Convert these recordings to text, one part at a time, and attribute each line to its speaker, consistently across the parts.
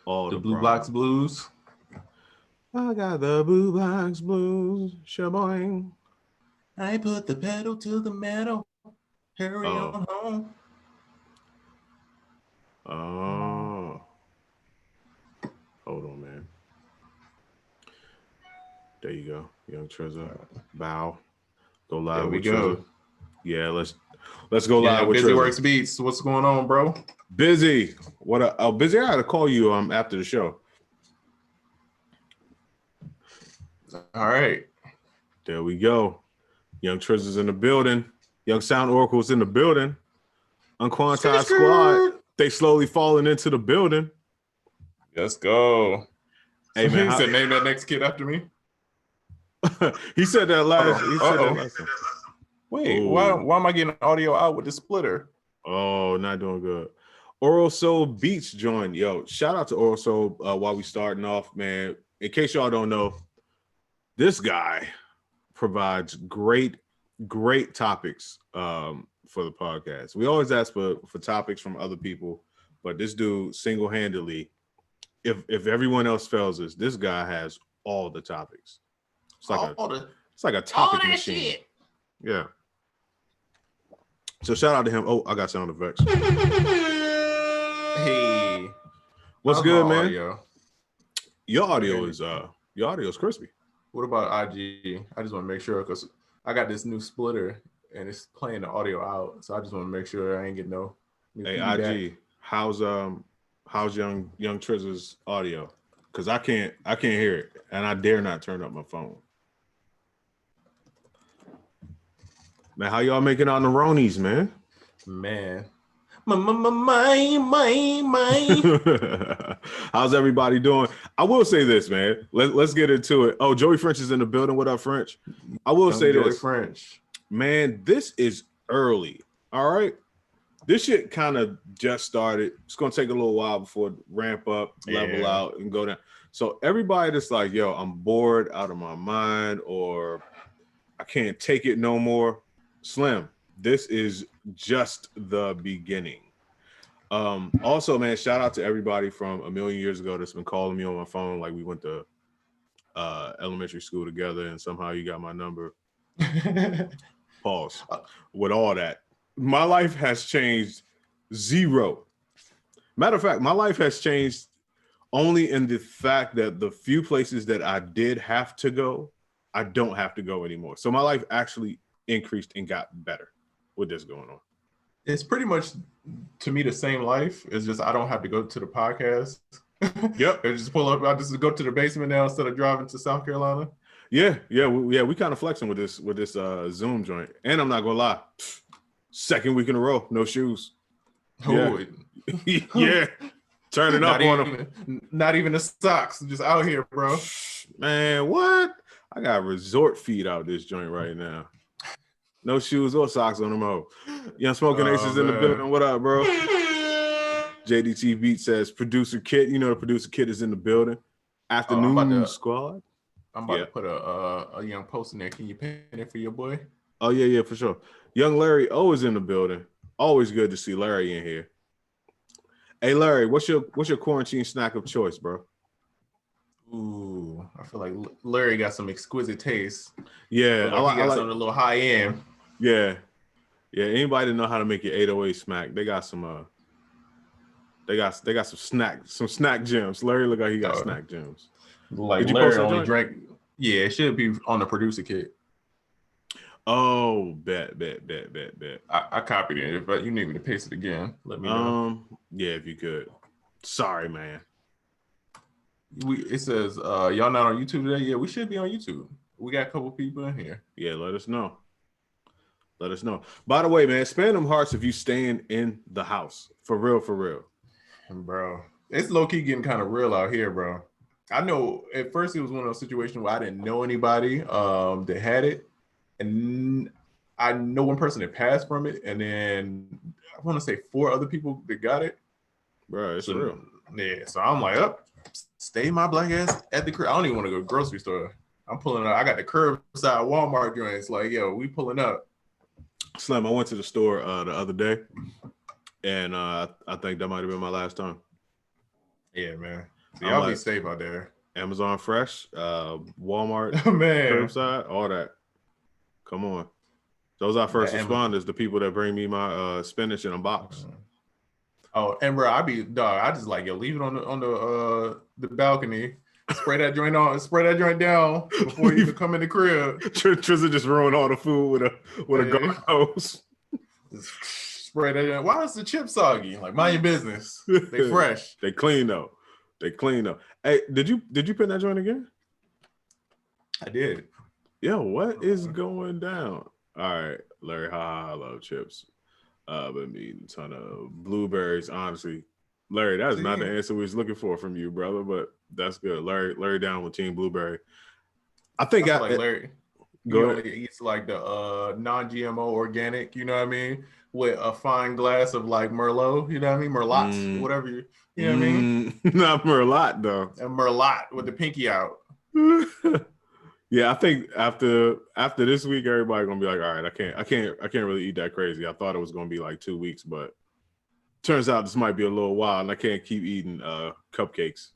Speaker 1: all
Speaker 2: The
Speaker 1: the
Speaker 2: Blue
Speaker 1: problems.
Speaker 2: Box Blues.
Speaker 1: I got the blue box blues, shaboing.
Speaker 2: I put the pedal to the metal. Hurry on home.
Speaker 1: Oh. Hold on, man. There you go. Young Trezor. Bow. Go live
Speaker 2: There we
Speaker 1: with
Speaker 2: go.
Speaker 1: Trezor. Yeah, let's go live with
Speaker 2: Busy
Speaker 1: Trezor.
Speaker 2: Works Beats. What's going on, bro?
Speaker 1: Busy. Busy. I gotta call you after the show.
Speaker 2: All right.
Speaker 1: There we go. Young Trezor's in the building. Young SoundOracle's in the building. UnQuantized squad. They slowly falling into the building.
Speaker 2: Let's go.
Speaker 1: Hey, man.
Speaker 2: He said, name that next kid after me.
Speaker 1: He said that last. He said that last time.
Speaker 2: Wait, why am I getting audio out with the splitter?
Speaker 1: Oh, not doing good. Oral Soul Beats joined. Yo, shout out to Oral Soul while we starting off, man. In case y'all don't know, this guy provides great topics for the podcast. We always ask for topics from other people, but this dude single-handedly, if everyone else fails us, this guy has all the topics. It's like a topic machine. Shit. Yeah. So shout out to him. Oh, I got sound effects.
Speaker 2: Hey,
Speaker 1: what's good, man?
Speaker 2: Audio?
Speaker 1: Your audio is crispy.
Speaker 2: What about IG? I just want to make sure because I got this new splitter and it's playing the audio out, so I just want to make sure I ain't getting no.
Speaker 1: Hey, IG, how's young Trezor's audio? Because I can't hear it, and I dare not turn up my phone. Man, how y'all making out in the Ronies, man?
Speaker 2: Man.
Speaker 1: How's everybody doing? I will say this, man. Let's get into it. Oh, Joey French is in the building. What up, French? I will say
Speaker 2: Joey
Speaker 1: this.
Speaker 2: French.
Speaker 1: Man, this is early. All right. This shit kind of just started. It's going to take a little while before it ramp up, level out, and go down. So everybody that's like, yo, I'm bored out of my mind or I can't take it no more. Slim, this is just the beginning. Also, man, shout out to everybody from a million years ago that's been calling me on my phone like we went to elementary school together and somehow you got my number. Pause. With all that, my life has changed zero. Matter of fact, my life has changed only in the fact that the few places that I did have to go, I don't have to go anymore. So my life actually increased and got better with this going on.
Speaker 2: It's pretty much, to me, the same life. It's just I don't have to go to the podcast.
Speaker 1: Yep.
Speaker 2: I just pull up. I just go to the basement now instead of driving to South Carolina.
Speaker 1: Yeah. We kind of flexing with this Zoom joint. And I'm not gonna lie, second week in a row, no shoes. Yeah. Yeah. Turning up on them.
Speaker 2: Not even the socks. Just out here, bro.
Speaker 1: Man, what? I got resort feet out this joint right now. No shoes or socks on them. Young Smoking Ace is in the building. What up, bro? JDT Beat says producer Kit. You know the producer Kit is in the building. Afternoon squad.
Speaker 2: I'm about to put a young post in there. Can you pin it for your boy?
Speaker 1: Oh yeah, for sure. Young Larry O is in the building. Always good to see Larry in here. Hey Larry, what's your quarantine snack of choice, bro?
Speaker 2: Ooh, I feel like Larry got some exquisite taste.
Speaker 1: Yeah,
Speaker 2: I like something a little high end.
Speaker 1: Yeah. Anybody that know how to make your 808 smack? They got some. They got some snack gems. Larry look like he got snack gems.
Speaker 2: Like did you Larry only drank? Yeah, it should be on the producer kit.
Speaker 1: Oh, bet.
Speaker 2: I copied it. But you need me to paste it again, let me know.
Speaker 1: Yeah, if you could. Sorry, man.
Speaker 2: It says y'all not on YouTube today. Yeah, we should be on YouTube. We got a couple people in here.
Speaker 1: Yeah, let us know. By the way, man, spam them hearts if you staying in the house. For real.
Speaker 2: Bro, it's low-key getting kind of real out here, bro. I know at first it was one of those situations where I didn't know anybody that had it. And I know one person that passed from it. And then I want to say 4 other people that got it.
Speaker 1: Bro, it's real.
Speaker 2: Yeah, so I'm like, stay my black ass at the crib. I don't even want to go to the grocery store. I'm pulling up. I got the curbside Walmart joints. Like, yo, we pulling up.
Speaker 1: Slim, I went to the store the other day, and I think that might have been my last time.
Speaker 2: Yeah, man. Y'all be safe out there.
Speaker 1: Amazon Fresh, Walmart,
Speaker 2: Man,
Speaker 1: curbside, all that. Come on. Those are first responders, the people that bring me my spinach in a box.
Speaker 2: Oh, and bro, I just like, yo, leave it on the balcony. Spray that joint down before you come in the crib.
Speaker 1: Trizza just ruined all the food with a garden hose.
Speaker 2: Spray that joint. Why is the chip soggy? Like, mind your business. They fresh.
Speaker 1: They clean though. Hey, did you pin that joint again?
Speaker 2: I did.
Speaker 1: Yo, what is going down? All right, Larry, I love chips. But me a ton of blueberries, honestly. Larry, that's not the answer we was looking for from you, brother, but that's good. Larry down with Team Blueberry. I think
Speaker 2: Larry only eats like the non-GMO organic, you know what I mean? With a fine glass of like Merlot, you know what I mean? Merlot, whatever you know what I mean?
Speaker 1: Not Merlot though.
Speaker 2: A Merlot with the pinky out.
Speaker 1: Yeah, I think after this week, everybody gonna be like, all right, I can't really eat that crazy. I thought it was gonna be like 2 weeks, but turns out this might be a little while, and I can't keep eating cupcakes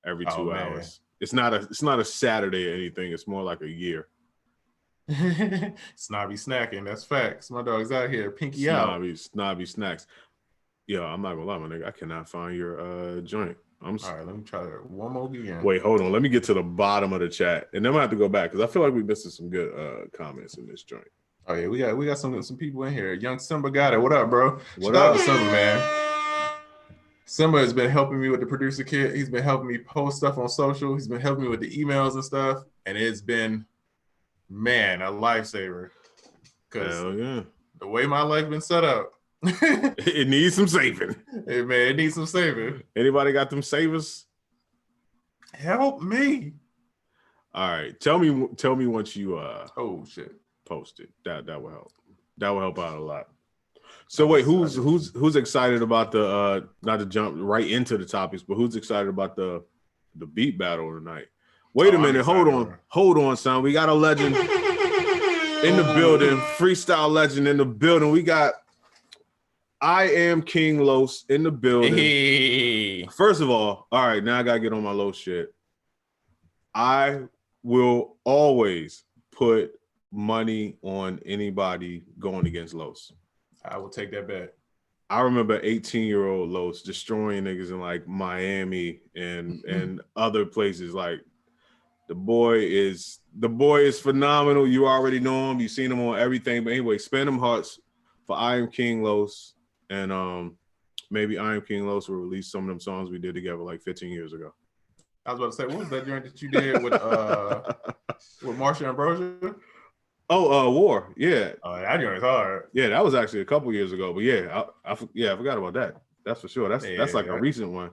Speaker 1: every 2 hours. It's not a Saturday or anything. It's more like a year.
Speaker 2: Snobby snacking. That's facts. My dog's out here. Pinky out.
Speaker 1: Snobby snacks. Yo, I'm not gonna lie, my nigga. I cannot find your joint.
Speaker 2: All right, let me try that one more again.
Speaker 1: Wait, hold on. Let me get to the bottom of the chat, and then I have to go back because I feel like we missed some good comments in this joint.
Speaker 2: Oh yeah, we got some people in here. Young Simba got it. What up, bro?
Speaker 1: What up,
Speaker 2: Simba, man? Simba has been helping me with the producer kit. He's been helping me post stuff on social. He's been helping me with the emails and stuff, and it's been, man, a lifesaver.
Speaker 1: Hell yeah!
Speaker 2: The way my life been set up.
Speaker 1: It needs some saving.
Speaker 2: Hey man, it needs some saving.
Speaker 1: Anybody got them savers?
Speaker 2: Help me.
Speaker 1: All right. Tell me once you
Speaker 2: oh shit.
Speaker 1: Post it. That will help. That will help out a lot. So wait, who's excited about the not to jump right into the topics, but who's excited about the beat battle tonight? Wait a minute, hold on, son. We got a legend in the building, freestyle legend in the building. We got I Am King Los in the building.
Speaker 2: Hey.
Speaker 1: First of all right, now I gotta get on my low shit. I will always put money on anybody going against Los.
Speaker 2: I will take that bet.
Speaker 1: I remember 18-year-old Los destroying niggas in like Miami and other places. Like the boy is phenomenal. You already know him. You've seen him on everything. But anyway, spend them hearts for I Am King Los. And maybe I Am King Los will release some of them songs we did together like 15 years ago.
Speaker 2: I was about to say, what was that joint that you did with Marsha Ambrosia?
Speaker 1: Oh, War, yeah.
Speaker 2: Oh, that joint's hard.
Speaker 1: Yeah, that was actually a couple years ago. But yeah, I forgot about that. That's for sure. That's like a recent one.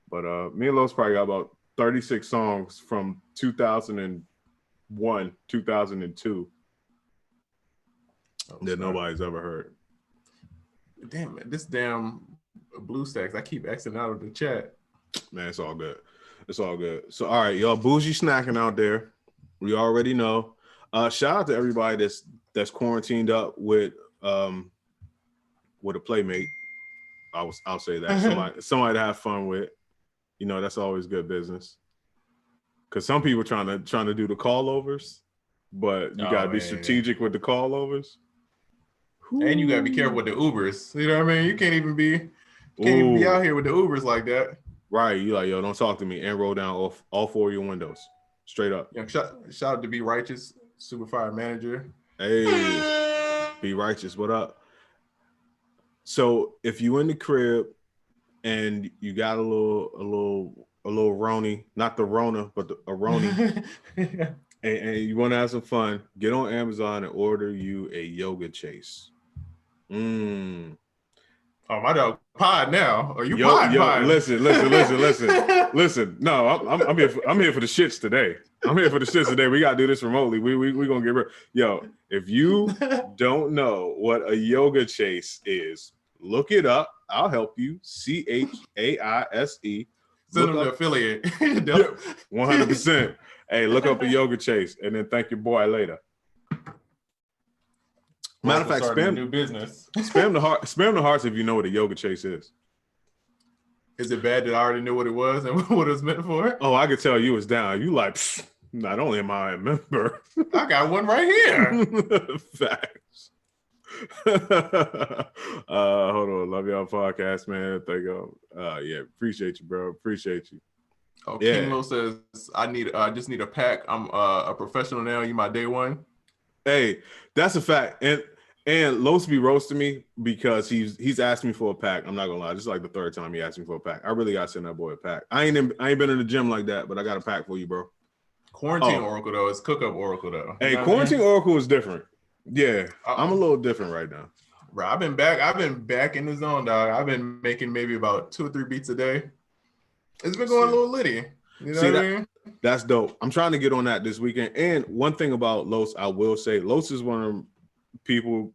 Speaker 1: But me and Los probably got about 36 songs from 2001, 2002 that nobody's ever heard.
Speaker 2: Damn it, this damn Blue Stacks. I keep Xing out of the chat.
Speaker 1: Man, it's all good. It's all good. So, all right, y'all bougie snacking out there. We already know. Shout out to everybody that's quarantined up with a playmate. I'll say that. Somebody to have fun with. You know, that's always good business. Cause some people trying to do the callovers, but you gotta be strategic with the callovers.
Speaker 2: And you gotta be careful with the Ubers. You know what I mean? You can't even be out here with the Ubers like that.
Speaker 1: Right. You like, yo, don't talk to me and roll down all four of your windows. Straight up.
Speaker 2: Yeah, shout out to Be Righteous, Super Fire Manager.
Speaker 1: Hey, Be Righteous, what up? So if you in the crib and you got a little Roni, not the Rona, but a Roni, and you want to have some fun, get on Amazon and order you a yoga chase.
Speaker 2: Oh, my dog pod now. Are you pod?
Speaker 1: Listen. No, I'm here for the shits today. We gotta do this remotely. We gonna get rid. Yo, if you don't know what a yoga chase is, look it up. I'll help you. CHAISE.
Speaker 2: Send them the affiliate.
Speaker 1: 100%. Hey, look up a yoga chase and then thank your boy later. Matter of fact,
Speaker 2: spam new business.
Speaker 1: Spam the hearts if you know what a yoga chase is.
Speaker 2: Is it bad that I already knew what it was and what it was meant for?
Speaker 1: Oh, I could tell you was down. You like, not only am I a member,
Speaker 2: I got one right here.
Speaker 1: Facts. Hold on, love y'all podcast, man. Thank you. Yeah, appreciate you, bro. Appreciate you.
Speaker 2: Oh, yeah. King Lo says, I just need a pack. I'm a professional now. You my day one.
Speaker 1: Hey, that's a fact. And Los be roasting me because he's asked me for a pack. I'm not gonna lie, this is like the third time he asked me for a pack. I really gotta send that boy a pack. I ain't been in the gym like that, but I got a pack for you, bro.
Speaker 2: Quarantine Oracle though, it's cook up Oracle though.
Speaker 1: Hey, quarantine Oracle is different. Yeah, I'm a little different right now.
Speaker 2: Bro, I've been back in the zone, dog. I've been making maybe about 2 or 3 beats a day. It's been going a little litty. You know what I mean?
Speaker 1: That's dope. I'm trying to get on that this weekend. And one thing about Los, I will say, Los is one of them people,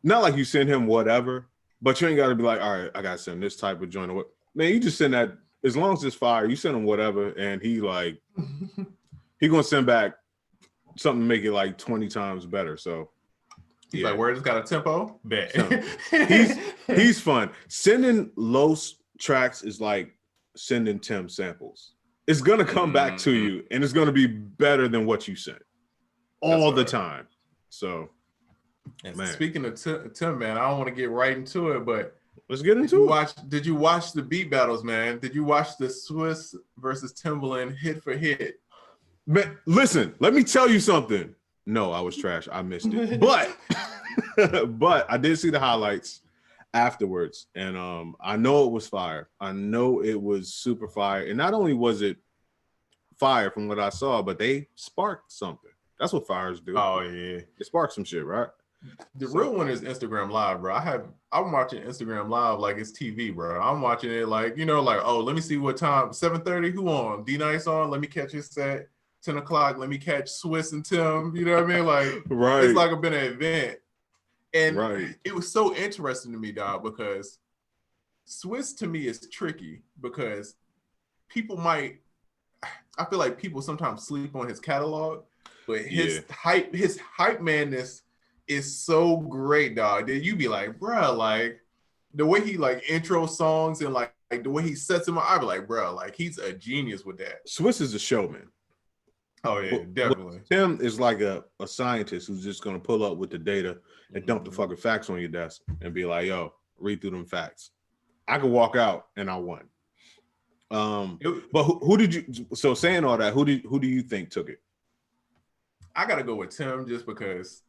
Speaker 1: not like you send him whatever, but you ain't got to be like, all right, I got to send this type of joint. Man, you just send that, as long as it's fire, you send him whatever, and he going to send back something to make it like 20 times better. So
Speaker 2: he's like, where it's got a tempo? Bet.
Speaker 1: he's fun. Sending Los tracks is like sending Tim samples. It's gonna come back to you, and it's gonna be better than what you sent all the time. So,
Speaker 2: man. Speaking of Tim, man, I don't want to get right into it, but
Speaker 1: let's get into it.
Speaker 2: Did you watch the beat battles, man? Did you watch the Swizz versus Timbaland hit for hit?
Speaker 1: Man, listen, let me tell you something. No, I was trash. I missed it, but I did see the highlights afterwards, and I know it was fire. I know it was super fire, and not only was it fire from what I saw, but they sparked something. That's what fires do.
Speaker 2: Oh yeah,
Speaker 1: it sparked some shit, right?
Speaker 2: The real one is Instagram Live, bro. I'm watching Instagram Live like it's TV, bro. I'm watching it like, oh, let me see what time. 7:30, who on? D-Nice on. Let me catch his set. 10 o'clock. Let me catch Swizz and Tim. You know what I mean? Like,
Speaker 1: right.
Speaker 2: It's like been an event. And it was so interesting to me, dog, because Swizz to me is tricky because I feel like people sometimes sleep on his catalog, but his hype madness is so great, dog. That you be like, bro, like the way he like intro songs and like the way he sets them up, I be like, bro, like he's a genius with that.
Speaker 1: Swizz is a showman.
Speaker 2: Oh yeah, definitely.
Speaker 1: Tim is like a scientist who's just gonna pull up with the data and dump the fucking facts on your desk and be like, yo, read through them facts. I could walk out and I won. But who did you? So saying all that, who do you think took it?
Speaker 2: I gotta go with Tim just because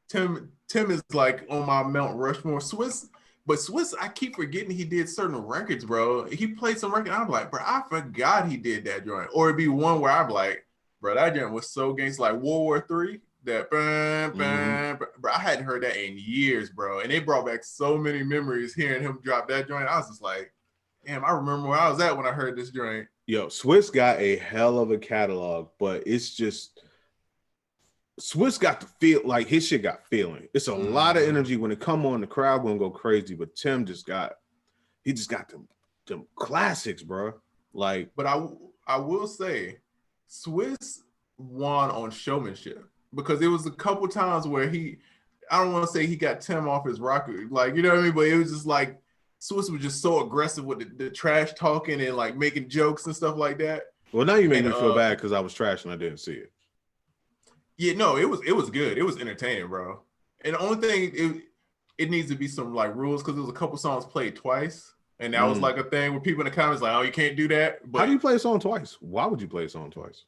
Speaker 2: Tim is like on my Mount Rushmore. Swizz, I keep forgetting he did certain records, bro. He played some record. I'm like, bro, I forgot he did that joint. Or it'd be one where I'm like, bro, that joint was so gangster, like World War III. That bro, I hadn't heard that in years, bro. And it brought back so many memories hearing him drop that joint. I was just like, damn, I remember where I was at when I heard this joint.
Speaker 1: Yo, Swizz got a hell of a catalog, but it's just Swizz got to feel like his shit got feeling. It's a lot of energy when it come on. The crowd gonna go crazy, but Tim just got them classics, bro. Like,
Speaker 2: but I will say, Swizz won on showmanship. Because it was a couple times where I don't want to say he got Tim off his rocker, like, you know what I mean? But it was just like, Swizz was just so aggressive with the trash talking and like making jokes and stuff like that.
Speaker 1: Well, now you made me feel bad because I was trash and I didn't see it.
Speaker 2: Yeah, no, it was good. It was entertaining, bro. And the only thing, it needs to be some like rules because there was a couple songs played twice. And that was like a thing where people in the comments like, oh, you can't do that. But
Speaker 1: how do you play a song twice? Why would you play a song twice?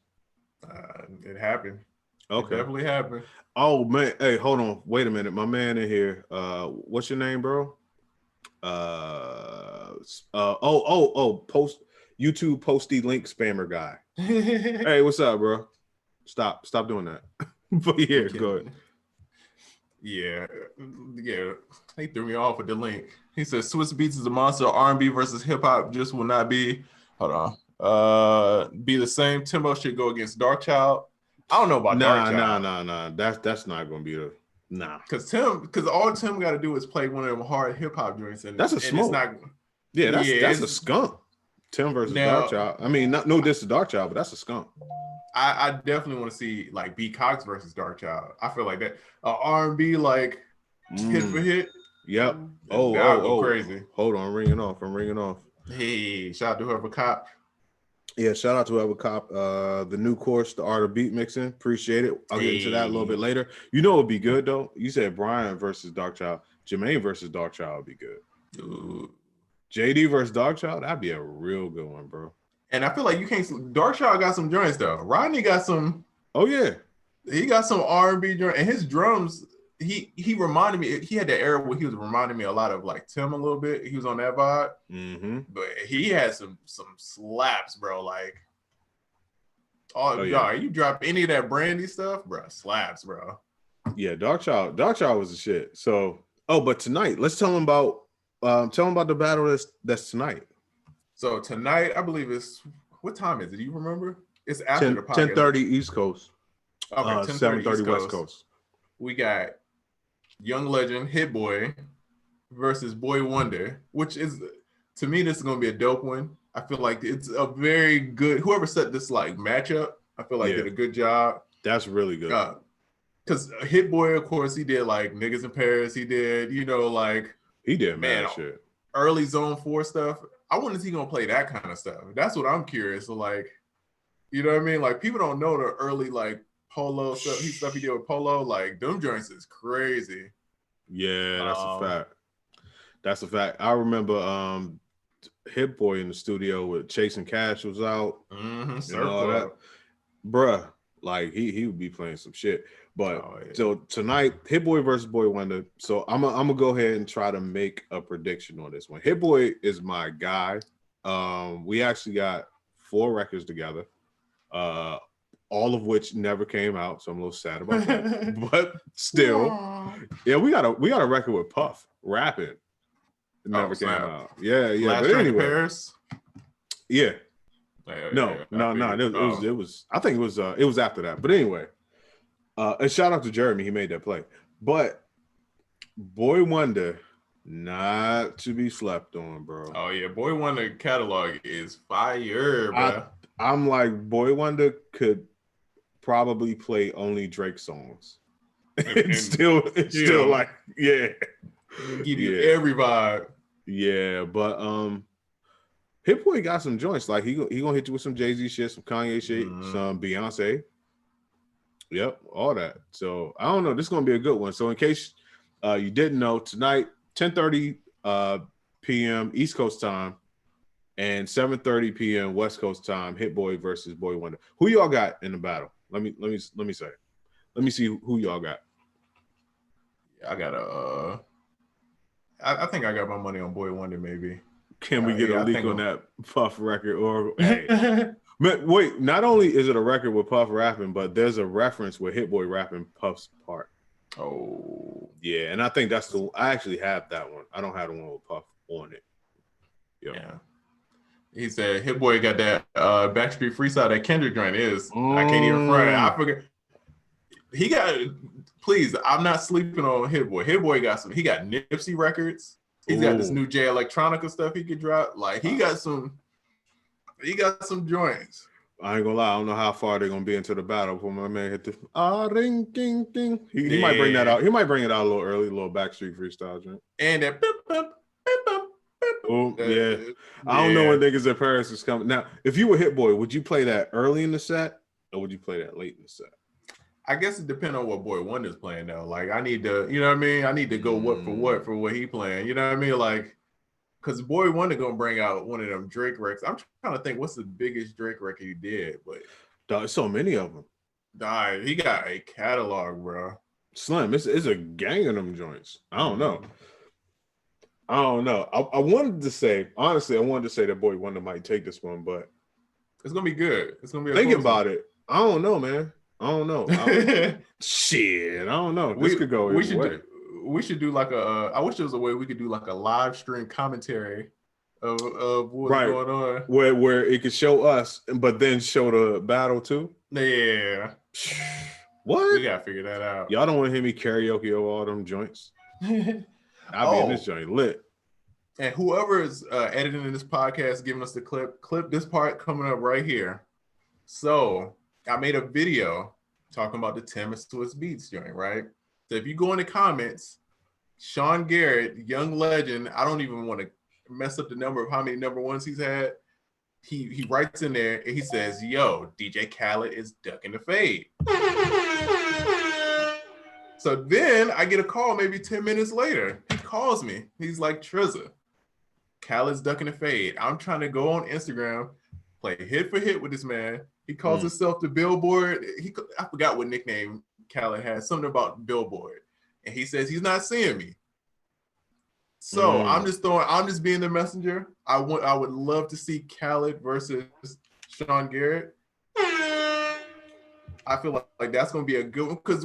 Speaker 2: It happened.
Speaker 1: Okay.
Speaker 2: It definitely happened.
Speaker 1: Oh man, hey, hold on. Wait a minute. My man in here. What's your name, bro? Post YouTube posty link spammer guy. Hey, what's up, bro? Stop doing that. But yeah, go ahead.
Speaker 2: Yeah. He threw me off with the link. He says Swizz Beats is a monster. R&B versus hip hop just will not be. Hold on. Be the same. Timbo should go against Dark Child. I don't know about Dark Child.
Speaker 1: Nah. That's not gonna be
Speaker 2: Because all Tim got to do is play one of them hard hip hop joints, and
Speaker 1: that's a smoke. That's a skunk. Tim versus Dark Child. I mean, no diss to Dark Child, but that's a skunk.
Speaker 2: I definitely want to see like B Cox versus Dark Child. I feel like that R&B like hit for hit.
Speaker 1: Yep.
Speaker 2: Go crazy.
Speaker 1: Hold on, I'm ringing off.
Speaker 2: Hey, shout out to whoever cop.
Speaker 1: Yeah, shout out to whoever cop the new course, the art of beat mixing. Appreciate it. I'll get into that a little bit later. You know, it'd be good though. You said Brian versus Darkchild. Jermaine versus Darkchild would be good.
Speaker 2: Ooh.
Speaker 1: JD versus Darkchild, that'd be a real good one, bro.
Speaker 2: And I feel like you can't. Darkchild got some joints though. Rodney got some.
Speaker 1: Oh yeah,
Speaker 2: he got some R&B joints, and his drums. He reminded me. He had that era where he was reminding me a lot of like Tim a little bit. He was on that vibe, but he had some slaps, bro. Like, yeah. You drop any of that Brandy stuff, bro? Slaps, bro.
Speaker 1: Yeah, Darkchild was the shit. So, but tonight, let's tell him about the battle that's tonight.
Speaker 2: So tonight, I believe it's what time is it? Do you remember? It's after the podcast.
Speaker 1: 10:30 East Coast.
Speaker 2: Okay,
Speaker 1: 7:30 West Coast.
Speaker 2: We got Young Legend, Hit Boy versus Boy Wonder, which is, to me, this is going to be a dope one. I feel like it's a very good, whoever set this like matchup, I feel like did a good job.
Speaker 1: That's really good.
Speaker 2: Because Hit Boy, of course, he did like Niggas in Paris. He did, like.
Speaker 1: He did mad shit.
Speaker 2: Early Zone 4 stuff. I wonder if he's going to play that kind of stuff. That's what I'm curious. So like, you know what I mean? Like people don't know the early like Polo stuff he did with Polo, like them joints is crazy.
Speaker 1: Yeah, that's a fact. That's a fact. I remember Hit Boy in the studio with Chasing Cash was out. And all that. Bruh, like he would be playing some shit. But so tonight, Hit Boy versus Boy Wonder. So I'm gonna go ahead and try to make a prediction on this one. Hit Boy is my guy. We actually got 4 records together. All of which never came out, so I'm a little sad about that. But still, we got a record with Puff rapping. It never came out. Yeah.
Speaker 2: Last
Speaker 1: but anyway,
Speaker 2: Paris.
Speaker 1: Yeah. No. It was. I think it was after that. But anyway, and shout out to Jeremy. He made that play. But Boy Wonder, not to be slept on, bro.
Speaker 2: Oh yeah, Boy Wonder catalog is fire, bro.
Speaker 1: I'm like, Boy Wonder could probably play only Drake songs. It's still like, give
Speaker 2: you every vibe.
Speaker 1: Yeah, but Hit Boy got some joints. Like he gonna hit you with some Jay-Z shit, some Kanye shit, some Beyonce. Yep, all that. So I don't know. This is gonna be a good one. So in case you didn't know, tonight 10:30 p.m. East Coast time. And 7:30 p.m. West Coast time, Hit Boy versus Boy Wonder. Who y'all got in the battle? Let me say. Let me see who y'all got.
Speaker 2: I got I think I got my money on Boy Wonder. Maybe.
Speaker 1: Can we get a leak on that Puff record? Or hey. Wait, not only is it a record with Puff rapping, but there's a reference with Hit Boy rapping Puff's part.
Speaker 2: Oh,
Speaker 1: yeah, and I think I actually have that one. I don't have the one with Puff on it.
Speaker 2: Yep. Yeah. He said Hit Boy got that Backstreet Freestyle that Kendrick joint is. I can't even front it. I forget. He got. Please, I'm not sleeping on Hit Boy. Hit Boy got some. He got Nipsey records. He's got this new J Electronica stuff he could drop. Like he got some. He got some joints.
Speaker 1: I ain't gonna lie. I don't know how far they're gonna be into the battle before my man hit the ring, ding, ding. He might bring that out. He might bring it out a little early, a little Backstreet Freestyle joint.
Speaker 2: And that.
Speaker 1: Oh yeah. I don't know when niggas in Paris is coming. Now, if you were Hit Boy, would you play that early in the set or would you play that late in the set?
Speaker 2: I guess it depends on what Boy Wonder's playing though. Like I need to, you know what I mean? I need to go what for what he playing. You know what I mean? Like, cause Boy Wonder gonna bring out one of them Drake records. I'm trying to think what's the biggest Drake record he did, but
Speaker 1: there's so many of them.
Speaker 2: He got a catalog, bro.
Speaker 1: Slim, it's a gang of them joints. I don't know. I wanted to say, honestly, that Boy Wonder might take this one, but
Speaker 2: it's gonna be good. It's gonna be
Speaker 1: thinking about it. I don't know, man. I don't know. Shit, I don't know. This could go.
Speaker 2: We should do like a. I wish there was a way we could do like a live stream commentary of what's going on,
Speaker 1: where it could show us, but then show the battle too.
Speaker 2: Yeah.
Speaker 1: What?
Speaker 2: We gotta figure that out.
Speaker 1: Y'all don't want to hear me karaoke over all them joints. I'll be in this joint lit.
Speaker 2: And whoever is editing this podcast, giving us the clip this part coming up right here. So I made a video talking about the Tim and Swizz Beats joint, right? So if you go in the comments, Sean Garrett, Young Legend, I don't even want to mess up the number of how many number ones he's had. He writes in there and he says, "Yo, DJ Khaled is ducking the fade." So then I get a call maybe 10 minutes later. He calls me. He's like, "Trizza, Khaled's ducking the fade. I'm trying to go on Instagram, play hit for hit with this man. He calls himself the Billboard. I forgot what nickname Khaled has, something about Billboard. And he says he's not seeing me. So I'm just being the messenger. I would love to see Khaled versus Sean Garrett. I feel like that's gonna be a good one because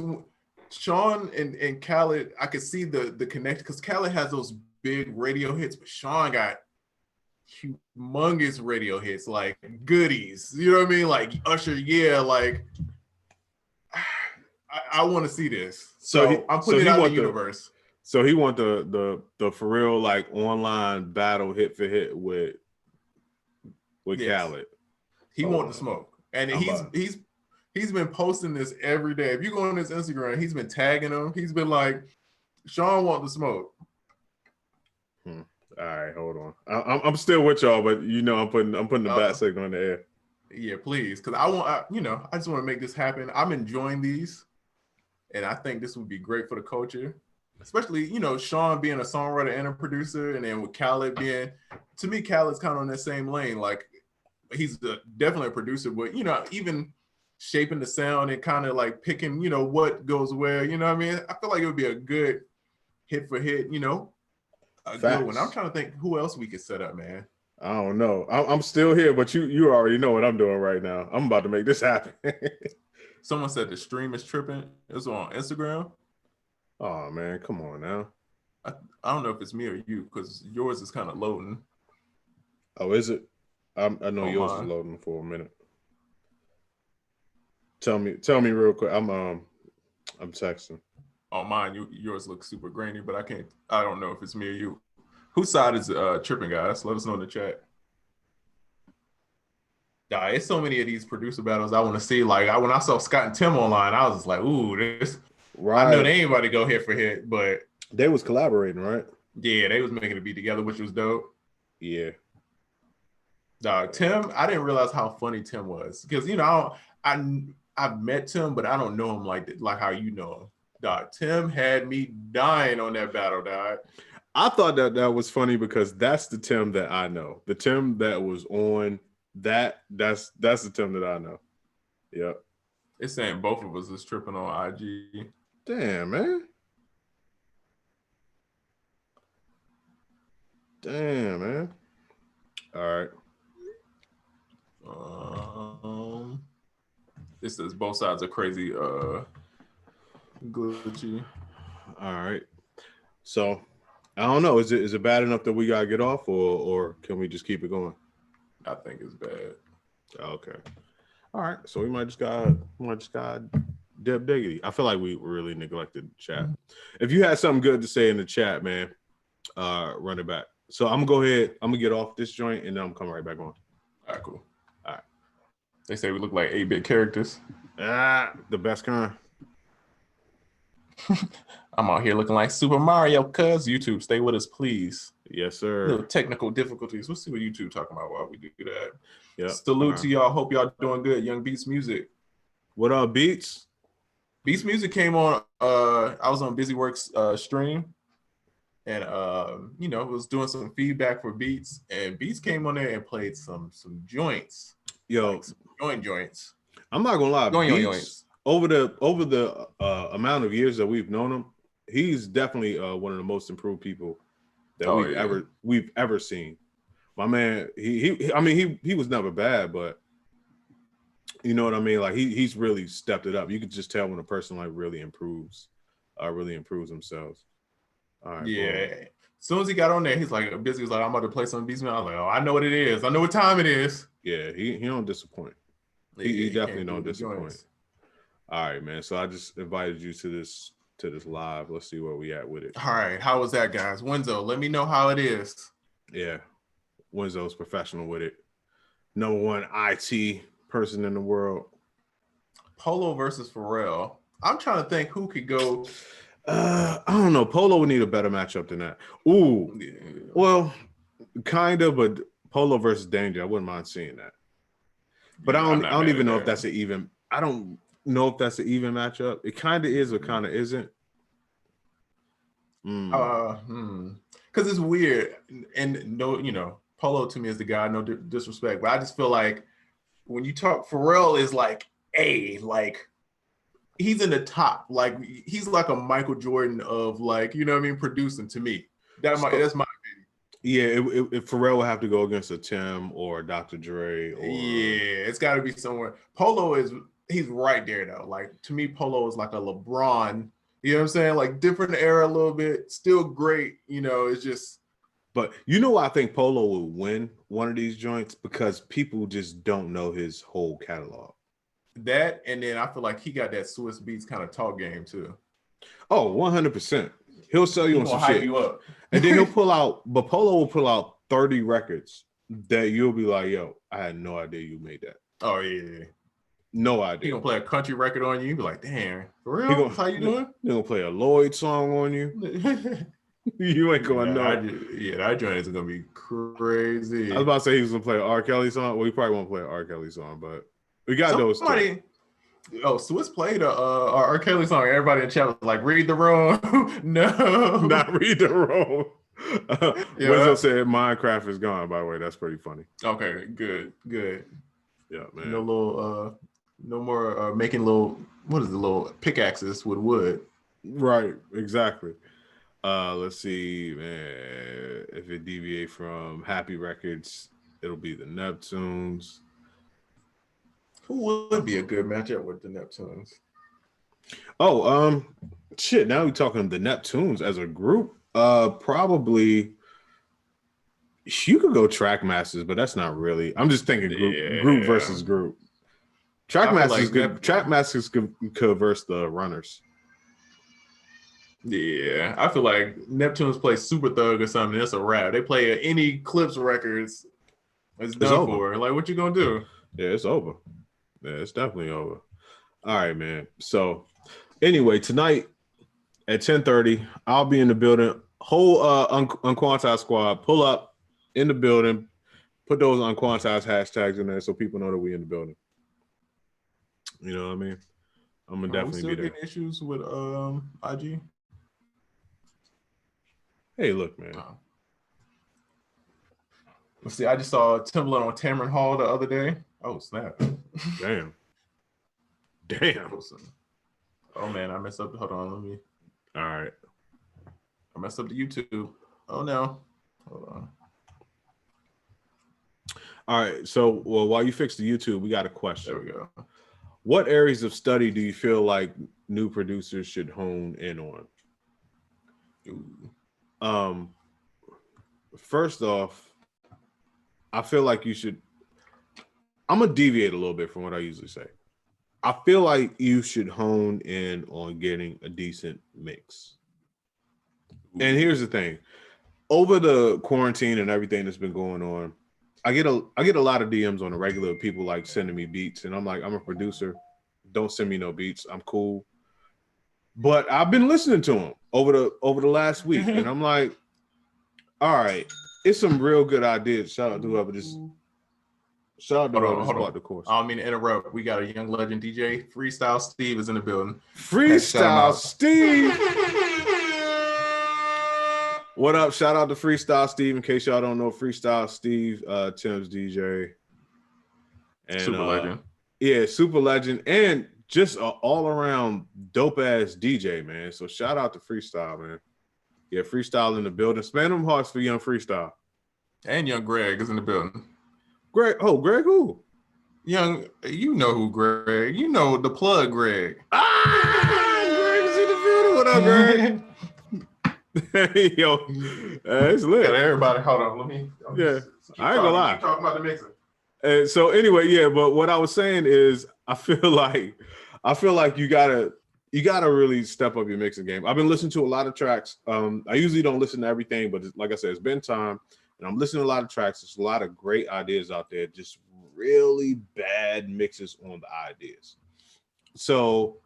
Speaker 2: Sean and Khaled, I could see the connection because Khaled has those big radio hits, but Sean got humongous radio hits like Goodies. You know what I mean? Like Usher, yeah, like I want to see this. So I'm putting it out in the universe.
Speaker 1: So he want the for real like online battle hit for hit with Khaled.
Speaker 2: He want the smoke, and he's been posting this every day. If you go on his Instagram, he's been tagging him. He's been like, Sean want the smoke.
Speaker 1: All right, hold on. I'm still with y'all, but you know I'm putting the bat signal in the air.
Speaker 2: Yeah, please, because I just want to make this happen. I'm enjoying these, and I think this would be great for the culture. Especially, Sean being a songwriter and a producer, and then with Khaled being, to me, Khaled's kind of on that same lane. Like, he's definitely a producer, but, even shaping the sound and kind of like picking, what goes where, you know what I mean? I feel like it would be a good hit for hit, a good one. I'm trying to think who else we could set up, man.
Speaker 1: I don't know. I'm still here, but you already know what I'm doing right now. I'm about to make this happen.
Speaker 2: Someone said the stream is tripping. It's on Instagram.
Speaker 1: Oh man, come on now.
Speaker 2: I don't know if it's me or you because yours is kind of loading.
Speaker 1: Oh, is it? I know yours is loading for a minute. Tell me real quick. I'm texting.
Speaker 2: On mine, yours looks super grainy, but I don't know if it's me or you. Whose side is tripping, guys? Let us know in the chat. It's so many of these producer battles I want to see. Like when I saw Scott and Tim online, I was just like, ooh, this. Right. I know they ain't about to go hit for hit, but
Speaker 1: they was collaborating, right?
Speaker 2: Yeah, they was making a beat together, which was dope.
Speaker 1: Yeah.
Speaker 2: Tim, I didn't realize how funny Tim was because I've met Tim, but I don't know him like how you know him. Tim had me dying on that battle, dog.
Speaker 1: I thought that was funny because that's the Tim that I know. The Tim that was on that's the Tim that I know. Yep.
Speaker 2: It's saying both of us is tripping on IG.
Speaker 1: Damn, man. All
Speaker 2: right. It says both sides are crazy glitchy.
Speaker 1: All right. So I don't know. Is it bad enough that we gotta get off or can we just keep it going?
Speaker 2: I think it's bad.
Speaker 1: Okay. All right. So we might just got Deb Diggity. I feel like we really neglected chat. If you had something good to say in the chat, man, run it back. So I'm gonna go ahead. I'm gonna get off this joint and then I'm coming right back on.
Speaker 2: All right, cool.
Speaker 1: All right.
Speaker 2: They say we look like 8-bit characters.
Speaker 1: The best kind.
Speaker 2: I'm out here looking like Super Mario, cuz. YouTube, stay with us, please.
Speaker 1: Yes, sir.
Speaker 2: Little technical difficulties. We'll see what YouTube talking about while we do that.
Speaker 1: Yeah.
Speaker 2: Salute to y'all. Hope y'all doing good. Young Beats Music.
Speaker 1: What up, Beats?
Speaker 2: Beats Music came on. I was on Busy Works stream, and was doing some feedback for Beats, and Beats came on there and played some joints.
Speaker 1: Yo,
Speaker 2: like some joints.
Speaker 1: I'm not gonna lie. Beats, over the amount of years that we've known him, he's definitely one of the most improved people that we've ever seen. My man, he was never bad, but you know what I mean? Like he's really stepped it up. You could just tell when a person like really improves themselves. All right.
Speaker 2: Yeah. Boy. As soon as he got on there, he's like, Busy was like, I'm about to play some Beats. I was like, oh, I know what it is. I know what time it is.
Speaker 1: Yeah, he don't disappoint. He definitely don't disappoint. All right, man. So I just invited you to this live. Let's see where we at with it.
Speaker 2: All right. How was that, guys? Wenzo, let me know how it is.
Speaker 1: Yeah. Wenzo's professional with it. #1 IT person in the world.
Speaker 2: Polo versus Pharrell. I'm trying to think who could go.
Speaker 1: I don't know. Polo would need a better matchup than that. Ooh. Yeah. Well, Kind of, but Polo versus Danger, I wouldn't mind seeing that. But I don't even know if that's an even. I don't know if that's an even matchup. It kind of is or kind of isn't.
Speaker 2: Because it's weird, and no, Polo to me is the guy. No disrespect, but I just feel like when you talk, Pharrell is like he's in the top. Like he's like a Michael Jordan of like producing to me. That's my opinion.
Speaker 1: Yeah, if Pharrell would have to go against a Tim or a Dr. Dre, or
Speaker 2: it's got to be somewhere. Polo he's right there though. Like to me, Polo is like a LeBron. You know what I'm saying? Like different era a little bit, still great. It's just.
Speaker 1: But why I think Polo will win one of these joints? Because people just don't know his whole catalog.
Speaker 2: That, and then I feel like he got that Swizz Beats kind of talk game too.
Speaker 1: Oh, 100%. He'll sell you on some
Speaker 2: hype
Speaker 1: shit.
Speaker 2: You up.
Speaker 1: And then but Polo will pull out 30 records that you'll be like, yo, I had no idea you made that.
Speaker 2: Oh, yeah.
Speaker 1: No idea.
Speaker 2: He gonna play a country record on you. You be like, damn, for real? How you doing?
Speaker 1: He gonna play a Lloyd song on you. You ain't gonna know.
Speaker 2: That joint is gonna be crazy.
Speaker 1: I was about to say he was gonna play an R. Kelly song. Well, he probably won't play an R. Kelly song, but we got those two.
Speaker 2: Swizz played a R. Kelly song. Everybody in the chat was like, read the room. No.
Speaker 1: Not read the room. Wizzo said Minecraft is gone, by the way. That's pretty funny.
Speaker 2: Okay, good.
Speaker 1: Yeah, man.
Speaker 2: No more making little pickaxes with wood.
Speaker 1: Right, exactly. Let's see, man. If it deviate from Happy Records, it'll be the Neptunes.
Speaker 2: Who would be a good matchup with the Neptunes?
Speaker 1: Oh, shit. Now we're talking the Neptunes as a group. Probably you could go Trackmasters, but that's not really. I'm just thinking group versus group. Trackmasters could verse the Runners.
Speaker 2: Yeah, I feel like Neptunes play Super Thug or something. It's a wrap. They play any Clips records. It's done for. Like, what you gonna do?
Speaker 1: Yeah, it's over. Yeah, it's definitely over. All right, man. So, anyway, tonight at 10:30, I'll be in the building. Whole UnQuantized squad pull up in the building. Put those UnQuantized hashtags in there so people know that we in the building. You know what I mean? I'm gonna definitely be there.
Speaker 2: Getting issues with IG.
Speaker 1: Hey, look, man.
Speaker 2: Let's see. I just saw Timbaland on Tamron Hall the other day. Oh, snap.
Speaker 1: Damn.
Speaker 2: Oh, man. I messed up. Hold on. Let me.
Speaker 1: All right.
Speaker 2: I messed up the YouTube. Oh, no. Hold on.
Speaker 1: All right. So, while you fix the YouTube, we got a question.
Speaker 2: There we go.
Speaker 1: What areas of study do you feel like new producers should hone in on?
Speaker 2: Ooh.
Speaker 1: First off, I feel like you should. I'm gonna deviate a little bit from what I usually say. I feel like you should hone in on getting a decent mix. Ooh. And here's the thing: over the quarantine and everything that's been going on, I get a lot of DMs on the regular. People like sending me beats, and I'm like, I'm a producer. Don't send me no beats. I'm cool. But I've been listening to them over the last week, and I'm like, all right, it's some real good ideas. Shout out to whoever just. Shout out to whoever bought the course.
Speaker 2: I don't mean to interrupt. We got a young legend DJ. Freestyle Steve is in the building.
Speaker 1: Freestyle Steve. What up? Shout out to Freestyle Steve. In case y'all don't know, Freestyle Steve, Tim's DJ, and
Speaker 2: super legend.
Speaker 1: Yeah, super legend, and just an all around dope ass DJ, man. So shout out to Freestyle, man. Yeah, Freestyle in the building. Span them hearts for young Freestyle.
Speaker 2: And young Greg is in the building.
Speaker 1: Greg who?
Speaker 2: Young, you know who Greg. You know the plug Greg.
Speaker 1: Greg is in the building. What up, Greg? Hey, yo, it's lit.
Speaker 2: Everybody, hold on. I ain't
Speaker 1: gonna lie.
Speaker 2: Keep talking about the mixer.
Speaker 1: So anyway, yeah, but what I was saying is I feel like you gotta really step up your mixing game. I've been listening to a lot of tracks. I usually don't listen to everything, but like I said, it's been time, and I'm listening to a lot of tracks. There's a lot of great ideas out there, just really bad mixes on the ideas. So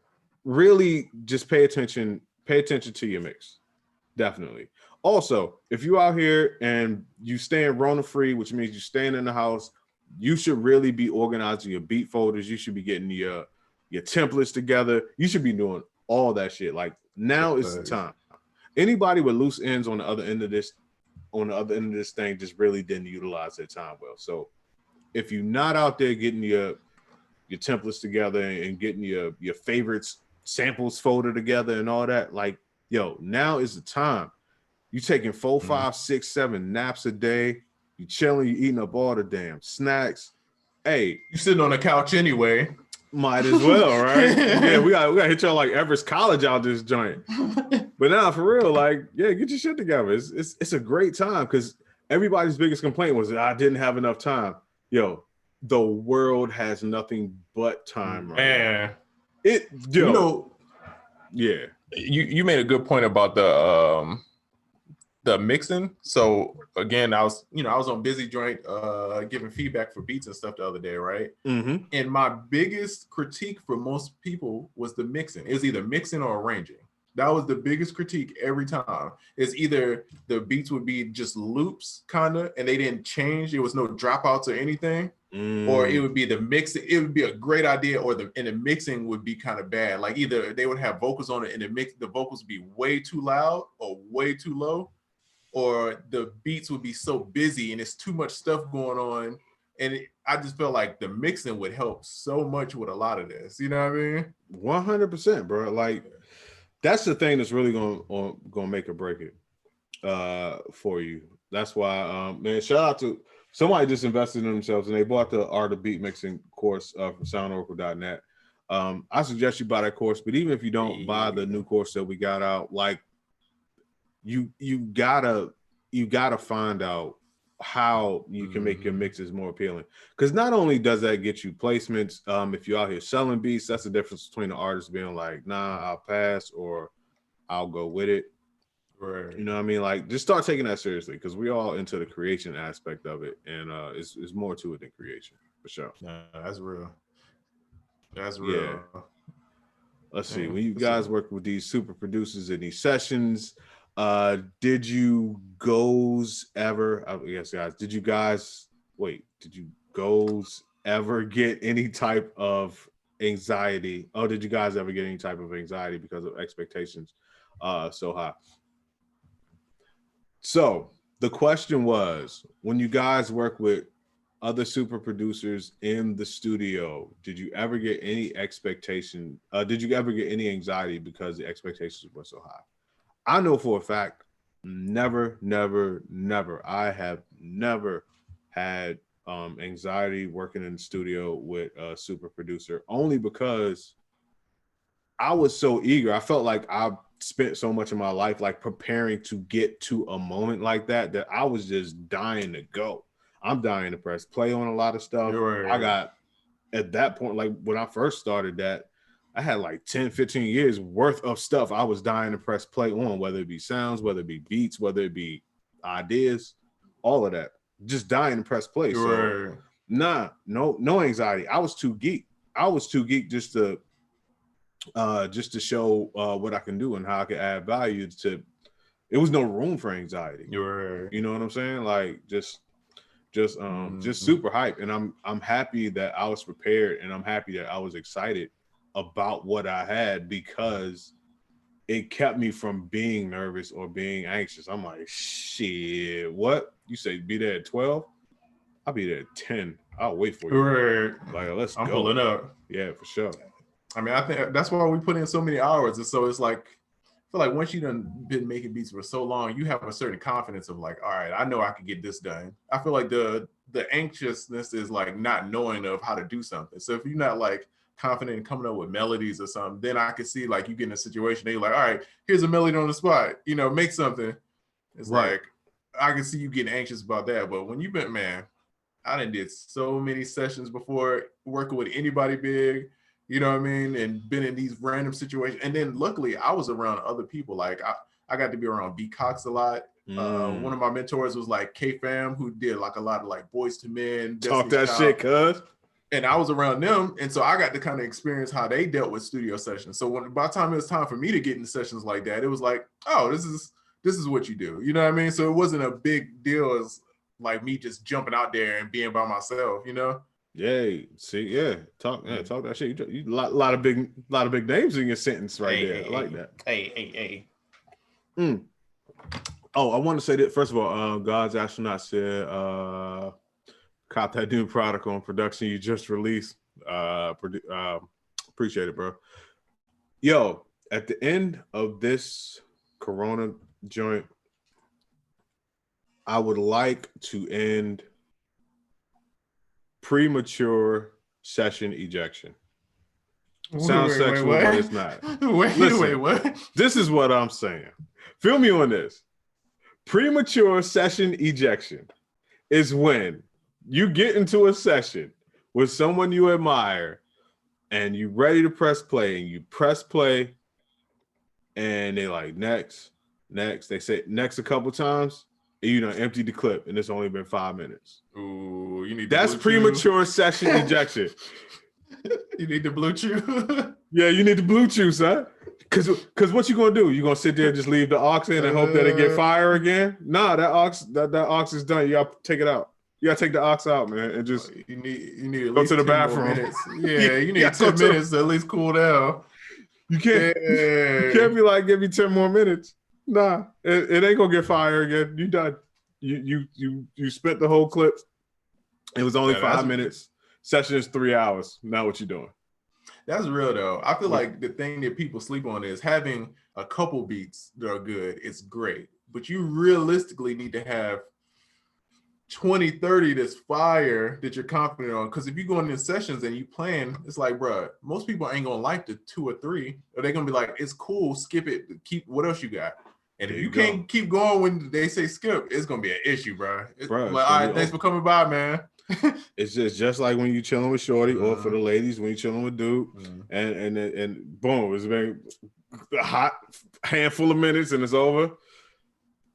Speaker 1: really just pay attention to your mix. Definitely. Also, if you out here and you staying Rona free, which means you staying in the house, you should really be organizing your beat folders. You should be getting your templates together. You should be doing all that shit. Like now is the time. Anybody with loose ends on the other end of this thing just really didn't utilize their time well. So if you're not out there getting your templates together and getting your favorites samples folded together and all that, like, yo, now is the time. You taking 4, 5, 6, 7 naps a day. You chilling, you eating up all the damn snacks. Hey,
Speaker 2: you sitting on the couch anyway.
Speaker 1: Might as well, right? Yeah, we got hit y'all like Everest College out this joint. But now for real, like, yeah, get your shit together. It's a great time because everybody's biggest complaint was I didn't have enough time. Yo, the world has nothing but time right now.
Speaker 2: You know,
Speaker 1: yeah.
Speaker 2: You made a good point about the mixing. So again, I was on Busy Joint giving feedback for beats and stuff the other day, right?
Speaker 1: Mm-hmm.
Speaker 2: And my biggest critique for most people was the mixing. It was either mixing or arranging. That was the biggest critique every time. It's either the beats would be just loops, kind of, and they didn't change. There was no dropouts or anything. Or it would be the mix. It would be a great idea, or the mixing would be kind of bad. Like either they would have vocals on it, and the vocals would be way too loud or way too low, or the beats would be so busy and it's too much stuff going on. And I just felt like the mixing would help so much with a lot of this. You know what I mean?
Speaker 1: 100%, bro. Like that's the thing that's really gonna make or break it for you. That's why, man. Shout out to somebody just invested in themselves and they bought the Art of Beat Mixing course from SoundOracle.net. I suggest you buy that course, but even if you don't buy the new course that we got out, like you gotta find out how you can make your mixes more appealing. Because not only does that get you placements, if you're out here selling beats, that's the difference between the artist being like, nah, I'll pass or I'll go with it.
Speaker 2: Right.
Speaker 1: You know what I mean? Like, just start taking that seriously because we all into the creation aspect of it, and it's more to it than creation for sure.
Speaker 2: Yeah, that's real. That's real.
Speaker 1: Yeah. Let's see. When you guys work with these super producers in these sessions, did you goes ever? Did you goes ever get any type of anxiety? Oh, did you guys ever get any type of anxiety because of expectations so high? So the question was, when you guys work with other super producers in the studio, did you ever get any expectation? Did you ever get any anxiety because the expectations were so high? I know for a fact, never. I have never had anxiety working in the studio with a super producer, only because I was so eager. I felt like I spent so much of my life like preparing to get to a moment like that I was just dying to go. I'm dying to press play on a lot of stuff.
Speaker 2: Right.
Speaker 1: I got, at that point, like when I first started that, I had like 10, 15 years worth of stuff I was dying to press play on, whether it be sounds, whether it be beats, whether it be ideas, all of that. Just dying to press play.
Speaker 2: Right.
Speaker 1: So no anxiety. I was too geek. Just to show what I can do and how I can add value to. It was no room for anxiety.
Speaker 2: Right.
Speaker 1: You know what I'm saying? Like just super hype. And I'm happy that I was prepared, and I'm happy that I was excited about what I had, because it kept me from being nervous or being anxious. I'm like, shit, what? You say be there at 12? I'll be there at 10. I'll wait for you.
Speaker 2: Right.
Speaker 1: Like, let's
Speaker 2: I'm
Speaker 1: go.
Speaker 2: pulling up.
Speaker 1: Yeah, for sure.
Speaker 2: I mean, I think that's why we put in so many hours. And so it's like, I feel like once you done been making beats for so long, you have a certain confidence of like, all right, I know I can get this done. I feel like the anxiousness is like not knowing of how to do something. So if you're not like confident in coming up with melodies or something, then I could see like you get in a situation that you're like, all right, here's a melody on the spot, make something. It's right. Like, I can see you getting anxious about that. But when you've been, man, I done did so many sessions before working with anybody big, you know what I mean? And been in these random situations. And then luckily I was around other people. Like I got to be around B Cox a lot. One of my mentors was like K-Fam, who did like a lot of like Boys to Men.
Speaker 1: Talk that shit, cuz.
Speaker 2: And I was around them. And so I got to kind of experience how they dealt with studio sessions. So by the time it was time for me to get into sessions like that, it was like, oh, this this is what you do. You know what I mean? So it wasn't a big deal as like me just jumping out there and being by myself, you know?
Speaker 1: Yeah, see, talk that shit. You lot of big names in your sentence right there. I like that.
Speaker 2: Hey.
Speaker 1: Oh, I want to say that first of all, God's Astronaut said, cop that new product on production you just released. Appreciate it, bro. Yo, at the end of this Corona joint, I would like to end Premature Session Ejection. Sounds sexual, but it's not. Wait, what? This is what I'm saying. Feel me on this. Premature Session Ejection is when you get into a session with someone you admire and you ready to press play, and you press play and they like next. They say next a couple times, and you done emptied the clip, and it's only been 5 minutes.
Speaker 2: Ooh, you need
Speaker 1: that's premature session ejection.
Speaker 2: You need the blue chew.
Speaker 1: Yeah, you need the blue chew, son. Cause what you gonna do? You gonna sit there and just leave the aux in and hope that it get fire again? Nah, that aux is done. You gotta take it out. You gotta take the aux out, man, and just
Speaker 2: you need at
Speaker 1: go
Speaker 2: least
Speaker 1: to the bathroom.
Speaker 2: Yeah, you need 10 minutes to at least cool down.
Speaker 1: You can't be like, give me 10 more minutes. Nah, it ain't gonna get fire again. You done. You spent the whole clip. It was only 5 minutes. Session is 3 hours. Now what you doing?
Speaker 2: That's real though. I feel like the thing that people sleep on is having a couple beats that are good. It's great, but you realistically need to have 20, 30 that's fire that you're confident on. Because if you go into sessions and you playing, it's like, bro, most people ain't gonna like the 2 or 3, or they're gonna be like, it's cool, skip it, keep what else you got. And if you can't keep going when they say skip, it's gonna be an issue, bro. Like, all right, thanks for coming by, man.
Speaker 1: It's just like when you chilling with shorty, or for the ladies when you chilling with dude, and boom, it's been a hot handful of minutes and it's over.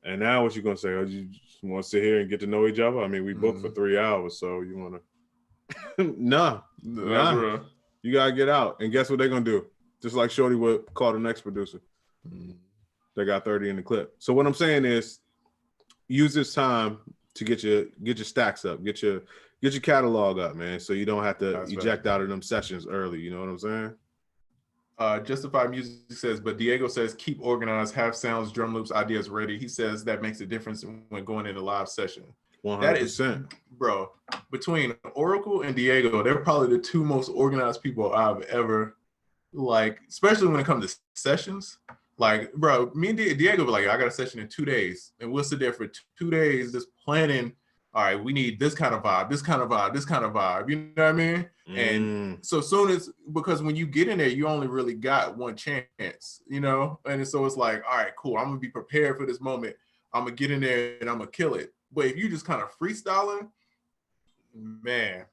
Speaker 1: And now what you gonna say? Oh, you just want to sit here and get to know each other? I mean, we booked for 3 hours, so you want to? Nah. You gotta get out. And guess what they're gonna do? Just like shorty would call the next producer. They got 30 in the clip. So what I'm saying is, use this time to get your stacks up, get your catalog up, man, so you don't have to eject out of them sessions early. You know what I'm saying?
Speaker 2: Justified Music says, but Diego says, keep organized, have sounds, drum loops, ideas ready. He says that makes a difference when going in a live session.
Speaker 1: 100%.
Speaker 2: That is, bro, between Oracle and Diego, they're probably the 2 most organized people I've ever, like, especially when it comes to sessions. Like, bro, me and Diego were like, I got a session in 2 days, and we'll sit there for 2 days just planning. All right, we need this kind of vibe, this kind of vibe, this kind of vibe. You know what I mean? And so soon as, because when you get in there, you only really got one chance, you know? And so it's like, all right, cool. I'm gonna be prepared for this moment. I'm gonna get in there and I'm gonna kill it. But if you just kind of freestyling, man,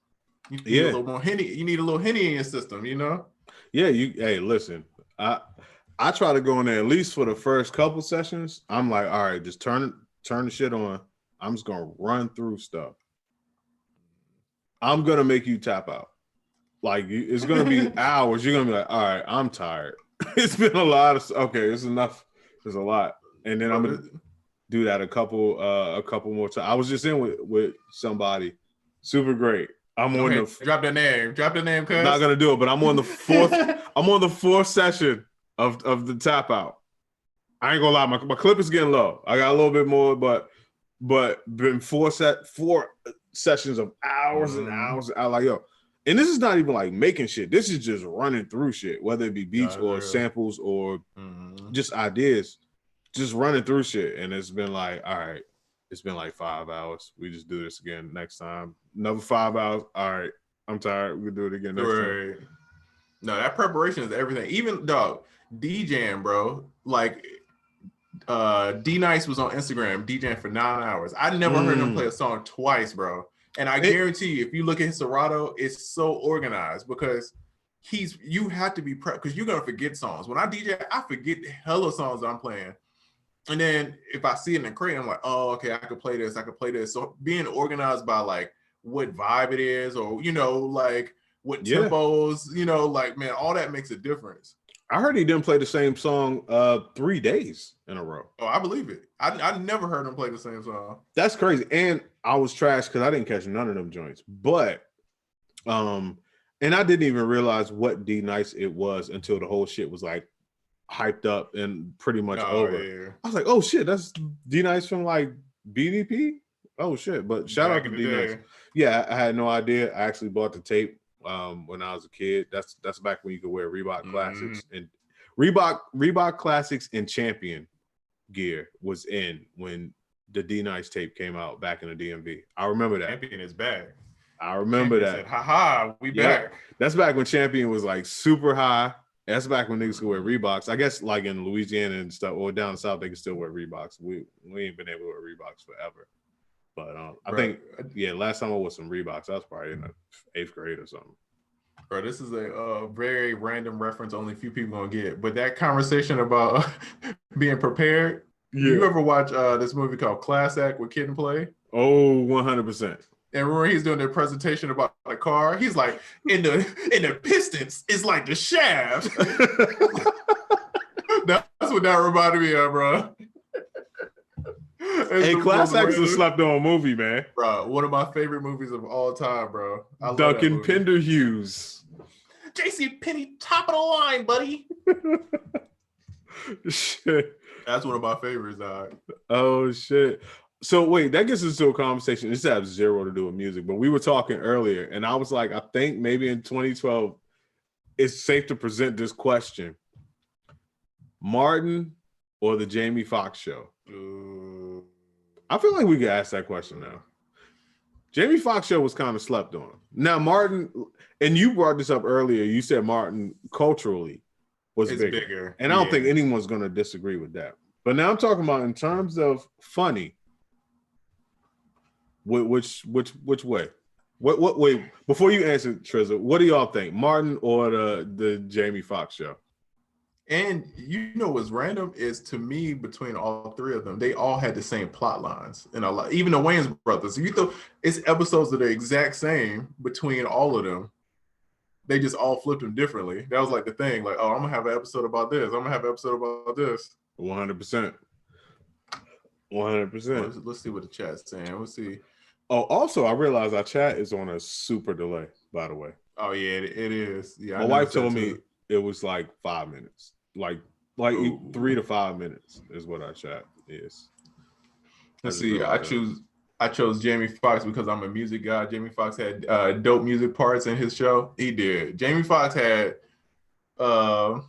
Speaker 2: you need a little more Henny. You need a little Henny in your system, you know?
Speaker 1: Yeah, hey, listen, I try to go in there at least for the first couple sessions. I'm like, all right, just turn the shit on. I'm just gonna run through stuff. I'm gonna make you tap out. Like, it's gonna be hours. You're gonna be like, all right, I'm tired. It's been a lot of okay. It's enough. There's a lot, and then I'm gonna do that a couple more times. I was just in with somebody, super great. I'm on the
Speaker 2: drop the name. Cuz
Speaker 1: I'm not gonna do it, but I'm on the fourth. I'm on the 4th session of the tap out. I ain't gonna lie, my clip is getting low. I got a little bit more, but been 4 sessions of hours and hours. I like, yo, and this is not even like making shit. This is just running through shit, whether it be beats or samples or just ideas, just running through shit. And it's been like, all right, it's been like 5 hours. We just do this again next time. Another 5 hours. All right, I'm tired. We'll do it again next time.
Speaker 2: No, that preparation is everything. Even dog DJing, bro. Like D Nice was on Instagram DJing for 9 hours. I never heard him play a song twice, bro. And I guarantee you, if you look at his Serato, it's so organized because you have to be prepped because you're gonna forget songs. When I DJ, I forget hella songs I'm playing. And then if I see it in the crate, I'm like, oh, okay, I could play this, I could play this. So being organized by like what vibe it is, or like what tempos, like, man, all that makes a difference.
Speaker 1: I heard he didn't play the same song 3 days in a row.
Speaker 2: Oh, I believe it. I never heard him play the same song.
Speaker 1: That's crazy. And I was trashed because I didn't catch none of them joints. But and I didn't even realize what D Nice it was until the whole shit was like hyped up and pretty much over. Yeah. I was like, oh shit, that's D Nice from like BDP. Oh shit! But shout out to D Nice. Yeah, I had no idea. I actually bought the tape when I was a kid. That's back when you could wear Reebok Classics and Reebok Classics and Champion gear was in when the D Nice tape came out back in the DMV. I remember that.
Speaker 2: Champion is back.
Speaker 1: I remember
Speaker 2: Champion
Speaker 1: that.
Speaker 2: Said, ha, we back.
Speaker 1: That's back when Champion was like super high. That's back when niggas could wear Reeboks. I guess like in Louisiana and stuff, or down south, they can still wear Reeboks. We ain't been able to wear Reeboks forever. But I think, last time I wore some Reeboks, I was probably in the 8th grade or something.
Speaker 2: Bro, this is a very random reference only a few people gonna get. But that conversation about being prepared, you ever watch this movie called Class Act with Kid and Play?
Speaker 1: Oh, 100%.
Speaker 2: And remember he's doing their presentation about the car. He's like, in the pistons, it's like the shaft. That's what that reminded me of, bro.
Speaker 1: Hey, Class Act is a slept on movie, man.
Speaker 2: Bro, one of my favorite movies of all time, bro.
Speaker 1: Duncan Pender Hughes.
Speaker 2: JC Penny, top of the line, buddy.
Speaker 1: Shit.
Speaker 2: That's one of my favorites, dog.
Speaker 1: Oh, shit. So wait, that gets us to a conversation. This has zero to do with music, but we were talking earlier, and I was like, I think maybe in 2012, it's safe to present this question: Martin or the Jamie Foxx show? I feel like we could ask that question now. Jamie Foxx show was kind of slept on. Now Martin, and you brought this up earlier. You said Martin culturally was bigger, and I don't think anyone's going to disagree with that. But now I'm talking about in terms of funny. Which way? What way? Before you answer, Trizza, what do y'all think, Martin or the Jamie Foxx show?
Speaker 2: And you know what's random is, to me, between all three of them, they all had the same plot lines. And even the Wayans brothers. You thought it's episodes that are exact same between all of them. They just all flipped them differently. That was like the thing. Like, oh, I'm gonna have an episode about this. I'm gonna have an episode about this.
Speaker 1: 100%. 100%.
Speaker 2: Let's see what the chat's saying. Let's see.
Speaker 1: Oh, also, I realized our chat is on a super delay, by the way.
Speaker 2: Oh, yeah, it is. Yeah,
Speaker 1: my wife told me it was like 5 minutes. Like 3 to 5 minutes is what our chat is.
Speaker 2: Let's see. I chose Jamie Foxx because I'm a music guy. Jamie Foxx had dope music parts in his show. He did. Jamie Foxx had what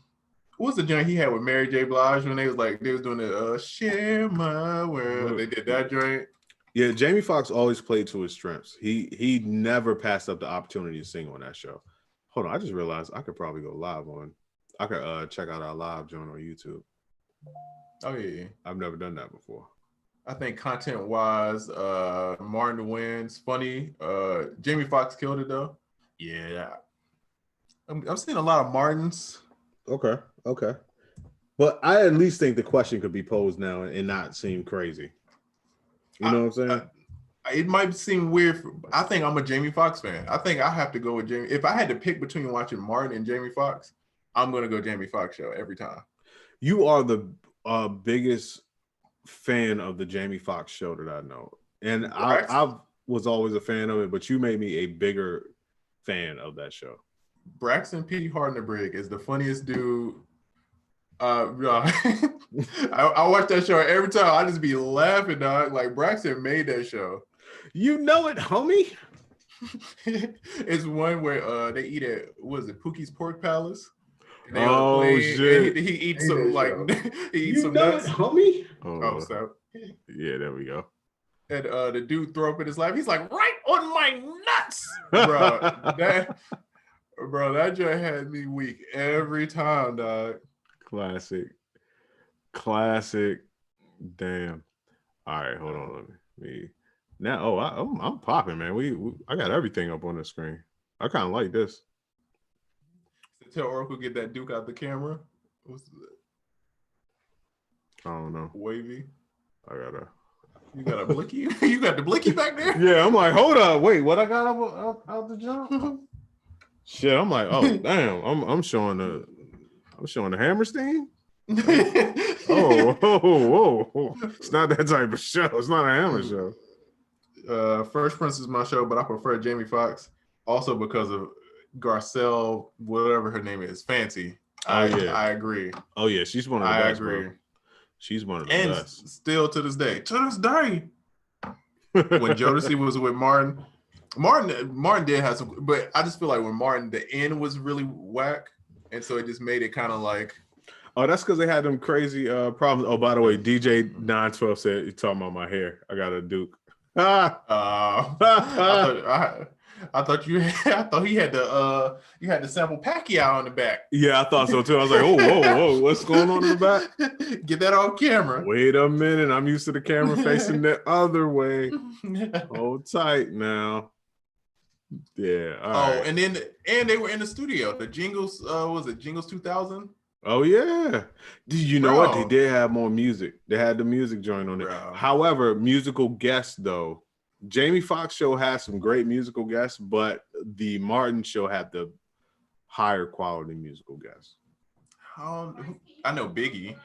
Speaker 2: was the joint he had with Mary J. Blige when they was doing the Share My World? They did that joint.
Speaker 1: Yeah, Jamie Foxx always played to his strengths. He never passed up the opportunity to sing on that show. Hold on, I just realized I could probably go live on. I could check out our live joint on YouTube.
Speaker 2: Oh yeah,
Speaker 1: I've never done that before.
Speaker 2: I think content-wise, Martin wins. Funny, Jamie Foxx killed it though. Yeah, I'm seeing a lot of Martins.
Speaker 1: Okay. But I at least think the question could be posed now and not seem crazy. You know what I'm saying?
Speaker 2: It might seem weird. I think I'm a Jamie Foxx fan. I think I have to go with Jamie. If I had to pick between watching Martin and Jamie Foxx, I'm going to go Jamie Foxx show every time.
Speaker 1: You are the biggest fan of the Jamie Foxx show that I know. And I was always a fan of it, but you made me a bigger fan of that show.
Speaker 2: Braxton P. Hardenberg is the funniest dude. I watch that show every time. I just be laughing, dog. Like, Braxton made that show.
Speaker 1: You know it, homie.
Speaker 2: It's one where they eat at, what is it, Pookie's Pork Palace?
Speaker 1: Shit.
Speaker 2: He eats some he eats some nuts.
Speaker 1: It, homie.
Speaker 2: Oh, so
Speaker 1: yeah, there we go.
Speaker 2: And the dude throw up in his lap. He's like, right on my nuts, bro. That joint had me weak every time, dog.
Speaker 1: Classic. Damn. All right, hold on. Let me now. I'm popping, man. I got everything up on the screen. I kind of like this.
Speaker 2: Tell Oracle get that Duke out the camera. What's that?
Speaker 1: I don't know.
Speaker 2: Wavy.
Speaker 1: You
Speaker 2: got a blicky? You got the blicky back there?
Speaker 1: Yeah, I'm like, hold up, wait, what I got out the jump? Shit, I'm like, oh damn, I'm showing I'm showing the Hammerstein. Oh, it's not that type of show. It's not a Hammer show.
Speaker 2: Fresh Prince is my show, but I prefer Jamie Foxx also because of Garcelle, whatever her name is, Fancy. I agree.
Speaker 1: Oh yeah, she's one of the best. I agree. Bro. She's one of the best.
Speaker 2: And still to this day. When Jodeci was with Martin did have some, but I just feel like when Martin, the end was really whack, and so it just made it kind of like.
Speaker 1: Oh, that's because they had them crazy problems. Oh, by the way, DJ 912 said you're talking about my hair. I got a Duke.
Speaker 2: I thought he had the sample Pacquiao on the back.
Speaker 1: Yeah, I thought so too. I was like, whoa, what's going on in the back?
Speaker 2: Get that on camera.
Speaker 1: Wait a minute, I'm used to the camera facing the other way. Hold tight now. Yeah.
Speaker 2: Right. And they were in the studio. The Jingles, was it Jingles 2000?
Speaker 1: Oh yeah. Did you know what? They did have more music. They had the music joint on it. However, musical guests though. Jamie Foxx show has some great musical guests, but the Martin show had the higher quality musical guests.
Speaker 2: I know Biggie.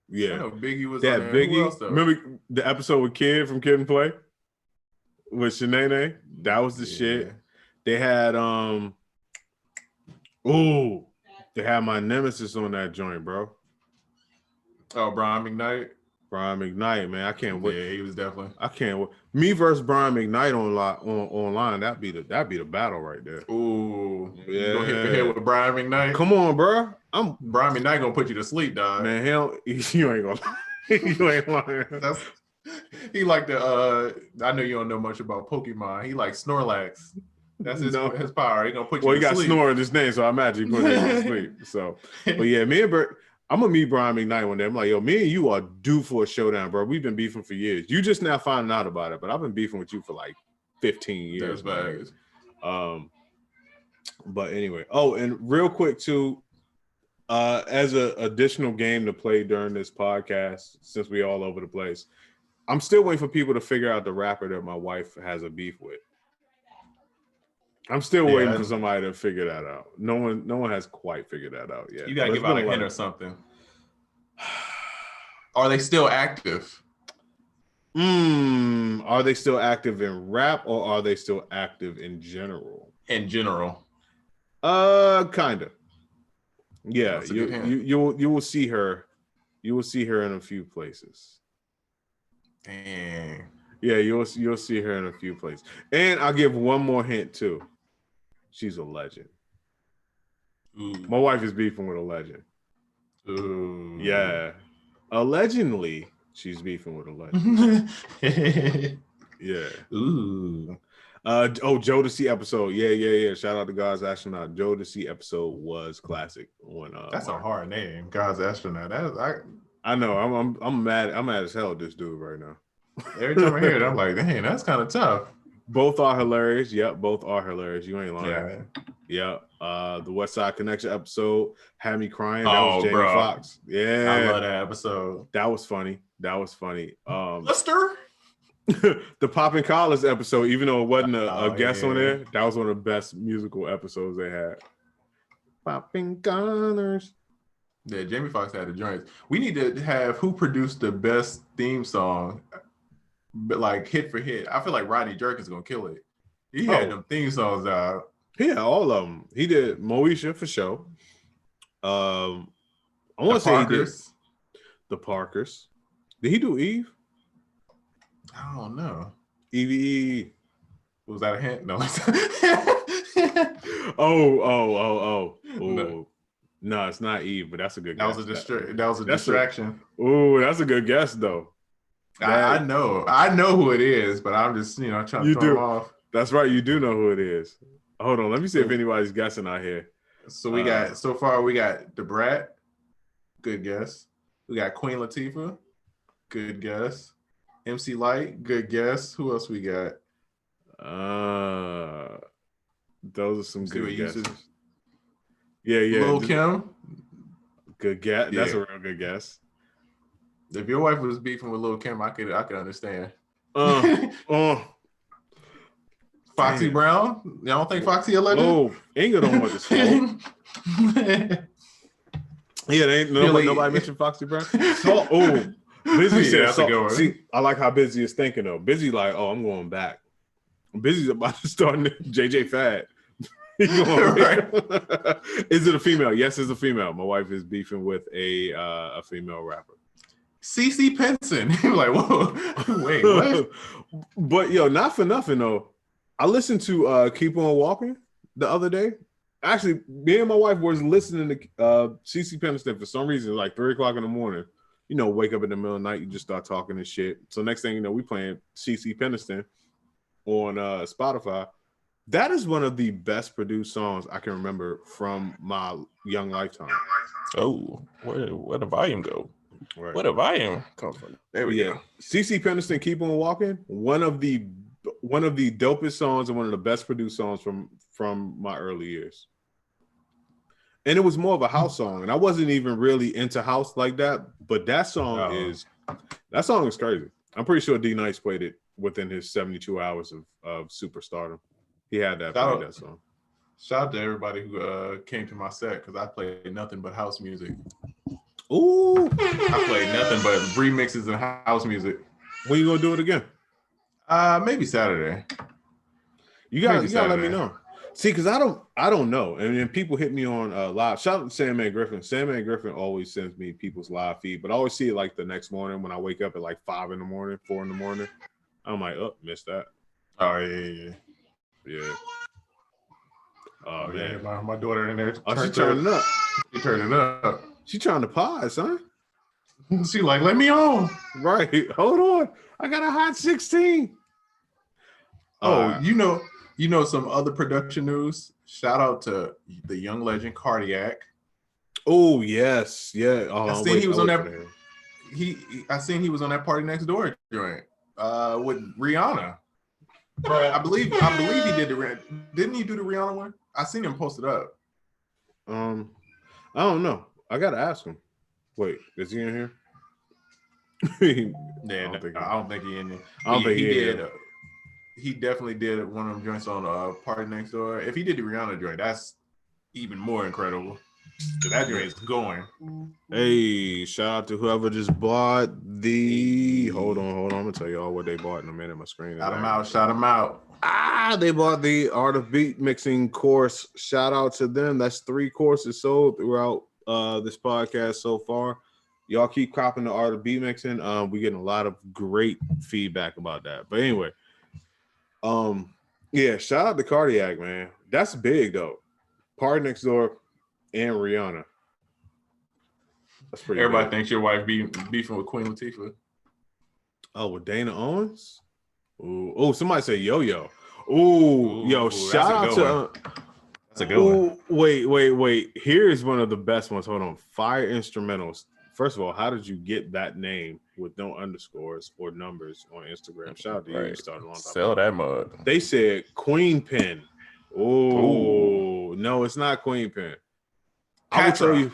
Speaker 1: Yeah.
Speaker 2: I know Biggie was
Speaker 1: on there. Biggie. Who else, remember the episode with Kid from Kid and Play? With Shanae? That was the shit. They had they had my nemesis on that joint, bro.
Speaker 2: Oh, Brian McKnight.
Speaker 1: Brian McKnight, man, I can't wait.
Speaker 2: Yeah, he was definitely.
Speaker 1: I can't wait. Me versus Brian McKnight online. That'd be the battle right there.
Speaker 2: Ooh, yeah. You gonna hit the head with Brian McKnight?
Speaker 1: Come on, bro.
Speaker 2: Brian McKnight gonna put you to sleep, dog.
Speaker 1: Man, you ain't gonna. You ain't lying.
Speaker 2: He like the. I know you don't know much about Pokemon. He like Snorlax. That's his power. He gonna put you.
Speaker 1: Well, he got Snore in his name, so I imagine he put him to sleep. So, but yeah, me and Bert. I'm gonna meet Brian McKnight one day. I'm like, yo, me and you are due for a showdown, bro. We've been beefing for years. You just now finding out about it, but I've been beefing with you for like 15 years. That's but anyway. Oh, and real quick too, as an additional game to play during this podcast, since we all over the place, I'm still waiting for people to figure out the rapper that my wife has a beef with. I'm still waiting for somebody to figure that out. No one has quite figured that out yet.
Speaker 2: You gotta give out a hint or something. Are they still active?
Speaker 1: Are they still active in rap or are they still active in general?
Speaker 2: In general.
Speaker 1: Kind of. Yeah, you will see her. You will see her in a few places.
Speaker 2: Dang.
Speaker 1: Yeah, you'll see her in a few places. And I'll give one more hint too. She's a legend.
Speaker 2: Ooh.
Speaker 1: My wife is beefing with a legend.
Speaker 2: Ooh.
Speaker 1: Yeah. Allegedly, she's beefing with a legend. Yeah.
Speaker 2: Ooh.
Speaker 1: Jodeci episode. Yeah. Shout out to God's Astronaut. Jodeci episode was classic.
Speaker 2: That's a hard name, God's Astronaut.
Speaker 1: I know. I'm mad. I'm mad as hell at this dude right now.
Speaker 2: Every time I hear it, I'm like, dang, that's kind of tough.
Speaker 1: Both are hilarious. Yep, both are hilarious. You ain't lying. Yeah. The West Side Connection episode had me crying. That was Jamie Foxx. Yeah.
Speaker 2: I love that episode.
Speaker 1: That was funny.
Speaker 2: Lester?
Speaker 1: The Poppin' Collars episode, even though it wasn't a guest on there, that was one of the best musical episodes they had. Poppin' Collars.
Speaker 2: Yeah, Jamie Foxx had the joints. We need to have who produced the best theme song, but like hit for hit. I feel like Rodney Jerkins gonna kill it. He had them theme songs out.
Speaker 1: He had all of them. He did Moesha for sure. I want to say he did the Parkers. Did he do Eve?
Speaker 2: I don't know.
Speaker 1: Eve.
Speaker 2: Was that a hint? No.
Speaker 1: No, it's not Eve, but that's a good
Speaker 2: guess. That was a distraction.
Speaker 1: That's a good guess though.
Speaker 2: I know who it is, but I'm just trying to throw him off.
Speaker 1: That's right, you do know who it is. Hold on, let me see if anybody's guessing out here.
Speaker 2: So we got the Brat, good guess. We got Queen Latifah, good guess. MC Light, good guess. Who else we got?
Speaker 1: Those are some good guesses. Yeah.
Speaker 2: Lil Kim,
Speaker 1: good guess. That's a real good guess.
Speaker 2: If your wife was beefing with Lil Kim, I could understand. Foxy
Speaker 1: Damn.
Speaker 2: Brown? Y'all don't think Foxy a legend?
Speaker 1: Oh, Inga don't want to smoke. Yeah, they ain't nobody mentioned Foxy Brown. So, Busy said, see, I like how Busy is thinking though. Busy like, oh, I'm going back. Busy's about to start JJ Fad. Right. Is it a female? Yes, it's a female. My wife is beefing with a female rapper.
Speaker 2: CeCe Penson. Like, whoa, wait, what?
Speaker 1: But yo, not for nothing though. I listened to Keep On Walking the other day. Actually, me and my wife was listening to CeCe Peniston for some reason, like 3 o'clock in the morning. You know, wake up in the middle of the night, you just start talking and shit. So next thing you know, we playing CeCe Peniston on Spotify. That is one of the best produced songs I can remember from my young lifetime.
Speaker 3: Oh, where the volume go?
Speaker 1: Right.
Speaker 3: Where the volume come from?
Speaker 2: There we go.
Speaker 1: CeCe Peniston, Keep On Walking, one of the dopest songs and one of the best produced songs from my early years. And it was more of a house song, and I wasn't even really into house like that. But that song is crazy. I'm pretty sure D Nice played it within his 72 hours of superstardom. He had that song.
Speaker 2: Shout out to everybody who came to my set because I played nothing but house music.
Speaker 1: Ooh,
Speaker 2: I played nothing but remixes and house music.
Speaker 1: When you gonna do it again?
Speaker 2: Maybe Saturday.
Speaker 1: You gotta let me know. See, because I don't know. And then people hit me on live. Shout out to Sandman Griffin. Sandman Griffin always sends me people's live feed, but I always see it like the next morning when I wake up at like 5 in the morning, 4 in the morning. I'm like, oh, missed that.
Speaker 2: Oh yeah.
Speaker 1: Oh man,
Speaker 2: my daughter in there.
Speaker 1: She turning up.
Speaker 2: She turning up.
Speaker 1: She trying to pause, son.
Speaker 2: She like, let me on.
Speaker 1: Right. Hold on. I got a hot 16.
Speaker 2: You know some other production news. Shout out to the young legend Cardiac.
Speaker 1: Oh yes, yeah.
Speaker 2: I seen he was on that. I seen he was on that Party Next Door joint with Rihanna. I believe he did didn't he do the Rihanna one? I seen him post it up.
Speaker 1: I don't know. I gotta ask him. Wait, is he in here?
Speaker 2: I don't think he in there. I don't think he did. He definitely did one of them joints on Party Next Door. If he did the Rihanna joint, that's even more incredible. That joint is going.
Speaker 1: Hey, shout out to whoever just bought the. Hold on. I'm gonna tell you all what they bought in a minute. My screen.
Speaker 2: Shout them out.
Speaker 1: They bought the Art of Beat Mixing course. Shout out to them. That's 3 courses sold throughout this podcast so far. Y'all keep copping the Art of Beat Mixing. We're getting a lot of great feedback about that. But anyway, shout out to Cardiac, man. That's big though. Party Next Door and Rihanna. That's pretty.
Speaker 2: Everybody thinks your wife beefing with Queen Latifah.
Speaker 1: Oh, with Dana Owens. Ooh. Oh, somebody say Yo-Yo. Ooh, yo, shout out to.
Speaker 2: That's a good one.
Speaker 1: Wait. Here's one of the best ones. Hold on. Fire Instrumentals. First of all, how did you get that name with no underscores or numbers on Instagram? Shout out to you. You started a long time
Speaker 3: Sell that mud.
Speaker 1: They said Queen Pen. Oh, no, it's not Queen Pen. I will tell you.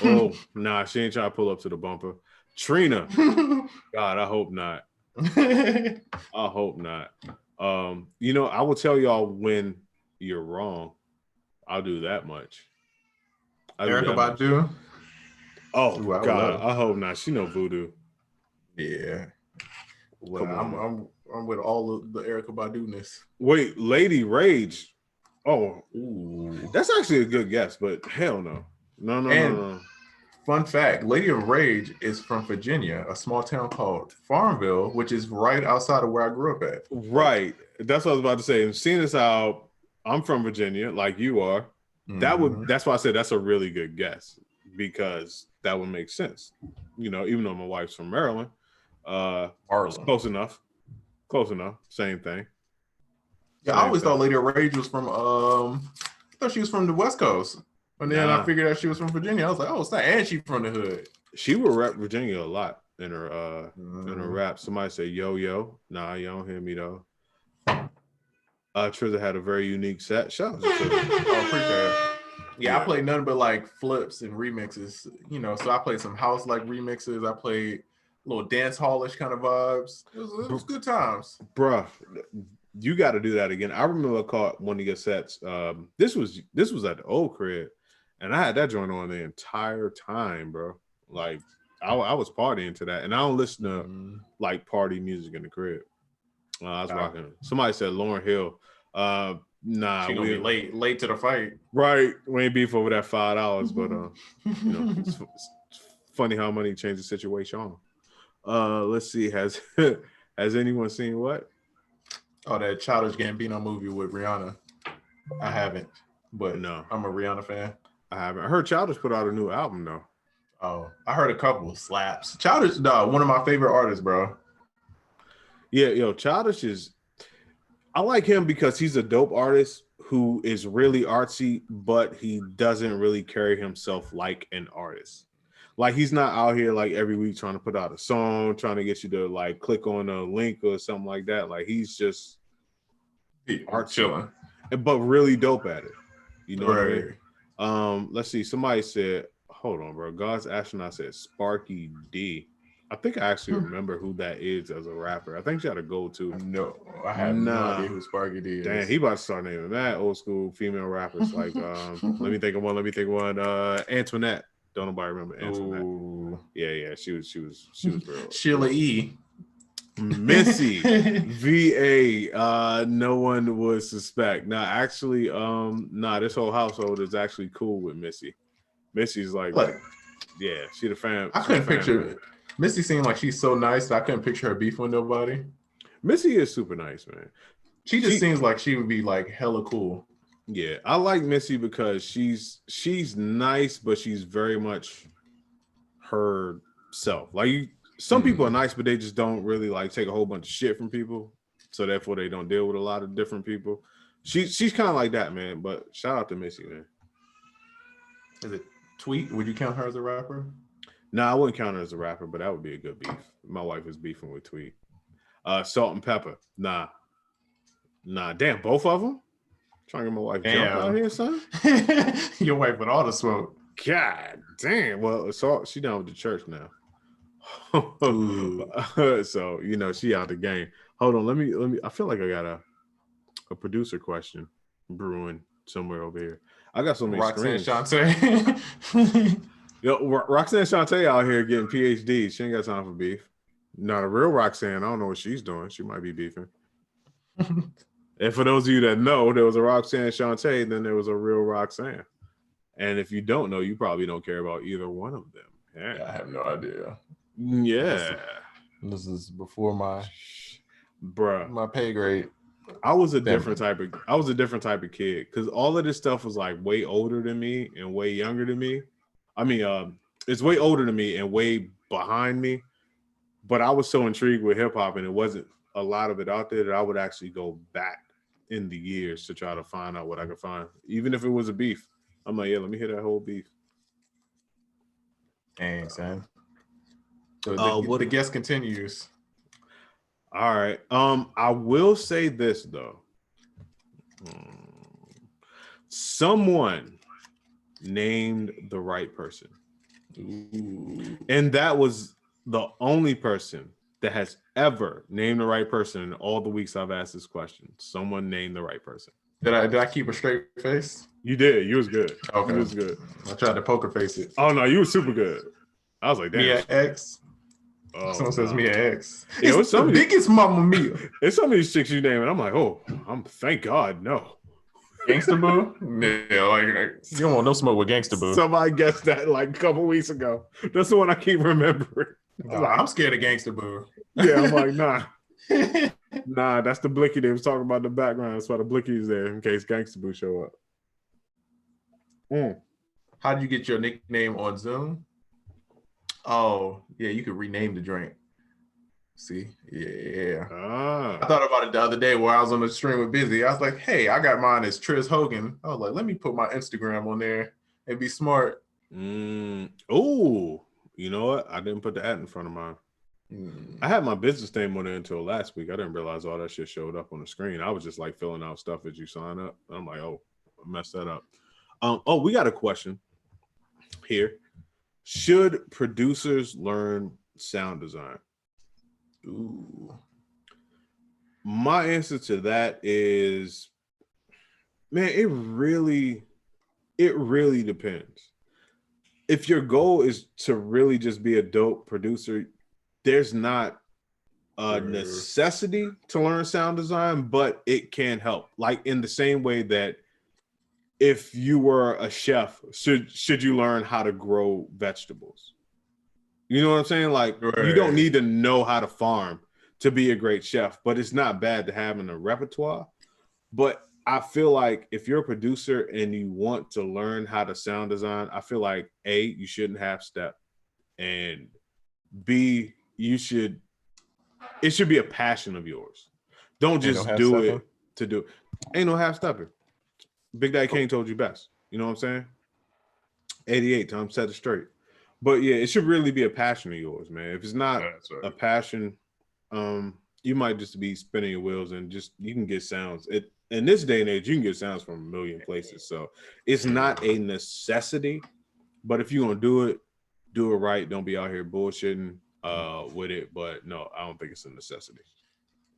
Speaker 1: Oh, nah, she ain't trying to pull up to the bumper. Trina. God, I hope not. I hope not. I will tell y'all when you're wrong. I'll do that much.
Speaker 2: Erykah Badu.
Speaker 1: Oh God, I hope not. She know voodoo.
Speaker 2: Yeah. Well, I'm with all of the Erykah Badu-ness.
Speaker 1: Wait, Lady Rage. Oh, that's actually a good guess, but hell no. No.
Speaker 2: Fun fact, Lady of Rage is from Virginia, a small town called Farmville, which is right outside of where I grew up at.
Speaker 1: Right. That's what I was about to say. And seeing as how I'm from Virginia, like you are, that's why I said that's a really good guess, because that would make sense. Even though my wife's from Maryland, close enough. Same thing.
Speaker 2: Yeah, I always thought Lady of Rage was from I thought she was from the West Coast. And then I figured out she was from Virginia. I was like, oh, it's not. And she's from the hood.
Speaker 1: She would rap Virginia a lot in her rap. Somebody say yo. Nah, you don't hear me though. Trizza had a very unique set. Shout out to Trizza.
Speaker 2: Oh, appreciate it. Yeah, I played nothing but like flips and remixes, so I played some house like remixes. I played little dance hallish kind of vibes. It was good times.
Speaker 1: Bruh, you got to do that again. I remember I caught one of your sets. This was at the old crib, And I had that joint on the entire time, bro. Like I was partying to that, and I don't listen to like party music in the crib. I was rocking. Somebody said Lauryn Hill. Nah,
Speaker 2: she gonna be late to the fight.
Speaker 1: Right, we ain't beef over that $5, but you know, it's funny how money changes the situation. Let's see, has anyone seen what?
Speaker 2: Oh, that Childish Gambino movie with Rihanna. I haven't, but
Speaker 1: no,
Speaker 2: I'm a Rihanna fan.
Speaker 1: I haven't. I heard Childish put out a new album though.
Speaker 2: Oh, I heard a couple slaps. Childish, one of my favorite artists, bro.
Speaker 1: Yeah, yo, Childish is. I like him because he's a dope artist who is really artsy, but he doesn't really carry himself like an artist. Like he's not out here like every week trying to put out a song, trying to get you to like click on a link or something like that. Like he's just
Speaker 2: art chilling,
Speaker 1: but really dope at it. You know
Speaker 2: right.
Speaker 1: what I mean? Let's see. Somebody said, hold on, bro. God's Astronaut said Sparky D. I think I actually remember who that is as a rapper. I think she had a go-to.
Speaker 2: No, I have no idea who Sparky D is.
Speaker 1: Damn, he about to start naming that old school female rappers. Like, let me think of one. Antoinette. Don't nobody remember Antoinette. Ooh. Yeah. She was real.
Speaker 2: Sheila E.
Speaker 1: Missy. VA. No one would suspect. Nah, actually, this whole household is actually cool with Missy. Missy's like yeah, she the fan.
Speaker 2: I couldn't picture it. Missy seemed like she's so nice that I couldn't picture her beef with nobody.
Speaker 1: Missy is super nice, man.
Speaker 2: She just seems like she would be like hella cool.
Speaker 1: Yeah, I like Missy because she's nice, but she's very much herself. Like some people are nice, but they just don't really like take a whole bunch of shit from people. So therefore they don't deal with a lot of different people. She's kind of like that, man. But shout out to Missy, man.
Speaker 2: Is it Tweet? Would you count her as a rapper?
Speaker 1: No, I wouldn't count her as a rapper, but that would be a good beef. My wife is beefing with Tweet. Salt and Pepper. Nah. Damn, both of them? Trying to get my wife jump out here, son?
Speaker 2: Your wife with all the smoke.
Speaker 1: God damn. Well, she down with the church now. So, you know, she out the game. Hold on, let me I feel like I got a producer question brewing somewhere over here. I got so many
Speaker 2: Roxanne
Speaker 1: screens.
Speaker 2: Shante.
Speaker 1: Yo, Roxanne Shante out here getting PhDs. She ain't got time for beef. Not a real Roxanne. I don't know what she's doing. She might be beefing. And for those of you that know, there was a Roxanne Shante, then there was a real Roxanne. And if you don't know, you probably don't care about either one of them.
Speaker 2: Yeah, I have no idea.
Speaker 1: Yeah.
Speaker 2: This is before my pay grade.
Speaker 1: I was a different type of kid because all of this stuff was like way older than me and way younger than me. I mean, it's way older than me and way behind me. But I was so intrigued with hip hop and it wasn't a lot of it out there that I would actually go back in the years to try to find out what I could find. Even if it was a beef. I'm like, yeah, let me hear that whole beef.
Speaker 2: Dang, son. So the guest continues.
Speaker 1: All right. I will say this though. Someone named the right person.
Speaker 2: Ooh.
Speaker 1: And that was the only person that has ever named the right person in all the weeks I've asked this question. Someone named the right person.
Speaker 2: Did I keep a straight face?
Speaker 1: You did. You was good.
Speaker 2: Okay.
Speaker 1: You was good.
Speaker 2: I tried to poker face it.
Speaker 1: Oh no, you were super good. I was like, damn.
Speaker 2: Mia X. Someone says Mia X.
Speaker 1: Yeah,
Speaker 2: it's the biggest Mamma Mia.
Speaker 1: It's some of these chicks you name, and I'm like, thank God, no.
Speaker 2: Gangsta Boo? Yeah, like you don't want no smoke with Gangsta Boo.
Speaker 1: Somebody guessed that like a couple weeks ago. That's the one I keep remembering.
Speaker 2: I'm scared of Gangsta Boo.
Speaker 1: Yeah, I'm like, nah. Nah, that's the blicky they was talking about in the background. That's why the blicky is there in case Gangsta Boo show up.
Speaker 2: How did you get your nickname on Zoom? Oh, yeah, you could rename the drink. See? Yeah. I thought about it the other day while I was on the stream with Busy. I was like, hey, I got mine as Triz Hogan. I was like, let me put my Instagram on there and be smart.
Speaker 1: Oh, you know what? I didn't put the ad in front of mine. I had my business name on there until last week. I didn't realize all that shit showed up on the screen. I was just like filling out stuff as you sign up. I'm like, oh, I messed that up. We got a question here. Should producers learn sound design? Ooh. My answer to that is, man, it really It really depends. If your goal is to really just be a dope producer, there's not a necessity to learn sound design, but it can help. Like in the same way that if you were a chef, should you learn how to grow vegetables? You know what I'm saying? Like you don't need to know how to farm to be a great chef, but it's not bad to have in a repertoire. But I feel like if you're a producer and you want to learn how to sound design, I feel like A, you shouldn't half step, and B, it should be a passion of yours. Don't just do it to do it. Ain't no half stepping. Big Daddy Kane told you best. You know what I'm saying? 88 times set it straight. But yeah, it should really be a passion of yours, man. If it's not a passion, you might just be spinning your wheels and just you can get sounds. In this day and age, you can get sounds from a million places. So it's not a necessity, but if you're gonna do it right. Don't be out here bullshitting with it. But no, I don't think it's a necessity.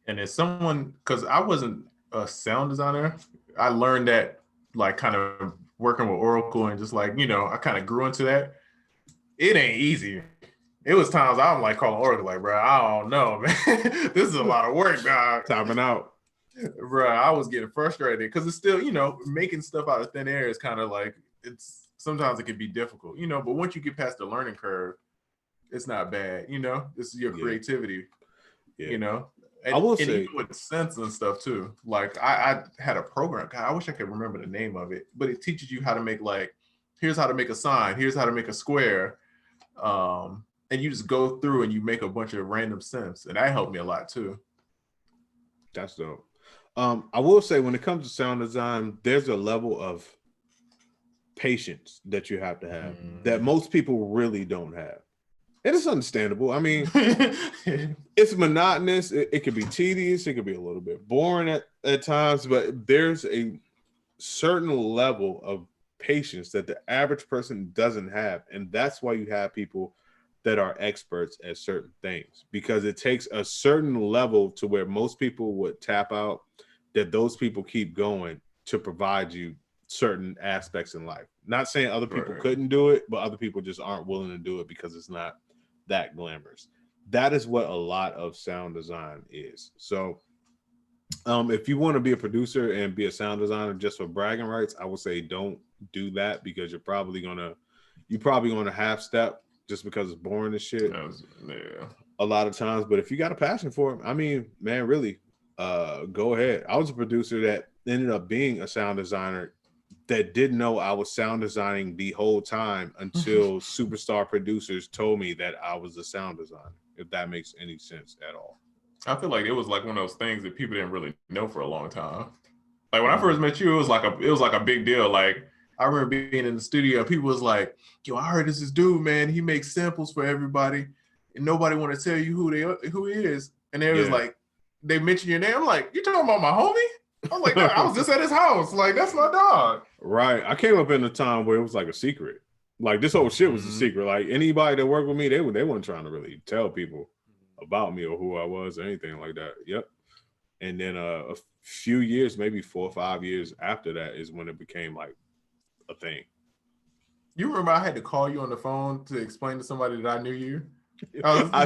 Speaker 2: And as someone, because I wasn't a sound designer, I learned that like kind of working with Oracle and just like, you know, I kind of grew into that. It ain't easy. It was times I'm like calling Oracle, like, bro, I don't know, man. This is a lot of work, dog.
Speaker 1: Timing out.
Speaker 2: Bro, I was getting frustrated because it's still, you know, making stuff out of thin air is kind of like, sometimes it can be difficult, you know, but once you get past the learning curve, it's not bad, you know. This is your creativity, you know. And,
Speaker 1: I will say
Speaker 2: even with sense and stuff too. Like I had a program. God, I wish I could remember the name of it, but it teaches you how to make like, here's how to make a sign, here's how to make a square, and you just go through and you make a bunch of random synths, and that helped me a lot too.
Speaker 1: That's dope. I will say when it comes to sound design, there's a level of patience that you have to have that most people really don't have. And it's understandable. I mean, it's monotonous. It could be tedious. It could be a little bit boring at times, but there's a certain level of patience that the average person doesn't have. And that's why you have people that are experts at certain things, because it takes a certain level to where most people would tap out, that those people keep going to provide you certain aspects in life. Not saying other people couldn't do it, but other people just aren't willing to do it because it's not that glamorous. That is what a lot of sound design is. So if you want to be a producer and be a sound designer just for bragging rights, I would say don't do that, because you're probably gonna half step just because it's boring as shit. A lot of times. But if you got a passion for it, I mean, man, really, go ahead. I was a producer that ended up being a sound designer that didn't know I was sound designing the whole time until superstar producers told me that I was a sound designer, if that makes any sense at all.
Speaker 2: I feel like it was like one of those things that people didn't really know for a long time. Like when I first met you, it was like a big deal. Like I remember being in the studio, people was like, yo, I heard this dude, man, he makes samples for everybody and nobody want to tell you who he is. And they was like, they mention your name. I'm like, you talking about my homie? I'm like, I was just at his house. Like, that's my dog.
Speaker 1: Right. I came up in a time where it was like a secret. Like this whole shit was a secret. Like anybody that worked with me, they weren't trying to really tell people about me or who I was or anything like that. Yep. And then a few years, maybe 4 or 5 years after that is when it became like a thing.
Speaker 2: You remember I had to call you on the phone to explain to somebody that I knew you?
Speaker 1: I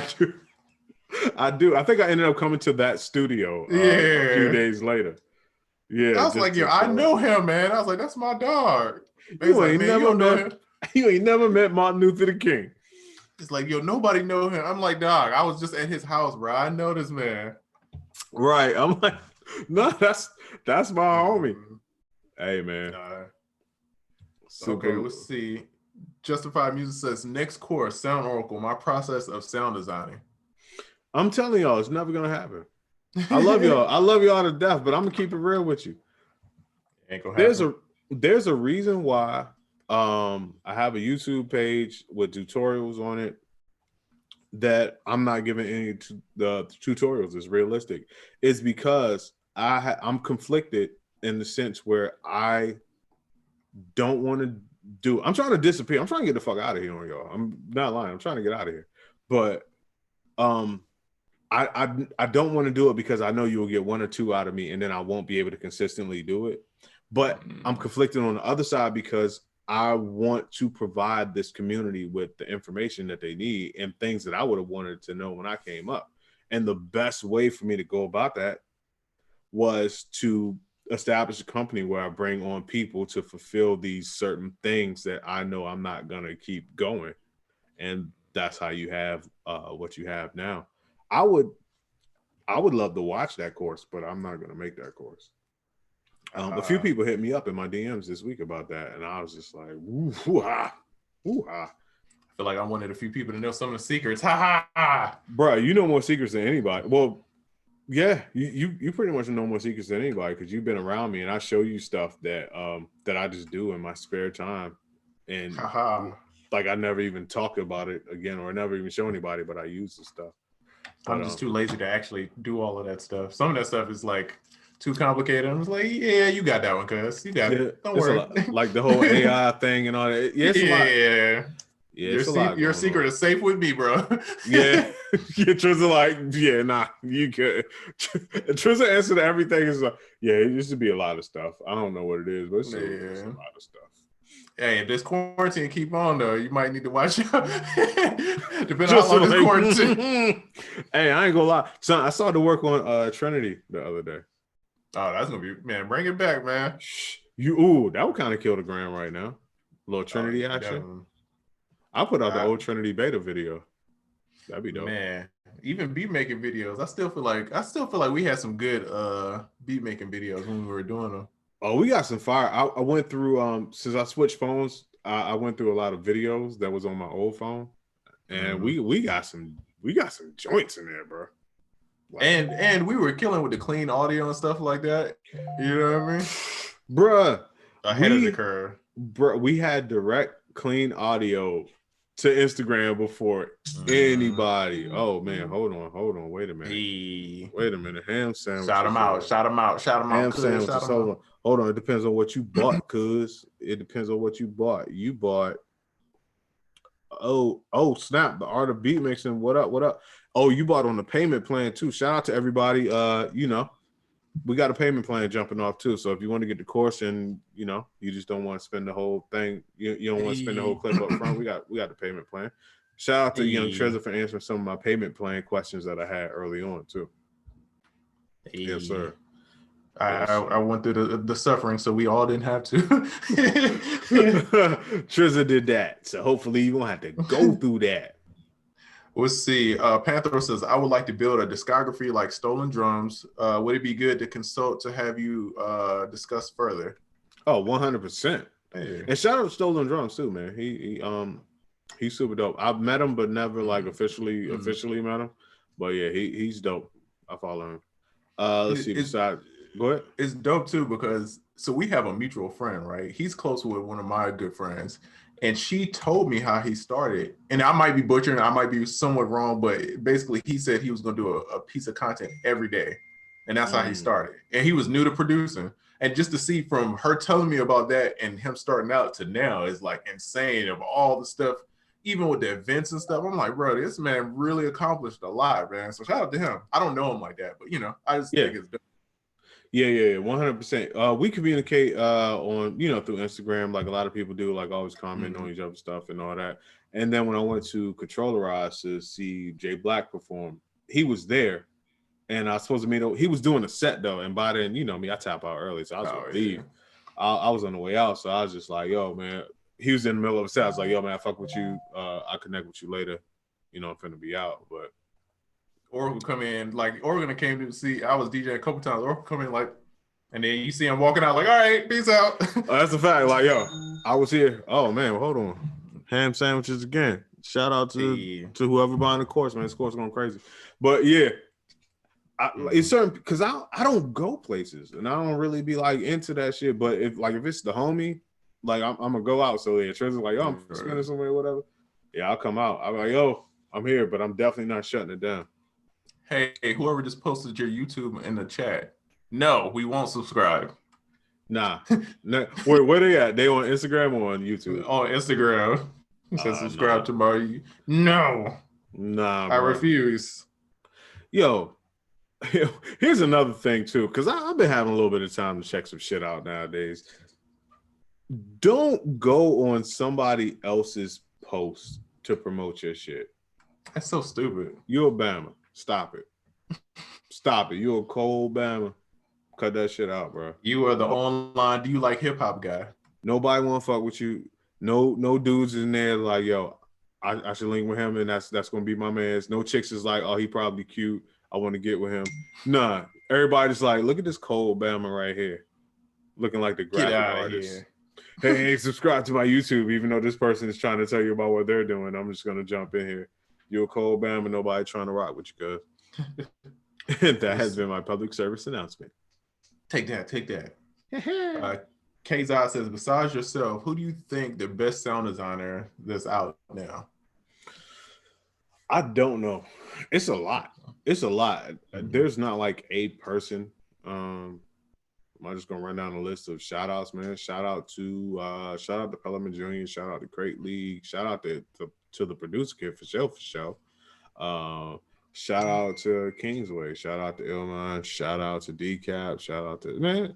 Speaker 1: do. I think I ended up coming to that studio a few days later. Yeah.
Speaker 2: I was like, yo, I know him, man. I was like, that's my dog.
Speaker 1: You ain't never met Martin Luther the King.
Speaker 2: It's like, yo, nobody know him. I'm like, dog, I was just at his house, bro. I know this man.
Speaker 1: Right. I'm like, no, that's my homie. Hey, man.
Speaker 2: Okay, let's see. Justified Music says, next course, SoundOracle, my process of sound designing.
Speaker 1: I'm telling y'all, it's never gonna happen. I love y'all. I love y'all to death, but I'm gonna keep it real with you.
Speaker 2: Ain't gonna happen.
Speaker 1: There's a reason why I have a YouTube page with tutorials on it that I'm not giving any the tutorials. It's realistic. It's because I'm conflicted in the sense where I don't want to do. I'm trying to disappear. I'm trying to get the fuck out of here on y'all. I'm not lying. I'm trying to get out of here, but I don't want to do it because I know you will get 1 or 2 out of me, and then I won't be able to consistently do it. But I'm conflicted on the other side because I want to provide this community with the information that they need and things that I would have wanted to know when I came up. And the best way for me to go about that was to establish a company where I bring on people to fulfill these certain things that I know I'm not going to keep going. And that's how you have what you have now. I would love to watch that course, but I'm not going to make that course. A few people hit me up in my DMs this week about that, and I was just like, woo-ha, woo-ha.
Speaker 2: I feel like I'm one of the few people to know some of the secrets. Ha ha ha.
Speaker 1: Bro, you know more secrets than anybody. Well, yeah, you pretty much know more secrets than anybody because you've been around me, and I show you stuff that that I just do in my spare time, and like I never even talk about it again, or I never even show anybody, but I use the stuff. But,
Speaker 2: I'm just too lazy to actually do all of that stuff. Some of that stuff is like too complicated. I'm just like, yeah, you got that one, cuz. You got it. Don't worry.
Speaker 1: Like the whole AI thing and all that. Yeah, it's a lot. Yeah,
Speaker 2: your secret is safe with me, bro.
Speaker 1: Yeah. Trizza like, yeah, nah, you could. Trizza answer to everything is like, yeah, it used to be a lot of stuff. I don't know what it is, but it's a lot of stuff.
Speaker 2: Hey, if this quarantine keep on though, you might need to watch out. Depending on how long this quarantine.
Speaker 1: Hey, I ain't gonna lie. Son, I started to work on Trinity the other day.
Speaker 2: Oh, that's gonna be, man, bring it back, man.
Speaker 1: That would kind of kill the gram right now. A little Trinity action. Definitely. I'll put out the old Trinity beta video. That'd be dope.
Speaker 2: Man, even beat making videos. I still feel like we had some good beat making videos when we were doing them.
Speaker 1: Oh, we got some fire. I went through since I switched phones, I went through a lot of videos that was on my old phone. And we got some joints in there, bro.
Speaker 2: Like, and we were killing with the clean audio and stuff like that. You know what I mean?
Speaker 1: Bruh.
Speaker 2: Ahead of the curve.
Speaker 1: Bruh, we had direct clean audio to Instagram before anybody. Oh man, hold on. Wait a minute. Ham sandwich.
Speaker 2: Shout them out.
Speaker 1: Ham sandwiches. Hold on. It depends on what you bought, cuz. It depends on what you bought. You bought snap, the art of beat mixing. What up? Oh, you bought on the payment plan too. Shout out to everybody. We got a payment plan jumping off too. So if you want to get the course and you just don't want to spend the whole thing, you don't want to spend the whole clip up front, we got the payment plan. Shout out to Young Trezor for answering some of my payment plan questions that I had early on too. Yes, sir.
Speaker 2: I went through the suffering, so we all didn't have to.
Speaker 1: Trezor did that, so hopefully you won't have to go through that.
Speaker 2: Let's see. Panther says, I would like to build a discography like Stolen Drums. Would it be good to consult to have you discuss further?
Speaker 1: Oh, 100%. And shout out to Stolen Drums too, man. He's super dope. I've met him, but never like officially met him. But yeah, he's dope. I follow him. Let's see. Besides, go ahead.
Speaker 2: It's dope too because we have a mutual friend, right? He's close with one of my good friends. And she told me how he started. And I might be butchering, I might be somewhat wrong, but basically he said he was going to do a piece of content every day. And that's how he started. And he was new to producing. And just to see from her telling me about that and him starting out to now is like insane of all the stuff, even with the events and stuff. I'm like, bro, this man really accomplished a lot, man. So shout out to him. I don't know him like that, but I just think it's dope.
Speaker 1: Yeah, 100%. We communicate on, through Instagram, like a lot of people do, like always comment on each other's stuff and all that. And then when I went to Controllerized to see Jay Black perform, he was there, and I was supposed to meet him. He was doing a set though, and by then, me, I tap out early, so I was gonna leave. I was on the way out, so I was just like, yo, man. He was in the middle of a set. I was like, yo, man, I fuck with you. I connect with you later. I'm finna be out, but.
Speaker 2: Oracle come in, like Oregon came to see, I was DJing a couple times. Oracle come in like, and then you see him walking out like, all right, peace out.
Speaker 1: That's a fact. Like, yo, I was here. Oh man, hold on. Ham sandwiches again. Shout out to whoever buying the course, man. This course is going crazy. But yeah, it's certain because I don't go places and I don't really be like into that shit. But if it's the homie, like I'm gonna go out. So yeah, Trezor's like, yo, I'm spending somewhere, whatever. Yeah, I'll come out. I'm like, yo, I'm here, but I'm definitely not shutting it down.
Speaker 2: Hey, whoever just posted your YouTube in the chat, no, we won't subscribe.
Speaker 1: Nah. Where they at? They on Instagram or on YouTube?
Speaker 2: On Instagram. It says subscribe to my... No.
Speaker 1: Nah,
Speaker 2: I refuse.
Speaker 1: Yo, Here's another thing too, because I've been having a little bit of time to check some shit out nowadays. Don't go on somebody else's post to promote your shit.
Speaker 2: That's so stupid.
Speaker 1: You're Bama. Stop it. Stop it. You're a cold Bama. Cut that shit out, bro.
Speaker 2: You are the online, do you like hip hop guy?
Speaker 1: Nobody want to fuck with you. No dudes in there like, yo, I should link with him, and that's gonna be my man's. No chicks is like, oh, he probably cute. I want to get with him. Nah, everybody's like, look at this cold Bama right here, looking like the graphic artist. Hey, subscribe to my YouTube, even though this person is trying to tell you about what they're doing. I'm just gonna jump in here. You're a cold Bama, nobody trying to rock with you, cuz. That has been my public service announcement.
Speaker 2: Take that. Kzai says, besides yourself, who do you think the best sound designer that's out now?
Speaker 1: I don't know. It's a lot. There's not like a person. I'm just gonna run down a list of shout outs, man. Shout out to Pellerman Jr., shout out to Crate League, shout out to the producer kid for show. Shout out to Kingsway, shout out to Illmind, shout out to Decap, shout out to Blue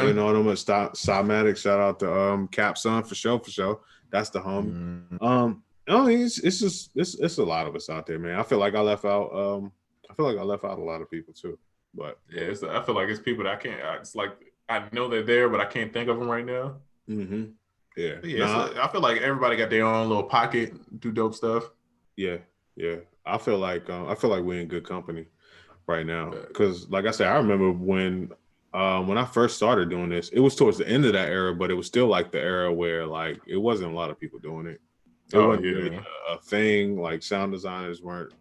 Speaker 1: and all them Stopmatic, shout out to Cap Son for show. That's the homie. It's a lot of us out there, man. I feel like I left out a lot of people too. But
Speaker 2: yeah, I feel like it's people that I can't. It's like I know they're there, but I can't think of them right now.
Speaker 1: Mm-hmm. Yeah.
Speaker 2: I feel like everybody got their own little pocket, do dope stuff.
Speaker 1: Yeah. I feel like we're in good company right now because, like I said, I remember when I first started doing this, it was towards the end of that era, but it was still like the era where like it wasn't a lot of people doing it. It wasn't really a thing. Like sound designers weren't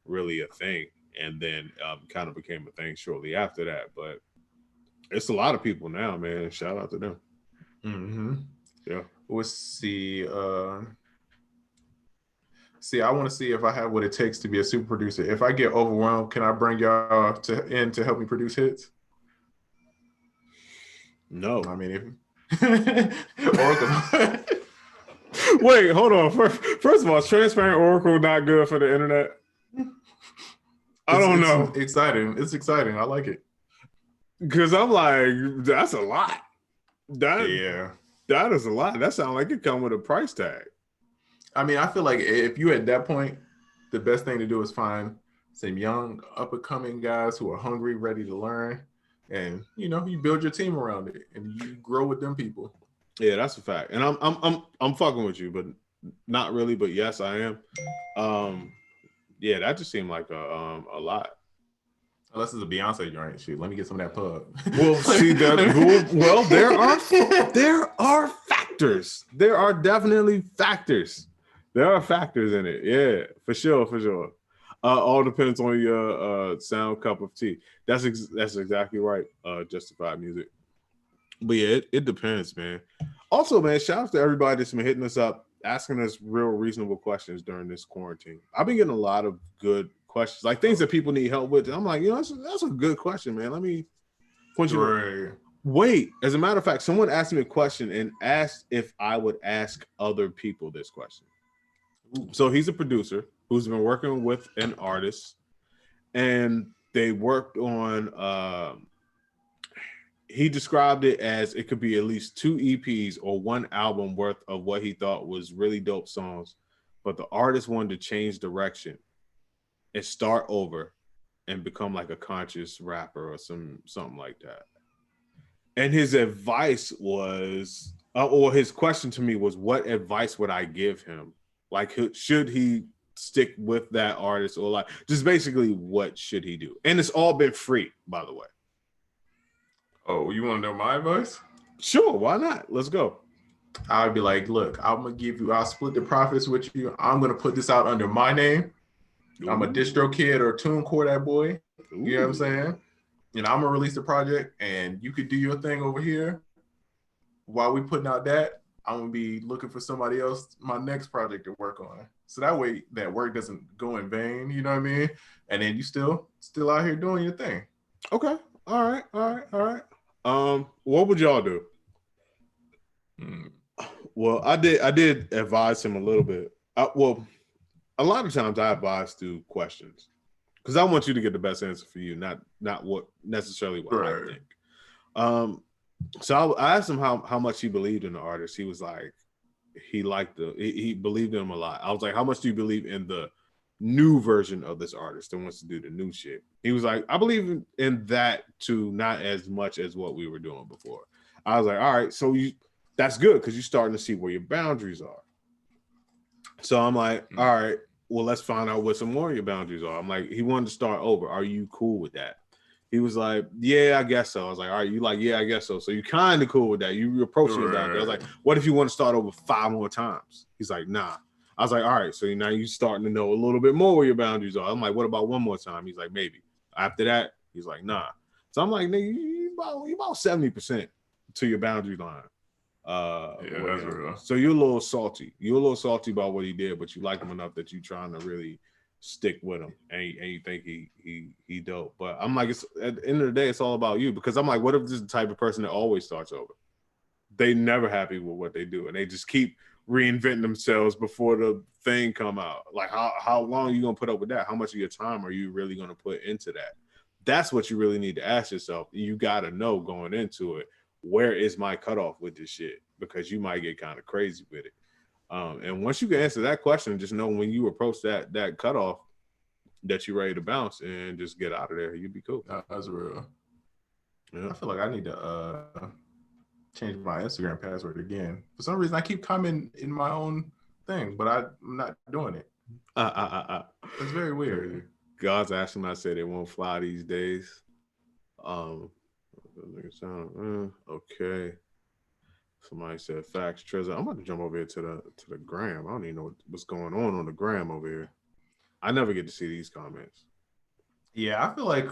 Speaker 1: really a thing. And then kind of became a thing shortly after that. But it's a lot of people now, man. Shout out to them.
Speaker 2: Mm-hmm.
Speaker 1: Yeah.
Speaker 2: Let's see. I want to see if I have what it takes to be a super producer. If I get overwhelmed, can I bring y'all to help me produce hits?
Speaker 1: No.
Speaker 2: I mean, Oracle.
Speaker 1: Wait, hold on. First of all, is transparent Oracle not good for the internet? I don't know.
Speaker 2: It's exciting. I like it.
Speaker 1: Because I'm like, that's a lot. That is a lot. That sounds like it come with a price tag.
Speaker 2: I mean, I feel like if you at that point, the best thing to do is find some young, up-and-coming guys who are hungry, ready to learn. And, you build your team around it and you grow with them people.
Speaker 1: Yeah, that's a fact. And I'm fucking with you, but not really. But yes, I am. Yeah, that just seemed like a lot.
Speaker 2: Unless it's a Beyonce joint, shoot. Let me get some of that pub.
Speaker 1: Well, see that. Well, there are factors. There are definitely factors. There are factors in it. Yeah, for sure. All depends on your sound cup of tea. That's exactly right. Justified music. But yeah, it depends, man. Also, man, shout out to everybody that's been hitting us up, asking us real reasonable questions during this quarantine. I've been getting a lot of good questions, like things that people need help with. And I'm like, that's a good question, man. Let me point you.
Speaker 2: Right.
Speaker 1: Wait, as a matter of fact, someone asked me a question and asked if I would ask other people this question. Ooh. So he's a producer who's been working with an artist, and they worked on. He described it as it could be at least 2 EPs or 1 album worth of what he thought was really dope songs, but the artist wanted to change direction and start over and become like a conscious rapper or something like that. And his advice was, or his question to me was, what advice would I give him? Like, should he stick with that artist, or like, just basically what should he do? And it's all been free, by the way.
Speaker 2: Oh, you want to know my advice?
Speaker 1: Sure, why not? Let's go.
Speaker 2: I'd be like, look, I'll split the profits with you. I'm going to put this out under my name. Ooh. I'm a distro kid or TuneCore that boy. Ooh. You know what I'm saying? And I'm going to release the project, and you could do your thing over here. While we putting out that, I'm going to be looking for somebody else, my next project to work on. So that way that work doesn't go in vain, you know what I mean? And then you still out here doing your thing.
Speaker 1: Okay. All right. What would y'all do? Well, I did advise him a little bit. A lot of times I advise through questions, because I want you to get the best answer for you, not what necessarily what I think. So I asked him how much he believed in the artist. He was like, he believed in him a lot. I was like, how much do you believe in the new version of this artist that wants to do the new shit? He was like, I believe in that too, not as much as what we were doing before. I was like, all right, so that's good because you're starting to see where your boundaries are. So I'm like, all right, well, let's find out what some more of your boundaries are. I'm like, he wanted to start over. Are you cool with that? He was like, yeah, I guess so. I was like, all right, you like, yeah, I guess so. So you kind of cool with that. You approaching it that. I was like, what if you want to start over 5 more times? He's like, nah. I was like, all right, so now you're starting to know a little bit more where your boundaries are. I'm like, what about 1 more time? He's like, maybe. After that, he's like, nah. So I'm like, nigga, you about 70% to your boundary line.
Speaker 2: That's real.
Speaker 1: So you're a little salty. You're a little salty about what he did, but you like him enough that you're trying to really stick with him, and you think he dope. But I'm like, it's at the end of the day, it's all about you, because I'm like, what if this is the type of person that always starts over? They never happy with what they do, and they just keep reinventing themselves before the thing come out. Like, how long are you gonna put up with that? How much of your time are you really gonna put into that? That's what you really need to ask yourself. You gotta know going into it, where is my cutoff with this shit? Because you might get kind of crazy with it. And once you can answer that question, just know when you approach that cutoff that you're ready to bounce and just get out of there. You'd be cool.
Speaker 2: That's real.
Speaker 1: Yeah.
Speaker 2: I feel like I need to change my Instagram password again. For some reason, I keep coming in my own thing, but I'm not doing it. It's very weird.
Speaker 1: God's asking, I said it won't fly these days. Okay. Somebody said facts, Trezor. I'm about to jump over here to the gram. I don't even know what's going on the gram over here. I never get to see these comments.
Speaker 2: Yeah, I feel like,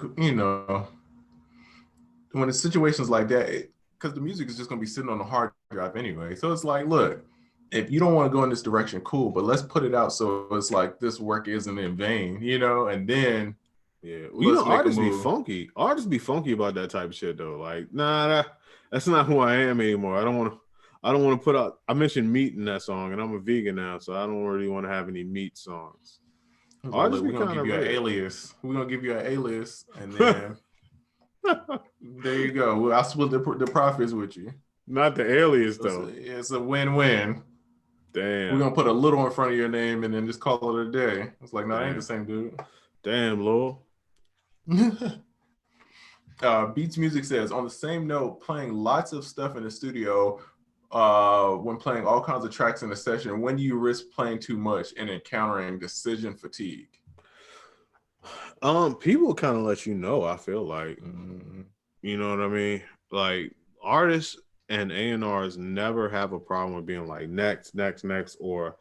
Speaker 2: when it's situations like that, because the music is just going to be sitting on the hard drive anyway. So it's like, look, if you don't want to go in this direction, cool, but let's put it out so it's like this work isn't in vain, and then
Speaker 1: artists be funky. Artists be funky about that type of shit though. Like, nah, that's not who I am anymore. I don't want to put out. I mentioned meat in that song, and I'm a vegan now, so I don't really want to have any meat songs.
Speaker 2: Artists, we're gonna give you an alias. We're gonna give you an alias, and then there you go. I'll split the profits with you.
Speaker 1: Not the alias though.
Speaker 2: It's a win-win.
Speaker 1: Damn.
Speaker 2: We're gonna put a little in front of your name and then just call it a day. It's like, no, I ain't the same dude.
Speaker 1: Damn, Lil.
Speaker 2: Beats Music says, on the same note, playing lots of stuff in the studio, when playing all kinds of tracks in a session, when do you risk playing too much and encountering decision fatigue?
Speaker 1: People kind of let you know, I feel like. You know what I mean? Like, artists and A&Rs never have a problem with being like, next, or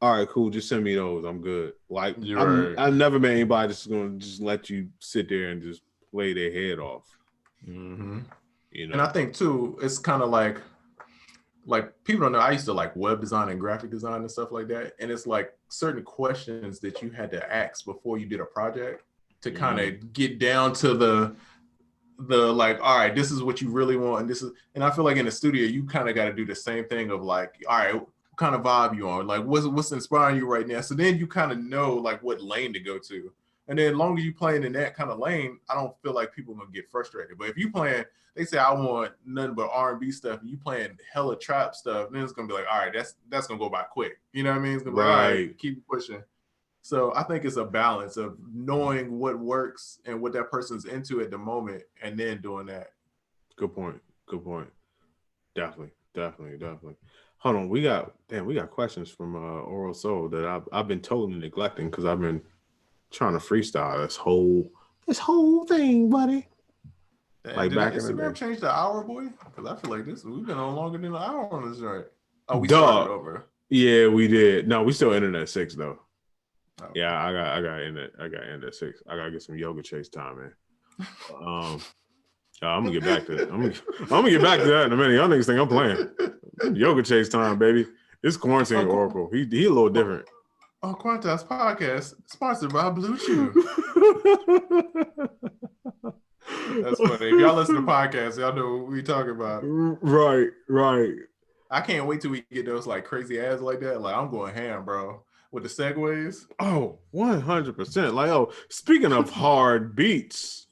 Speaker 1: all right, cool, just send me those, I'm good. Like, I've never met anybody that's gonna just let you sit there and just play their head off.
Speaker 2: And I think too, it's kind of like people don't know, I used to like web design and graphic design and stuff like that, and it's like certain questions that you had to ask before you did a project to kind of get down to the like, all right, this is what you really want, and I feel like in the studio you kind of got to do the same thing of like, all right, what kind of vibe you on, like what's inspiring you right now, so then you kind of know like what lane to go to. And then as long as you playing in that kind of lane, I don't feel like people gonna get frustrated. But if you playing, they say I want nothing but R&B stuff, and you playing hella trap stuff, then it's gonna be like, all right, that's gonna go by quick. You know what I mean? It's gonna be like, all right, keep pushing. So I think it's a balance of knowing what works and what that person's into at the moment, and then doing that.
Speaker 1: Good point. Definitely. Hold on, we got questions from Oral Soul that I've been totally neglecting because I've been trying to freestyle this whole thing, buddy.
Speaker 2: Like, did back Instagram change the hour, boy? Because I feel like we've been on longer than an hour on this joint. Oh, we started over.
Speaker 1: Yeah, we did. No, we still ended at 6 though. Oh. Yeah, I got end at 6. I gotta get some yoga chase time, man. I'm gonna get back to that. I'm gonna get back to that in a minute. Y'all niggas think I'm playing yoga chase time, baby. It's quarantine Oracle. He a little different.
Speaker 2: UnQuantized podcast sponsored by Blue Chew. That's funny. If y'all listen to podcasts, y'all know what we talking about.
Speaker 1: Right.
Speaker 2: I can't wait till we get those like crazy ads like that. Like, I'm going ham, bro. with the segues.
Speaker 1: Oh, 100%. Like, oh, speaking of hard beats.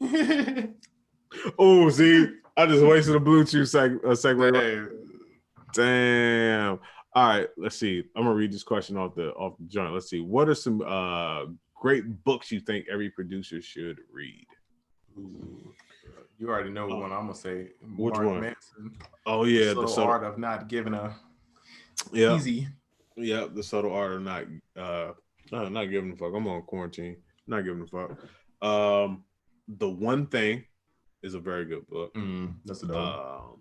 Speaker 1: Oh, see, I just wasted a Bluetooth segue. Damn. All right, let's see. I'm gonna read this question off the joint. Let's see. What are some great books you think every producer should read?
Speaker 2: Ooh, you already know one I'm gonna say.
Speaker 1: Which
Speaker 2: Mark
Speaker 1: one?
Speaker 2: Manson.
Speaker 1: Oh yeah,
Speaker 2: the subtle art of not giving a easy.
Speaker 1: Yeah, the subtle art of not giving a fuck. I'm on quarantine. Not giving a fuck. The One Thing is a very good book.
Speaker 2: That's a dope.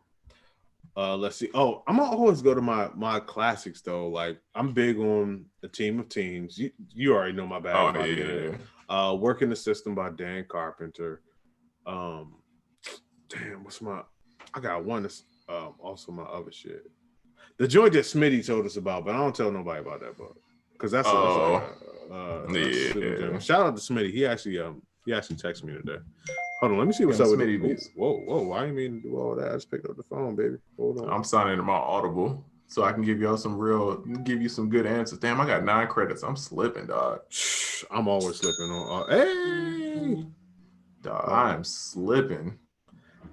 Speaker 1: Let's see. Oh, I'm gonna always go to my classics though. Like I'm big on A Team of Teens. You already know my bag.
Speaker 2: Oh yeah.
Speaker 1: Working the System by Dan Carpenter. Damn, I got one that's also my other shit. The joint that Smitty told us about, but I don't tell nobody about that book because that's super joint. Shout out to Smitty. He actually texted me today. Hold on, let me see what's up with Smitty. Whoa! I didn't mean to do all that. I just picked up the phone, baby. Hold on.
Speaker 2: I'm signing to my Audible so I can give y'all some good answers. Damn, I got 9 credits. I'm slipping, dog.
Speaker 1: I'm always slipping on. Hey,
Speaker 2: dog, I'm slipping.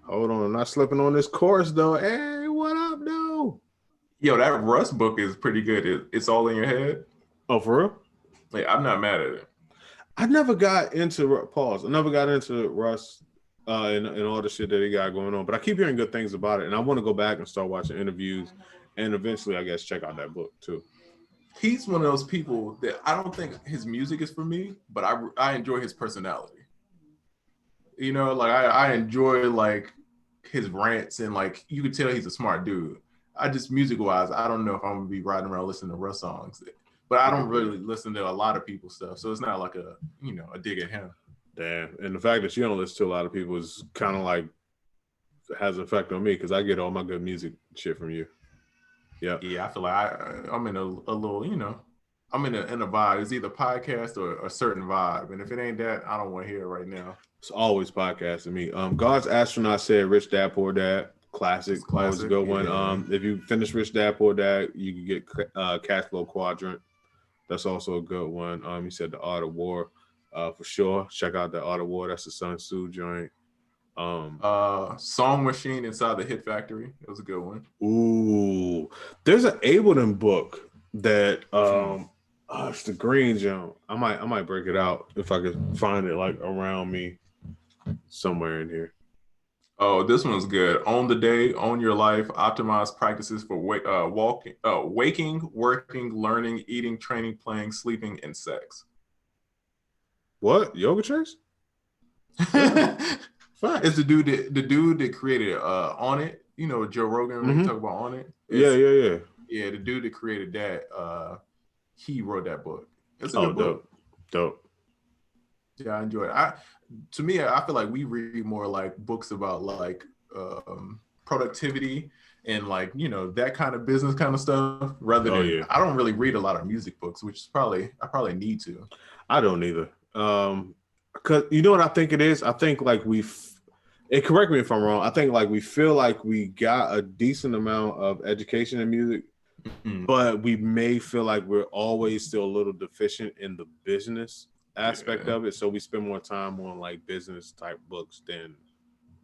Speaker 1: Hold on, I'm not slipping on this course though. Hey, what up, though?
Speaker 2: Yo, that Russ book is pretty good. It's all in your head.
Speaker 1: Oh, for real?
Speaker 2: Like, I'm not mad at it.
Speaker 1: I never got into Russ and all the shit that he got going on, but I keep hearing good things about it, and I want to go back and start watching interviews, and eventually, I guess, check out that book too.
Speaker 2: He's one of those people that I don't think his music is for me, but I enjoy his personality. You know, like I enjoy like his rants, and like you can tell he's a smart dude. I just music-wise, I don't know if I'm gonna be riding around listening to Russ songs. But I don't really listen to a lot of people's stuff, so it's not like a dig at him.
Speaker 1: Damn, and the fact that you don't listen to a lot of people is kind of like has an effect on me because I get all my good music shit from you. Yeah,
Speaker 2: I feel like I'm in a little, I'm in a vibe. It's either podcast or a certain vibe, and if it ain't that, I don't want to hear it right now.
Speaker 1: It's always podcasting me. God's Astronaut said "Rich Dad Poor Dad." Classic. Always a good one. If you finish Rich Dad Poor Dad, you can get Cash Flow Quadrant. That's also a good one. He said The Art of War, for sure. Check out The Art of War. That's the Sun Tzu joint.
Speaker 2: Song Machine Inside the Hit Factory. It was a good one.
Speaker 1: Ooh, there's an Ableton book that it's the green joint. I might break it out if I could find it like around me somewhere in here.
Speaker 2: Oh, this one's good. Own the Day, Own Your Life, Optimize Practices for waking, working, learning, eating, training, playing, sleeping, and sex.
Speaker 1: What? Yoga tricks?
Speaker 2: It's the dude that created On It. You know, Joe Rogan when he talk about On It.
Speaker 1: Yeah.
Speaker 2: Yeah, the dude that created that, he wrote that book. It's a good book.
Speaker 1: Dope.
Speaker 2: Yeah, I enjoy it. To me, I feel like we read more like books about like productivity and like, that kind of business kind of stuff rather than, I don't really read a lot of music books, which is I probably need to.
Speaker 1: I don't either. Cause you know what I think it is? I think like and correct me if I'm wrong, I think like we feel like we got a decent amount of education in music, but we may feel like we're always still a little deficient in the business aspect of it, so we spend more time on like business type books than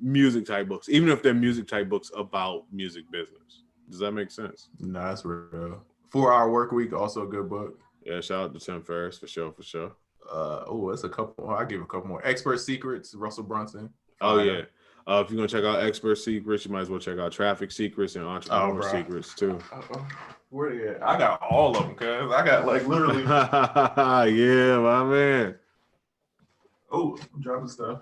Speaker 1: music type books, even if they're music type books about music business. Does that make sense?
Speaker 2: No, that's real. 4 Hour Work Week, also a good book.
Speaker 1: Yeah, shout out to Tim Ferriss for sure.
Speaker 2: That's a couple. I give a couple more. Expert Secrets, Russell Brunson.
Speaker 1: Oh yeah. If you're gonna check out Expert Secrets, you might as well check out Traffic Secrets and Entrepreneur Secrets too.
Speaker 2: Where they at? I got all of them, cuz I got like literally.
Speaker 1: Yeah, my man.
Speaker 2: Oh, I'm dropping stuff.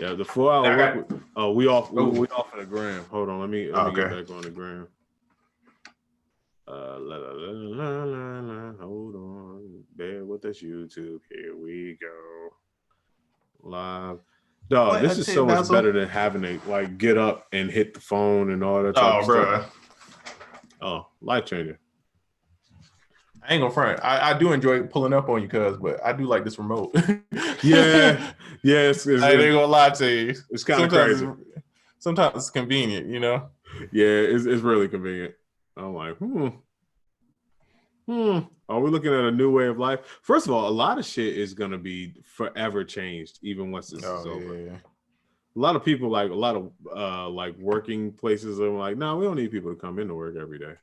Speaker 1: Yeah, the 4 hour work. We off in the gram. Hold on, let me get back on the gram. Hold on, bear with us, YouTube. Here we go. Live. Dog, this is so much better than having to like get up and hit the phone and all that type of stuff. Oh, life changer.
Speaker 2: I ain't gonna front. I do enjoy pulling up on you, cuz, but I do like this remote.
Speaker 1: Yeah. I ain't
Speaker 2: gonna lie to you.
Speaker 1: It's kind of crazy.
Speaker 2: Sometimes it's convenient,
Speaker 1: Yeah, it's really convenient. I'm like, Are we looking at a new way of life? First of all, a lot of shit is gonna be forever changed, even once this is over.
Speaker 2: Yeah.
Speaker 1: A lot of people, like a lot of like working places, are like, no, we don't need people to come into work every day.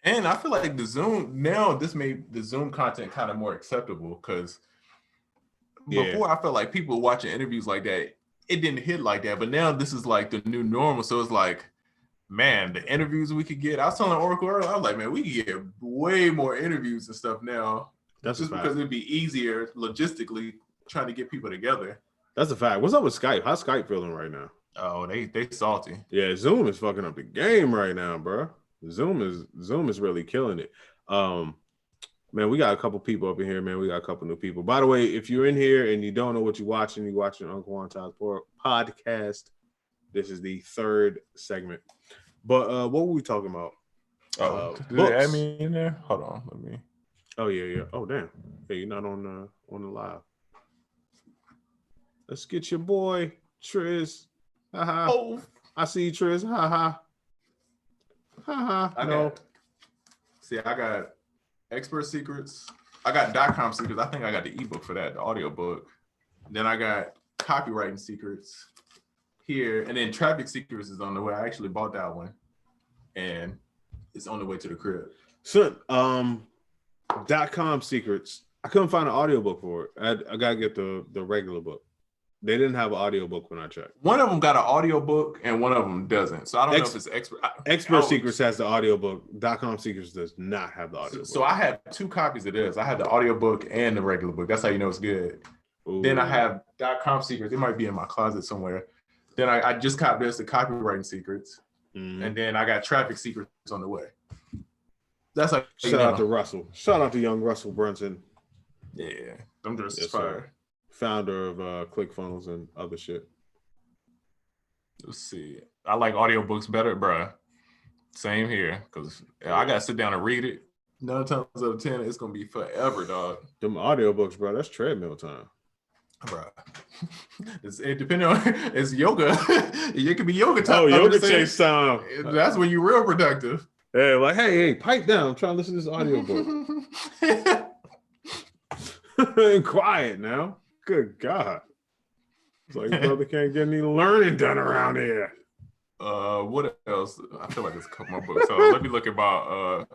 Speaker 2: And I feel like the Zoom now, this made the Zoom content kind of more acceptable because before I felt like people watching interviews like that, it didn't hit like that. But now this is like the new normal. So it's like, man, the interviews we could get. I was telling Oracle earlier, I was like, man, we could get way more interviews and stuff now.
Speaker 1: That's
Speaker 2: just because it'd be easier logistically trying to get people together.
Speaker 1: That's a fact. What's up with Skype? How's Skype feeling right now?
Speaker 2: Oh, they salty.
Speaker 1: Yeah, Zoom is fucking up the game right now, bro. Zoom is really killing it. Man, we got a couple people up in here, man. We got a couple new people. By the way, if you're in here and you don't know what you're watching UnQuantized podcast. This is the third segment. But what were we talking about?
Speaker 3: Did they add me in there? Hold on, let me.
Speaker 1: Oh yeah. Oh damn. Hey, you're not on the live. Let's get your boy Triz. Haha. Oh, I see you, Triz. Haha. Haha. No.
Speaker 2: I got Expert Secrets. I got .com Secrets. I think I got the ebook for that, the audio book. Then I got Copywriting Secrets here, and then Traffic Secrets is on the way. I actually bought that one, and it's on the way to the crib.
Speaker 1: So, .com Secrets. I couldn't find an audiobook for it. I gotta get the regular book. They didn't have an audiobook when I checked.
Speaker 2: One of them got an audiobook and one of them doesn't. So I don't know if it's
Speaker 1: Expert Secrets has the audiobook. .com Secrets does not have the audiobook.
Speaker 2: So I have 2 copies of this. I have the audiobook and the regular book. That's how you know it's good. Ooh. Then I have .com Secrets. It might be in my closet somewhere. Then I just copied this, the Copywriting Secrets. Mm-hmm. And then I got Traffic Secrets on the way. That's like
Speaker 1: shout out to Russell. Shout out to young Russell Brunson.
Speaker 2: Yeah, them dresses fire.
Speaker 1: Founder of ClickFunnels and other shit.
Speaker 2: Let's see. I like audiobooks better, bruh. Same here, because I got to sit down and read it. 9 times out of 10, it's going to be forever, dog.
Speaker 1: Them audiobooks, bro, that's treadmill time.
Speaker 2: Bruh. It depending on, it's yoga. It could be yoga time.
Speaker 1: Oh, yoga chase time.
Speaker 2: That's when you're real productive.
Speaker 1: Hey, like, hey, pipe down. I'm trying to listen to this audiobook. Quiet now. Good God. It's like brother can't get any learning done around here.
Speaker 2: What else? I feel like there's a couple more books. So let me look about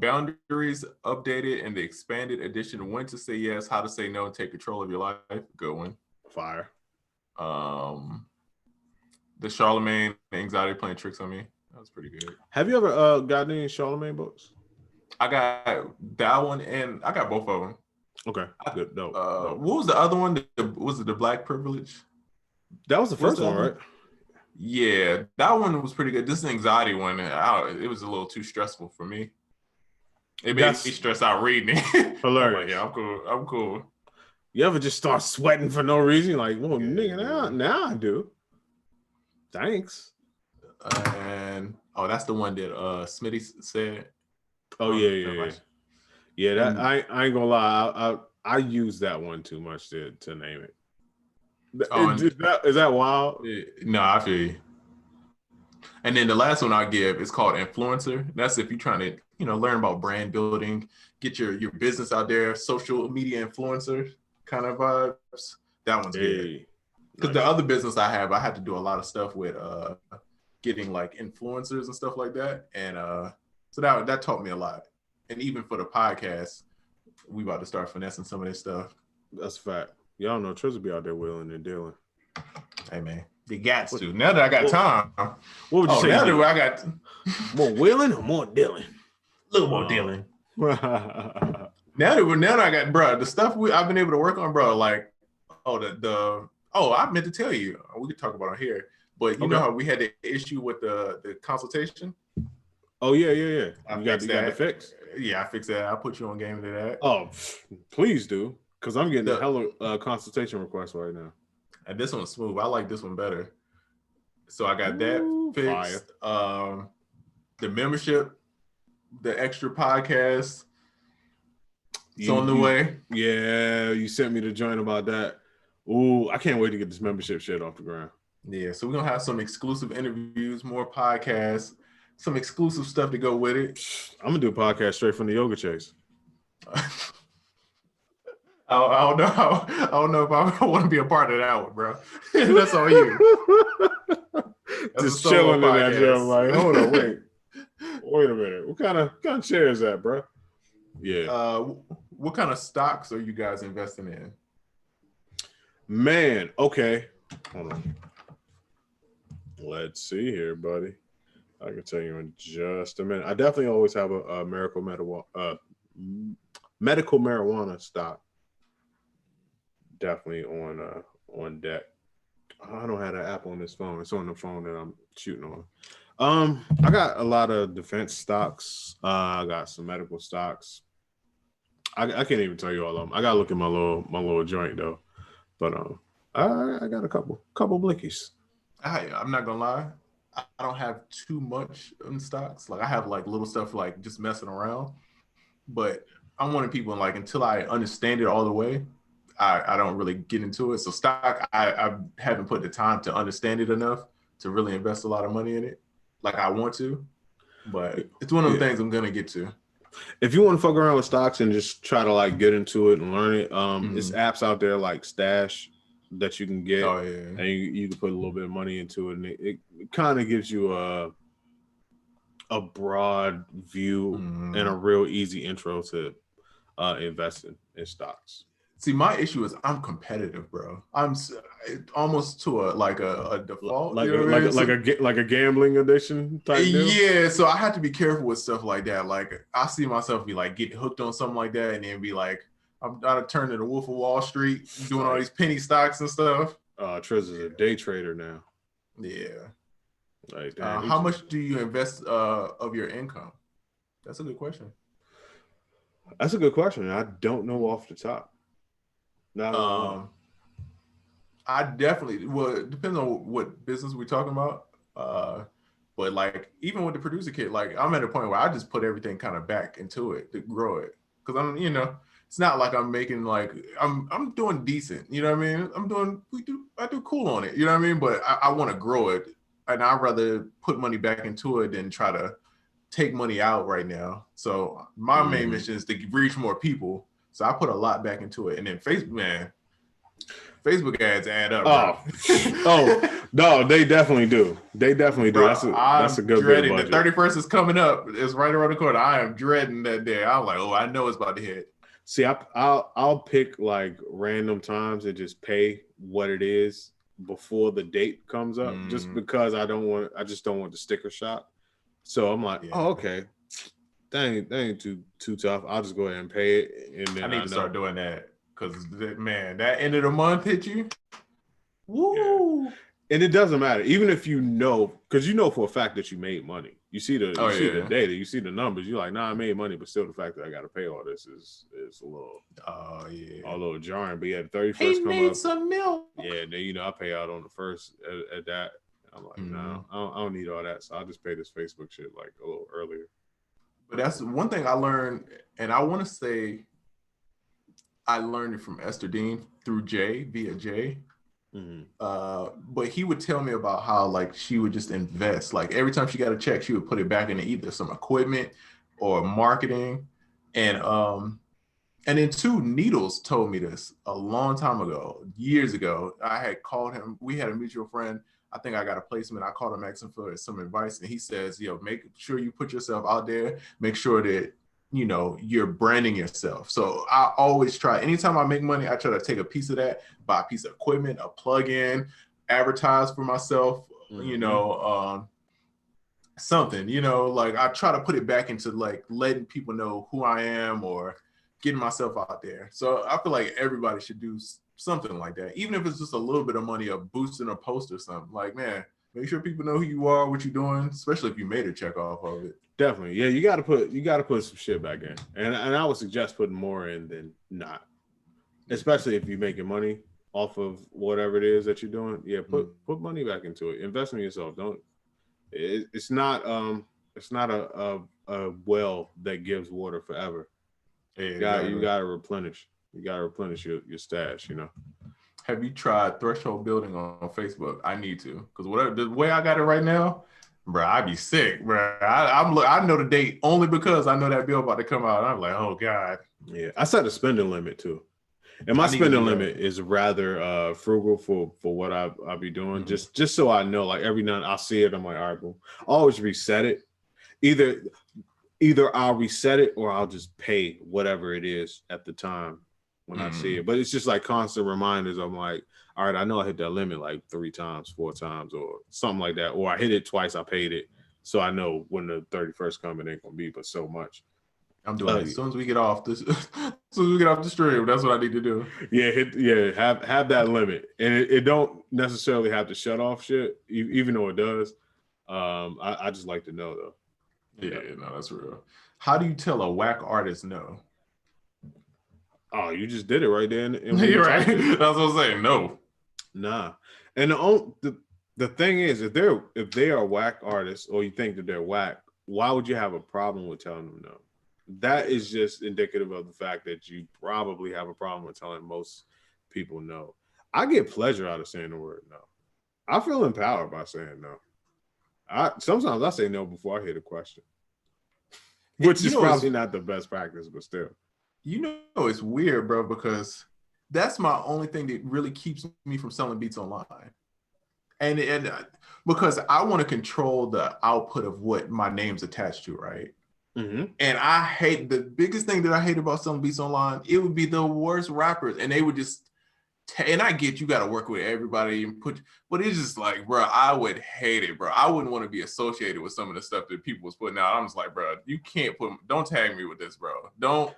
Speaker 2: Boundaries Updated and the Expanded Edition. When to Say Yes, How to Say No, and Take Control of Your Life. Good one.
Speaker 1: Fire.
Speaker 2: The Charlemagne Anxiety Playing Tricks on Me. That was pretty good.
Speaker 1: Have you ever gotten any Charlemagne books?
Speaker 2: I got that one and I got both of them.
Speaker 1: Okay, good. No.
Speaker 2: What was the other one? Was it the Black Privilege?
Speaker 1: That was the first one, right?
Speaker 2: Yeah, that one was pretty good. This is an anxiety one. It was a little too stressful for me. It made me stress out reading it.
Speaker 1: Hilarious.
Speaker 2: I'm like, yeah, I'm cool.
Speaker 1: You ever just start sweating for no reason? Like, well, nigga, now I do. Thanks.
Speaker 2: And that's the one that Smitty said.
Speaker 1: Oh yeah. That I ain't gonna lie. I use that one too much to name it. Is that wild?
Speaker 2: No, I feel you. And then the last one I give is called Influencer. That's if you're trying to, learn about brand building, get your business out there, social media influencer kind of vibes. That one's good. Because the other business I had to do a lot of stuff with getting like influencers and stuff like that. And so that taught me a lot. And even for the podcast, we about to start finessing some of this stuff.
Speaker 1: That's a fact. Y'all know Triz will be out there wheeling and dealing.
Speaker 2: Hey man, the gats too. Now that I got time.
Speaker 1: What would you say?
Speaker 2: Now that I got
Speaker 1: more wheeling or more dealing?
Speaker 2: A little more dealing. now that I got, bro, the stuff I've been able to work on, bro. Like, I meant to tell you. We could talk about it here, but you know how we had the issue with the consultation.
Speaker 1: Oh yeah. You got the fix.
Speaker 2: Yeah, I fixed that. I'll put you on game into that.
Speaker 1: Oh, please do, because I'm getting a hella consultation request right now.
Speaker 2: And this one's smooth. I like this one better. So I got that fixed. The membership, the extra podcast, it's on the way.
Speaker 1: Yeah, you sent me the joint about that. Ooh, I can't wait to get this membership shit off the ground.
Speaker 2: Yeah, so we're gonna have some exclusive interviews, more podcasts. some exclusive stuff to go with it.
Speaker 1: I'm gonna do a podcast straight from the yoga chase.
Speaker 2: I don't know. I don't know if I want to be a part of that one, bro. That's all you. That's
Speaker 1: just chilling in that gym. Like, hold on, wait a minute. What kind of chair is that, bro? Yeah.
Speaker 2: What kind of stocks are you guys investing in?
Speaker 1: Man, okay. Hold on. Let's see here, buddy. I can tell you in just a minute. I definitely always have a medical marijuana stock. Definitely on deck. I don't have an app on this phone. It's on the phone that I'm shooting on. I got a lot of defense stocks. I got some medical stocks. I can't even tell you all of them. I gotta look at my little joint though. But I got a couple blickies.
Speaker 2: I'm not gonna lie. I don't have too much in stocks. Like I have like little stuff like just messing around. But I'm one of people like until I understand it all the way, I don't really get into it. So stock, I haven't put the time to understand it enough to really invest a lot of money in it like I want to. But it's one of the things I'm going to get to.
Speaker 1: If you want to fuck around with stocks and just try to like get into it and learn it, there's apps out there like Stash that you can get.
Speaker 2: Oh, yeah.
Speaker 1: And you can put a little bit of money into it. And it kind of gives you a broad view and a real easy intro to investing in stocks.
Speaker 2: See, my issue is I'm competitive, bro. I'm almost to a default,
Speaker 1: like a gambling addiction type deal.
Speaker 2: Yeah, so I have to be careful with stuff like that. Like I see myself be like getting hooked on something like that, and then be like, I'm gonna turn to the Wolf of Wall Street, doing all these penny stocks and stuff.
Speaker 1: Triz is a day trader now.
Speaker 2: Yeah.
Speaker 1: Like
Speaker 2: how much do you invest of your income? That's a good question.
Speaker 1: That's a good question. I don't know off the top.
Speaker 2: I definitely, well, it depends on what business we're talking about. But like even with the producer kit, like I'm at a point where I just put everything kind of back into it to grow it. Cause I'm, it's not like I'm making like I'm doing decent, you know what I mean? I do cool on it, you know what I mean? But I want to grow it, and I'd rather put money back into it than try to take money out right now. So my main mission is to reach more people. So I put a lot back into it. And then Facebook ads add up.
Speaker 1: No, they definitely do. They definitely do.
Speaker 2: Bro,
Speaker 1: that's a good
Speaker 2: dreading.
Speaker 1: budget.
Speaker 2: The 31st is coming up. It's right around the corner. I am dreading that day. I'm like, I know it's about to hit.
Speaker 1: See, I'll pick like random times and just pay what it is before the date comes up, just because I just don't want the sticker shock. So I'm like, okay. That ain't too tough. I'll just go ahead and pay it. And then
Speaker 2: I need to start doing that because, man, that end of the month hit you. Woo! Yeah.
Speaker 1: And it doesn't matter, even if because you know for a fact that you made money. You see the data, you see the numbers. You're like, I made money, but still the fact that I got to pay all this is a little, a little jarring. But yeah, the 31st come up.
Speaker 2: Some milk.
Speaker 1: Yeah, then I pay out on the first at that. I'm like, no, I don't need all that, so I'll just pay this Facebook shit like a little earlier.
Speaker 2: But that's one thing I learned, and I want to say I learned it from Esther Dean through via Jay. But he would tell me about how like she would just invest. Like every time she got a check, she would put it back into either some equipment or marketing. And then two Needles told me this a long time ago, years ago. I had called him. We had a mutual friend. I think I got a placement. I called him, asking for some advice, and he says, make sure you put yourself out there. Make sure that, you're branding yourself. So I always try, anytime I make money, I try to take a piece of that, buy a piece of equipment, a plug-in, advertise for myself, something, like I try to put it back into like letting people know who I am or getting myself out there. So I feel like everybody should do something like that, even if it's just a little bit of money, a boosting a post or something. Like, man, make sure people know who you are, what you're doing, especially if you made a check off of it.
Speaker 1: Definitely, yeah. You got to put some shit back in, and I would suggest putting more in than not, especially if you're making money off of whatever it is that you're doing. Yeah, put money back into it. Invest in yourself. It's not a well that gives water forever. Yeah, you got to replenish. You got to replenish your stash,
Speaker 2: Have you tried threshold building on Facebook? I need to, because the way I got it right now, Bro, I'd be sick, bro. I know the date only because I know that bill about to come out. I'm like, oh God.
Speaker 1: Yeah, I set a spending limit too. And my spending limit is rather frugal for what I'll be doing. Mm-hmm. Just so I know, like every night I'll see it, I'm like, all right, well, I'll always reset it. Either I'll reset it or I'll just pay whatever it is at the time when I see it. But it's just like constant reminders. I'm like, all right, I know I hit that limit like 3 times, 4 times, or something like that. Or I hit it twice, I paid it. So I know when the 31st comes, it ain't gonna be but so much.
Speaker 2: I'm doing it as soon as we get off this. As soon as we get off the stream, that's what I need to do.
Speaker 1: Yeah, have that limit, and it don't necessarily have to shut off shit, even though it does. I just like to know though.
Speaker 2: Yeah, no, that's real. How do you tell a whack artist no?
Speaker 1: Oh, you just did it right there.
Speaker 2: You're right. That's what I'm saying. No,
Speaker 1: nah. And the thing is, if they are whack artists, or you think that they're whack, why would you have a problem with telling them no? That is just indicative of the fact that you probably have a problem with telling most people no. I get pleasure out of saying the word no. I feel empowered by saying no. Sometimes I say no before I hear the question, which is probably not the best practice, but still.
Speaker 2: You know, it's weird, bro, because that's my only thing that really keeps me from selling beats online. And because I want to control the output of what my name's attached to, right? Mm-hmm. And I hate the biggest thing that I hate about selling beats online. It would be the worst rappers, and they would just. And I get you got to work with everybody and but it's just like, bro, I would hate it, bro. I wouldn't want to be associated with some of the stuff that people was putting out. I'm just like, bro, you can't don't tag me with this, bro. Don't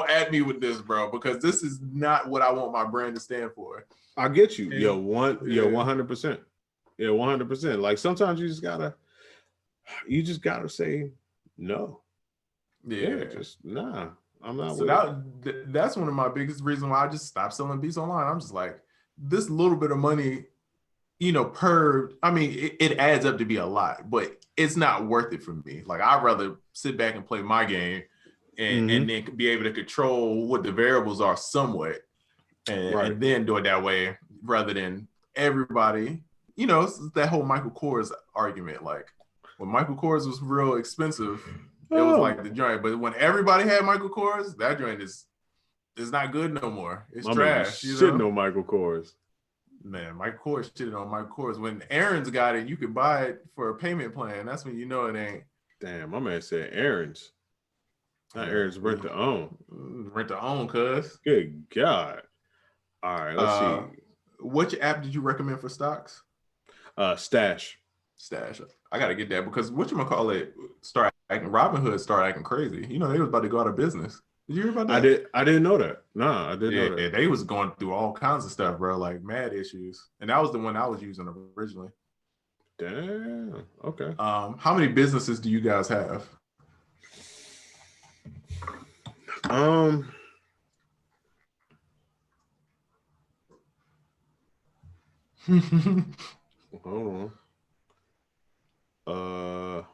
Speaker 2: add me with this, bro, because this is not what I want my brand to stand for.
Speaker 1: I get you, 100%. Yeah, 100%. Like sometimes you just gotta say no.
Speaker 2: Yeah,
Speaker 1: just nah. I'm not.
Speaker 2: So that's one of my biggest reasons why I just stopped selling beats online. I'm just like, this little bit of money, it adds up to be a lot, but it's not worth it for me. Like, I'd rather sit back and play my game and then be able to control what the variables are somewhat and then do it that way rather than everybody. It's that whole Michael Kors argument. Like, when Michael Kors was real expensive, it was like the joint, but when everybody had Michael Kors, that joint is not good no more. It's trash.
Speaker 1: Shitting on Michael Kors.
Speaker 2: Man, Michael Kors shitted on Michael Kors. When Aaron's got it, you could buy it for a payment plan. That's when you know it ain't.
Speaker 1: Damn, my man said Aaron's. Not Aaron's, rent to own.
Speaker 2: Rent to own, cuz.
Speaker 1: Good God. All right, let's see.
Speaker 2: Which app did you recommend for stocks?
Speaker 1: Stash.
Speaker 2: I gotta get that because whatchamacallit Robinhood started acting crazy. They was about to go out of business. Did you hear about that?
Speaker 1: I didn't know that. No, I didn't know that.
Speaker 2: Yeah, they was going through all kinds of stuff, bro, like mad issues. And that was the one I was using originally.
Speaker 1: Damn. Okay.
Speaker 2: How many businesses do you guys have?
Speaker 1: Hold on. 4,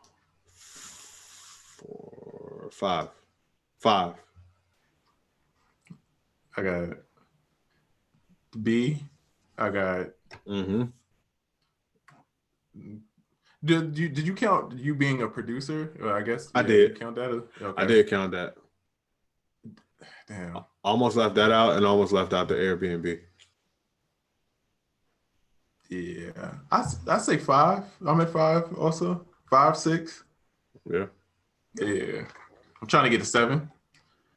Speaker 1: 5.
Speaker 2: I got B. I got. Did you count you being a producer? I guess
Speaker 1: I did.
Speaker 2: Count that? Okay.
Speaker 1: I did count that.
Speaker 2: Damn.
Speaker 1: Almost left that out, and almost left out the Airbnb.
Speaker 2: Yeah, I say 5. I'm at 5 also. 5, 6.
Speaker 1: Yeah.
Speaker 2: I'm trying to get to 7.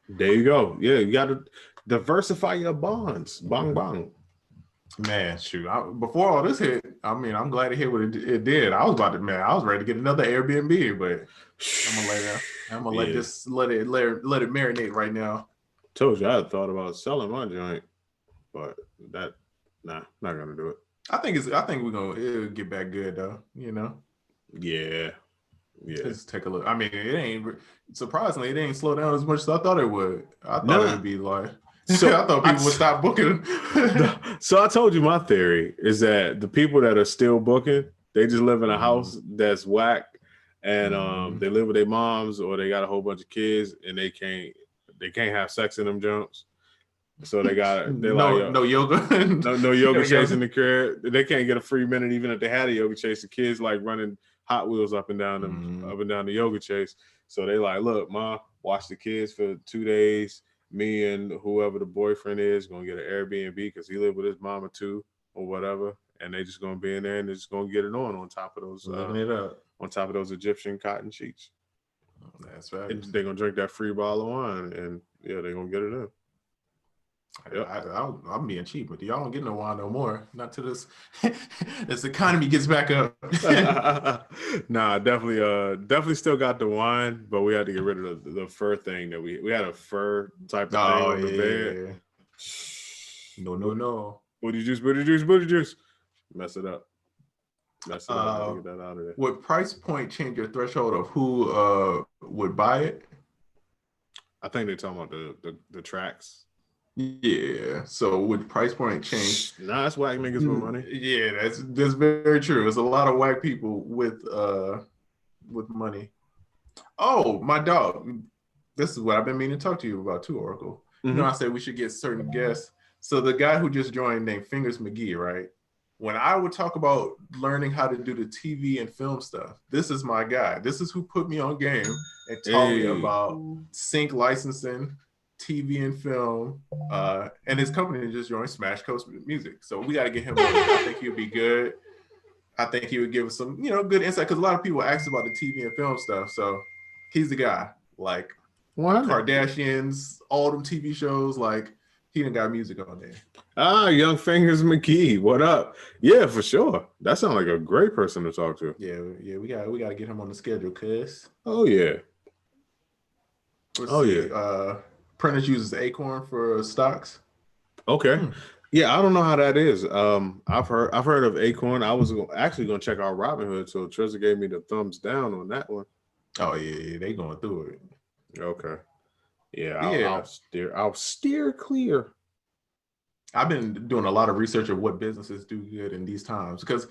Speaker 1: There you go. Yeah, you got to diversify your bonds. Bong bong.
Speaker 2: Man, shoot. Before all this hit, I'm glad it hit what it did. I was ready to get another Airbnb, but I'm gonna lay down. I'm gonna let it marinate right now.
Speaker 1: Told you I had thought about selling my joint, but not gonna do it.
Speaker 2: I think it'll get back good though.
Speaker 1: Yeah.
Speaker 2: Let's take a look. Surprisingly, it ain't slow down as much as I thought it would. I thought it would be like. So I thought people would stop booking.
Speaker 1: So I told you my theory is that the people that are still booking, they just live in a house that's whack, and they live with their moms or they got a whole bunch of kids and they can't have sex in them jumps. So no yoga, no yoga chasing the crib. They can't get a free minute even if they had a yoga chase. The kids like running Hot Wheels up and down the yoga chase. So they like, look, Ma, watch the kids for 2 days. Me and whoever the boyfriend is gonna get an Airbnb because he lived with his mama too, or whatever. And they just gonna be in there and they're just gonna get it on top of those
Speaker 2: looking it up
Speaker 1: on top of those Egyptian cotton sheets.
Speaker 2: That's right.
Speaker 1: They're gonna drink that free bottle of wine and yeah, they're gonna get it in.
Speaker 2: Yep. I'm being cheap, but y'all don't get no wine no more. Not till this economy gets back up.
Speaker 1: Nah, definitely still got the wine, but we had to get rid of the fur thing that we had a fur type of thing on the bed.
Speaker 2: No.
Speaker 1: Booty juice. Mess it up. Get that out of there.
Speaker 2: Would price point change your threshold of who would buy it?
Speaker 1: I think they're talking about the tracks.
Speaker 2: Yeah. So would price point change?
Speaker 1: Nah, that's whack niggas with money.
Speaker 2: Yeah, that's very true. There's a lot of whack people with money. Oh, my dog. This is what I've been meaning to talk to you about too, Oracle. You know, I said we should get certain guests. So the guy who just joined named Fingers McGee, right? When I would talk about learning how to do the TV and film stuff, this is my guy. This is who put me on game and taught me about sync licensing, TV and film, and his company just joined Smash Coast Music. So we got to get him on. I think he would be good. I think he would give us some, good insight because a lot of people ask about the TV and film stuff. So he's the guy. Like Kardashians, all them TV shows, like he done got music on there.
Speaker 1: Young Fingers McGee, what up? Yeah, for sure. That sounds like a great person to talk to.
Speaker 2: Yeah, we got to get him on the schedule, cuz.
Speaker 1: Oh yeah.
Speaker 2: Yeah. Prentice uses Acorn for stocks.
Speaker 1: Okay. Yeah, I don't know how that is. I've heard of Acorn. I was actually going to check out Robinhood, so Trezor gave me the thumbs down on that one.
Speaker 2: Oh yeah, they going through it.
Speaker 1: Okay. Yeah, I'll steer clear.
Speaker 2: I've been doing a lot of research of what businesses do good in these times because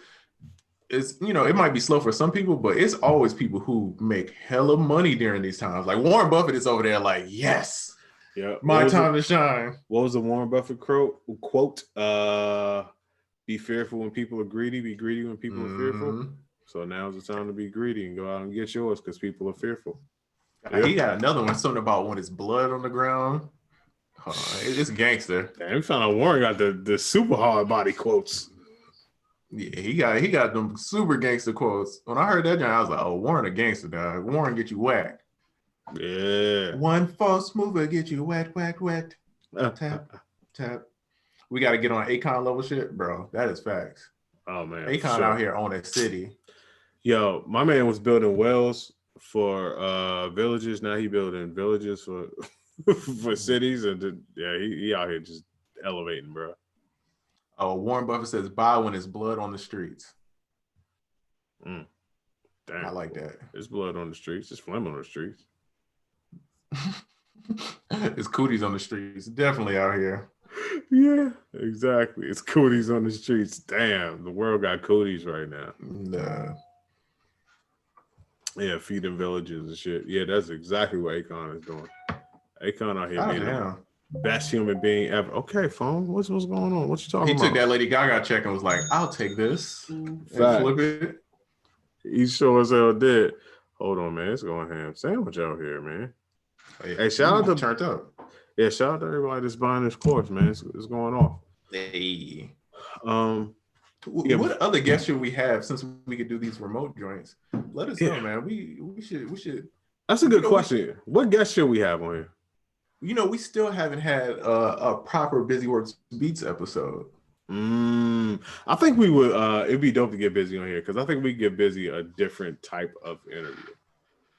Speaker 2: it's, it might be slow for some people, but it's always people who make hella money during these times. Like Warren Buffett is over there like, yes.
Speaker 1: Yeah,
Speaker 2: my time to shine.
Speaker 1: What was the Warren Buffett quote? Be fearful when people are greedy. Be greedy when people are fearful. So now's the time to be greedy and go out and get yours because people are fearful.
Speaker 2: He got another one, something about when it's blood on the ground. It's gangster.
Speaker 1: Damn, we found out Warren got the super hard body quotes.
Speaker 2: Yeah, he got them super gangster quotes. When I heard that, I was like, oh, Warren a gangster, dog. Warren get you whacked.
Speaker 1: Yeah.
Speaker 2: One false move will get you wet. Tap. We got to get on Akon level shit, bro. That is facts.
Speaker 1: Oh, man.
Speaker 2: Akon out here on a city.
Speaker 1: Yo, my man was building wells for villages. Now he building villages for for cities. And he out here just elevating, bro.
Speaker 2: Oh, Warren Buffett says, buy when it's blood on the streets.
Speaker 1: Damn.
Speaker 2: I like that.
Speaker 1: There's blood on the streets. There's phlegm on the streets.
Speaker 2: It's cooties on the streets. Definitely out here.
Speaker 1: Yeah, exactly. It's cooties on the streets. Damn, the world got cooties right now.
Speaker 2: Nah.
Speaker 1: Yeah, feeding villages and shit. Yeah, that's exactly what Akon is doing. Akon out here being the best human being ever. Okay, phone. What's going on? What you talking about?
Speaker 2: He took that Lady Gaga check and was like, I'll take this. And flip it.
Speaker 1: He sure as hell did. Hold on, man. It's going ham sandwich out here, man. Hey, shout out to
Speaker 2: turned up.
Speaker 1: Yeah, shout out to everybody that's buying this course, man. It's going off.
Speaker 2: Hey. What other guests should we have since we could do these remote joints? Let us know, man. We should.
Speaker 1: That's a good question. What guests should we have on here?
Speaker 2: We still haven't had a proper Busy Works Beats episode.
Speaker 1: I think we would. It'd be dope to get Busy on here because I think we get Busy a different type of interview.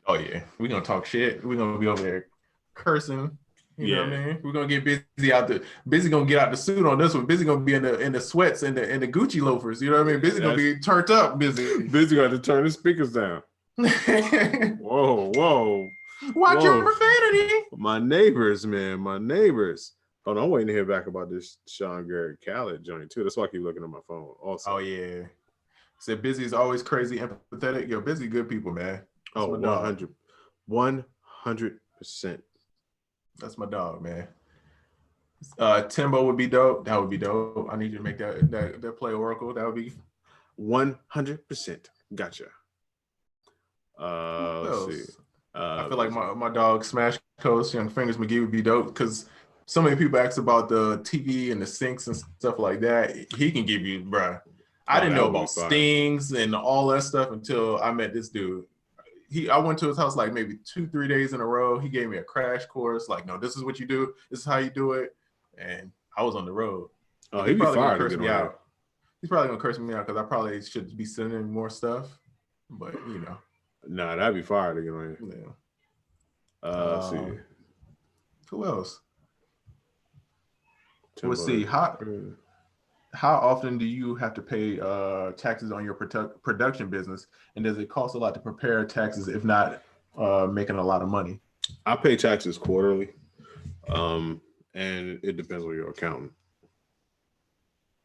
Speaker 2: Oh yeah, we're gonna talk shit. We're gonna be over there cursing. You know what I mean? We're gonna get Busy out the. Busy gonna get out the suit on this one. Busy gonna be in the sweats and the Gucci loafers. You know what I mean? Busy gonna be turned up. Busy
Speaker 1: gonna have to turn the speakers down. Whoa.
Speaker 2: Watch your profanity.
Speaker 1: My neighbors, man. My neighbors. Hold on, I'm waiting to hear back about this Sean Garrett Khaled joint too. That's why I keep looking at my phone. Also.
Speaker 2: Oh yeah. Said Busy is always crazy, empathetic. Yo, Busy, good people, man. That's
Speaker 1: 100%.
Speaker 2: That's my dog, man. Timbo would be dope. That would be dope. I need you to make that play Oracle. That would be
Speaker 1: 100%. Gotcha. Let's see.
Speaker 2: I feel like my dog Smash Coast, Young Fingers McGee would be dope because so many people ask about the TV and the sinks and stuff like that. He can give you, bruh. I didn't know about stings and all that stuff until I met this dude. I went to his house like maybe 2-3 days in a row. He gave me a crash course. Like, no, this is what you do. This is how you do it. And I was on the road.
Speaker 1: Oh, he'd be
Speaker 2: probably
Speaker 1: fired
Speaker 2: gonna curse
Speaker 1: to get
Speaker 2: me
Speaker 1: on
Speaker 2: out. He's probably gonna curse me out because I probably should be sending more stuff. But you know.
Speaker 1: Nah, that'd be fire to get on here.
Speaker 2: Yeah.
Speaker 1: Let's see.
Speaker 2: Who else?
Speaker 1: Timbaland.
Speaker 2: Let's see. How often do you have to pay taxes on your production business? And does it cost a lot to prepare taxes if not making a lot of money?
Speaker 1: I pay taxes quarterly. And it depends on your accountant.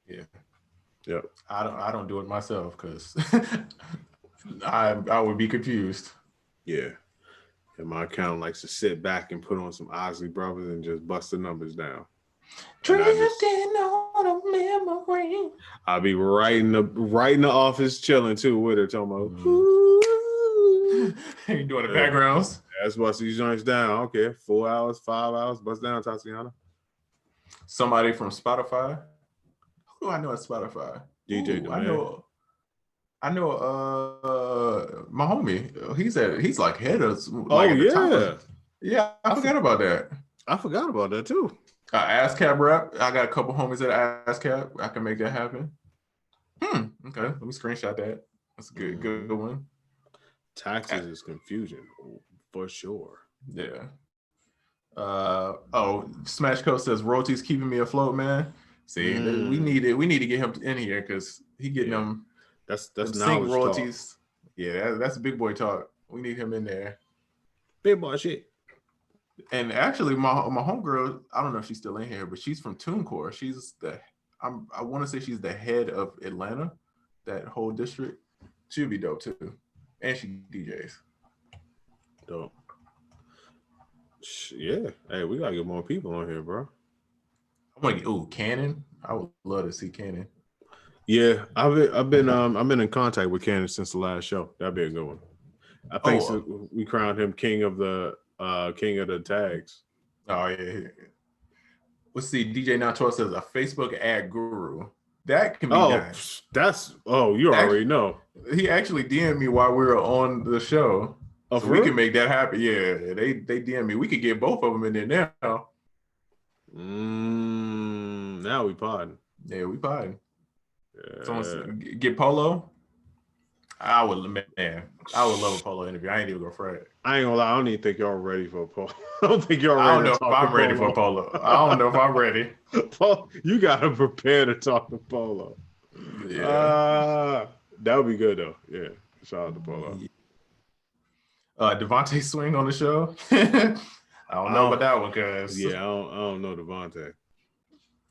Speaker 2: Yeah.
Speaker 1: Yep.
Speaker 2: I don't do it myself because I would be confused.
Speaker 1: Yeah. And my accountant likes to sit back and put on some Osley Brothers and just bust the numbers down. Drifting on a memory. I'll be right in the office chilling too with her, talking about
Speaker 2: you doing the backgrounds.
Speaker 1: That's bust these joints down. Okay, 4 hours, 5 hours, bust down, Tatiana.
Speaker 2: Somebody from Spotify. Who I know at Spotify?
Speaker 1: DJ Demand.
Speaker 2: I know my homie. He's like head of yeah, I forgot about that.
Speaker 1: I forgot about that too.
Speaker 2: ASCAP rep. I got a couple homies at ASCAP. I can make that happen. Okay, let me screenshot that. That's a good one.
Speaker 1: Taxes is confusion for sure.
Speaker 2: Yeah. Smash Coast says royalties keeping me afloat, man. See, we need to get him in here because he getting them.
Speaker 1: That's
Speaker 2: knowledge royalties. Talk. Yeah, that's big boy talk. We need him in there.
Speaker 1: Big boy shit.
Speaker 2: And actually, my homegirl, I don't know if she's still in here, but she's from TuneCore. She's I want to say she's the head of Atlanta, that whole district. She'd be dope too, and she DJs.
Speaker 1: Dope. Yeah. Hey, we gotta get more people on here, bro.
Speaker 2: I'm like, Cannon. I would love to see Cannon.
Speaker 1: Yeah, I've been in contact with Cannon since the last show. That'd be a good one. I think we crowned him king of the tags.
Speaker 2: Oh yeah. Let's see. DJ Nacho says a Facebook ad guru. That can be done.
Speaker 1: You already know.
Speaker 2: He actually DM'd me while we were on the show. So we can make that happen. Yeah, they DM me. We could get both of them in there now.
Speaker 1: Now we podding.
Speaker 2: Yeah, we podding. Yeah. Someone get Polo. I would love a Polo interview. I ain't even gonna fret.
Speaker 1: I ain't gonna lie. I don't even think y'all ready for a Polo. I don't think y'all ready.
Speaker 2: I don't know if I'm ready for a Polo. I don't know if I'm ready.
Speaker 1: You gotta prepare to talk to Polo. Yeah. That would be good though. Yeah. Shout out to Polo.
Speaker 2: Devontae Swing on the show. I don't know about that one, cause
Speaker 1: I don't know Devontae.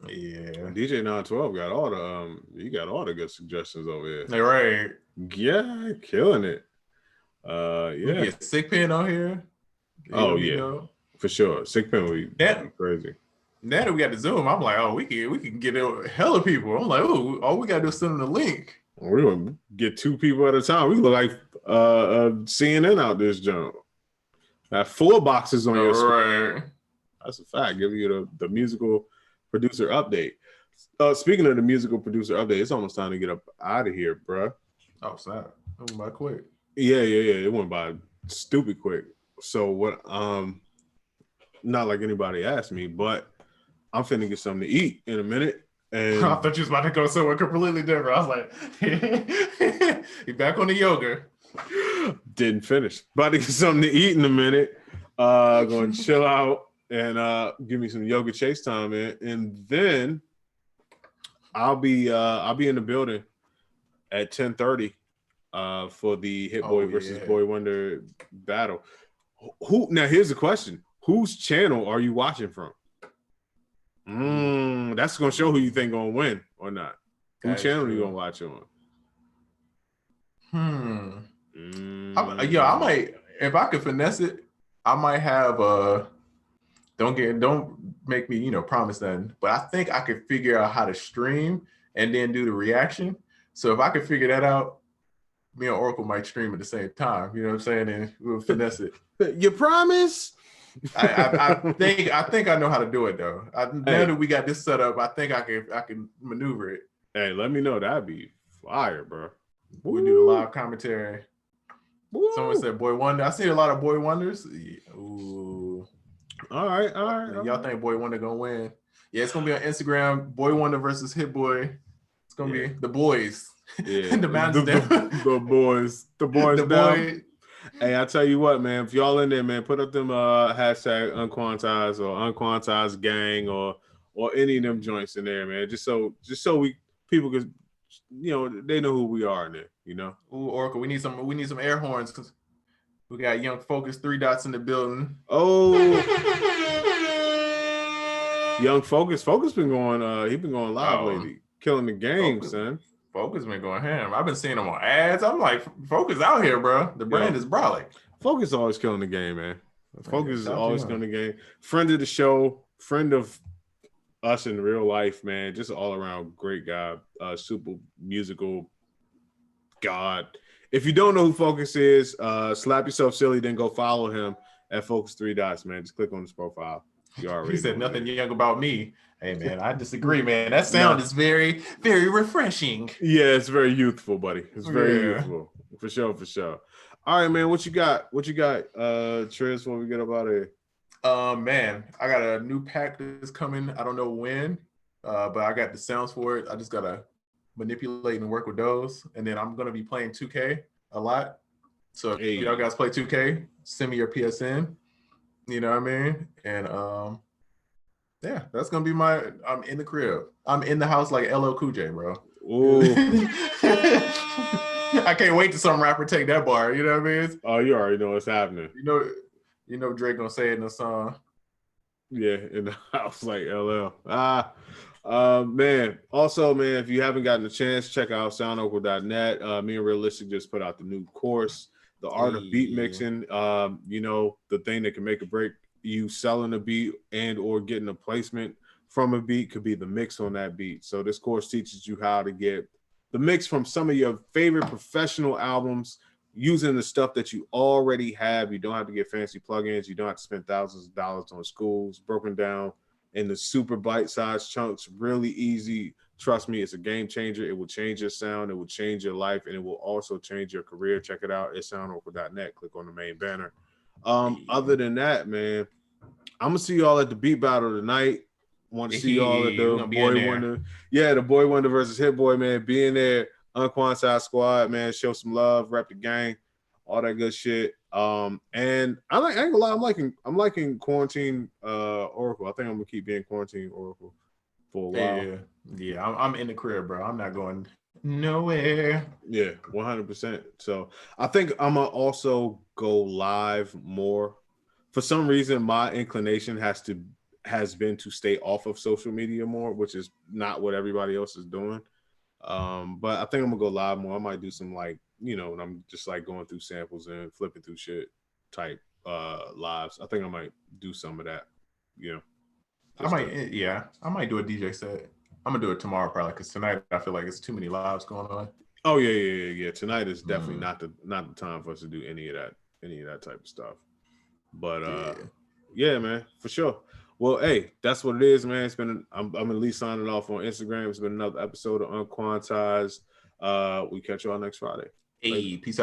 Speaker 2: Yeah,
Speaker 1: DJ 912 got all the good suggestions over here.
Speaker 2: Hey, right?
Speaker 1: Yeah, killing it.
Speaker 2: We get Sick Pen on here.
Speaker 1: For sure. Sick Pen would be crazy.
Speaker 2: Now that we got the Zoom, I'm like, we can get a hell of people. I'm like, all we gotta do is send them the link.
Speaker 1: We're gonna get 2 people at a time. We look like CNN out this jump. Have 4 boxes on your screen. Right. That's a fact. Give you the musical producer update. Speaking of the musical producer update, it's almost time to get up out of here, bro.
Speaker 2: Oh, snap. It went by quick.
Speaker 1: Yeah. It went by stupid quick. So what? Not like anybody asked me, but I'm finna get something to eat in a minute. And
Speaker 2: I thought you was about to go somewhere completely different. I was like, he back on the yoga.
Speaker 1: Didn't finish. About to get something to eat in a minute. Going to chill out and give me some yoga chase time in, and then I'll be in the building at 10:30 for the Hit Boy versus Boy Wonder battle. Now here's the question: whose channel are you watching from? That's gonna show who you think gonna win or not. Whose channel are you gonna watch on?
Speaker 2: I might, if I could finesse it, I might have don't make me promise that, but I think I could figure out how to stream and then do the reaction. So if I could figure that out, me and Oracle might stream at the same time. You know what I'm saying? And we'll finesse it.
Speaker 1: You promise?
Speaker 2: I think I know how to do it though. Now that we got this set up, I think I can maneuver it.
Speaker 1: Hey, let me know. That'd be fire, bro.
Speaker 2: We do the live commentary. Woo. Someone said Boy Wonder. I see a lot of Boy Wonders. Ooh.
Speaker 1: All right.
Speaker 2: Y'all think Boy Wonder gonna win? Yeah, it's gonna be on Instagram. Boy Wonder versus Hit Boy. It's gonna be the boys.
Speaker 1: Yeah,
Speaker 2: the man's down.
Speaker 1: The boys. The boys down. Hey, I tell you what, man. If y'all in there, man, put up them hashtag UnQuantized or UnQuantized gang or any of them joints in there, man. Just so people could, they know who we are in there,
Speaker 2: Ooh, Oracle, we need some air horns because we got Young Focus 3 Dots in the building.
Speaker 1: Oh, Young Focus been going. He been going live lately, killing the game, son.
Speaker 2: Focus been going ham. I've been seeing him on ads. I'm like, Focus out here, bro. The brand is brolic.
Speaker 1: Focus always killing the game, man. Focus is always killing the game. Friend of the show, friend of us in real life, man. Just an all around great guy. Super musical god. If you don't know who Focus is, slap yourself silly, then go follow him at Focus 3 Dots, man. Just click on his profile. You already.
Speaker 2: He said nothing young about me. Hey man, I disagree, man. That sound is very, very refreshing.
Speaker 1: Yeah, it's very youthful, buddy. It's very youthful. For sure. All right, man. What you got? Triz, when we get up out of here?
Speaker 2: Man, I got a new pack that's coming. I don't know when, but I got the sounds for it. I just gotta manipulate and work with those. And then I'm gonna be playing 2K a lot. So if y'all guys play 2K, send me your PSN. You know what I mean? And yeah, that's gonna be I'm in the crib. I'm in the house like LL Cool J, bro.
Speaker 1: Ooh.
Speaker 2: I can't wait till some rapper take that bar. You know what I mean?
Speaker 1: Oh, you already know what's happening.
Speaker 2: You know Drake gonna say it in the song.
Speaker 1: Yeah, in the house like LL. Man. Also, man, if you haven't gotten a chance, check out SoundOracle.net. Me and Realistic just put out the new course, The Art of Beat Mixing. The thing that can make or break you selling a beat and or getting a placement from a beat could be the mix on that beat. So this course teaches you how to get the mix from some of your favorite professional albums using the stuff that you already have. You don't have to get fancy plugins. You don't have to spend thousands of dollars on schools. Broken down in the super bite-sized chunks, really easy. Trust me, it's a game changer. It will change your sound. It will change your life, and it will also change your career. Check it out. It's SoundOracle.net. Click on the main banner. Other than that, man, I'm gonna see y'all at the beat battle tonight. Want to see y'all at the Boy Wonder. Yeah, the Boy Wonder versus Hit Boy, man. Being there, UnQuantized squad, man. Show some love, rep the gang, all that good shit. And I ain't gonna lie, I'm liking Quarantine Oracle. I think I'm gonna keep being Quarantine Oracle for a while.
Speaker 2: Yeah. I'm in the crib, bro. I'm not going nowhere.
Speaker 1: Yeah, 100%. So I think I'm gonna also go live more. For some reason, my inclination has been to stay off of social media more, which is not what everybody else is doing. But I think I'm gonna go live more. I might do some when I'm just going through samples and flipping through shit type lives. I think I might do some of that.
Speaker 2: I might do a DJ set. I'm gonna do it tomorrow probably because tonight I feel like it's too many lives going on.
Speaker 1: Oh yeah. Tonight is definitely not the time for us to do any of that type of stuff. But yeah, man, for sure. Well, hey, that's what it is, man. It's been I'm at least signing off on Instagram. It's been another episode of UnQuantized. We catch y'all next Friday.
Speaker 2: Hey, peace out.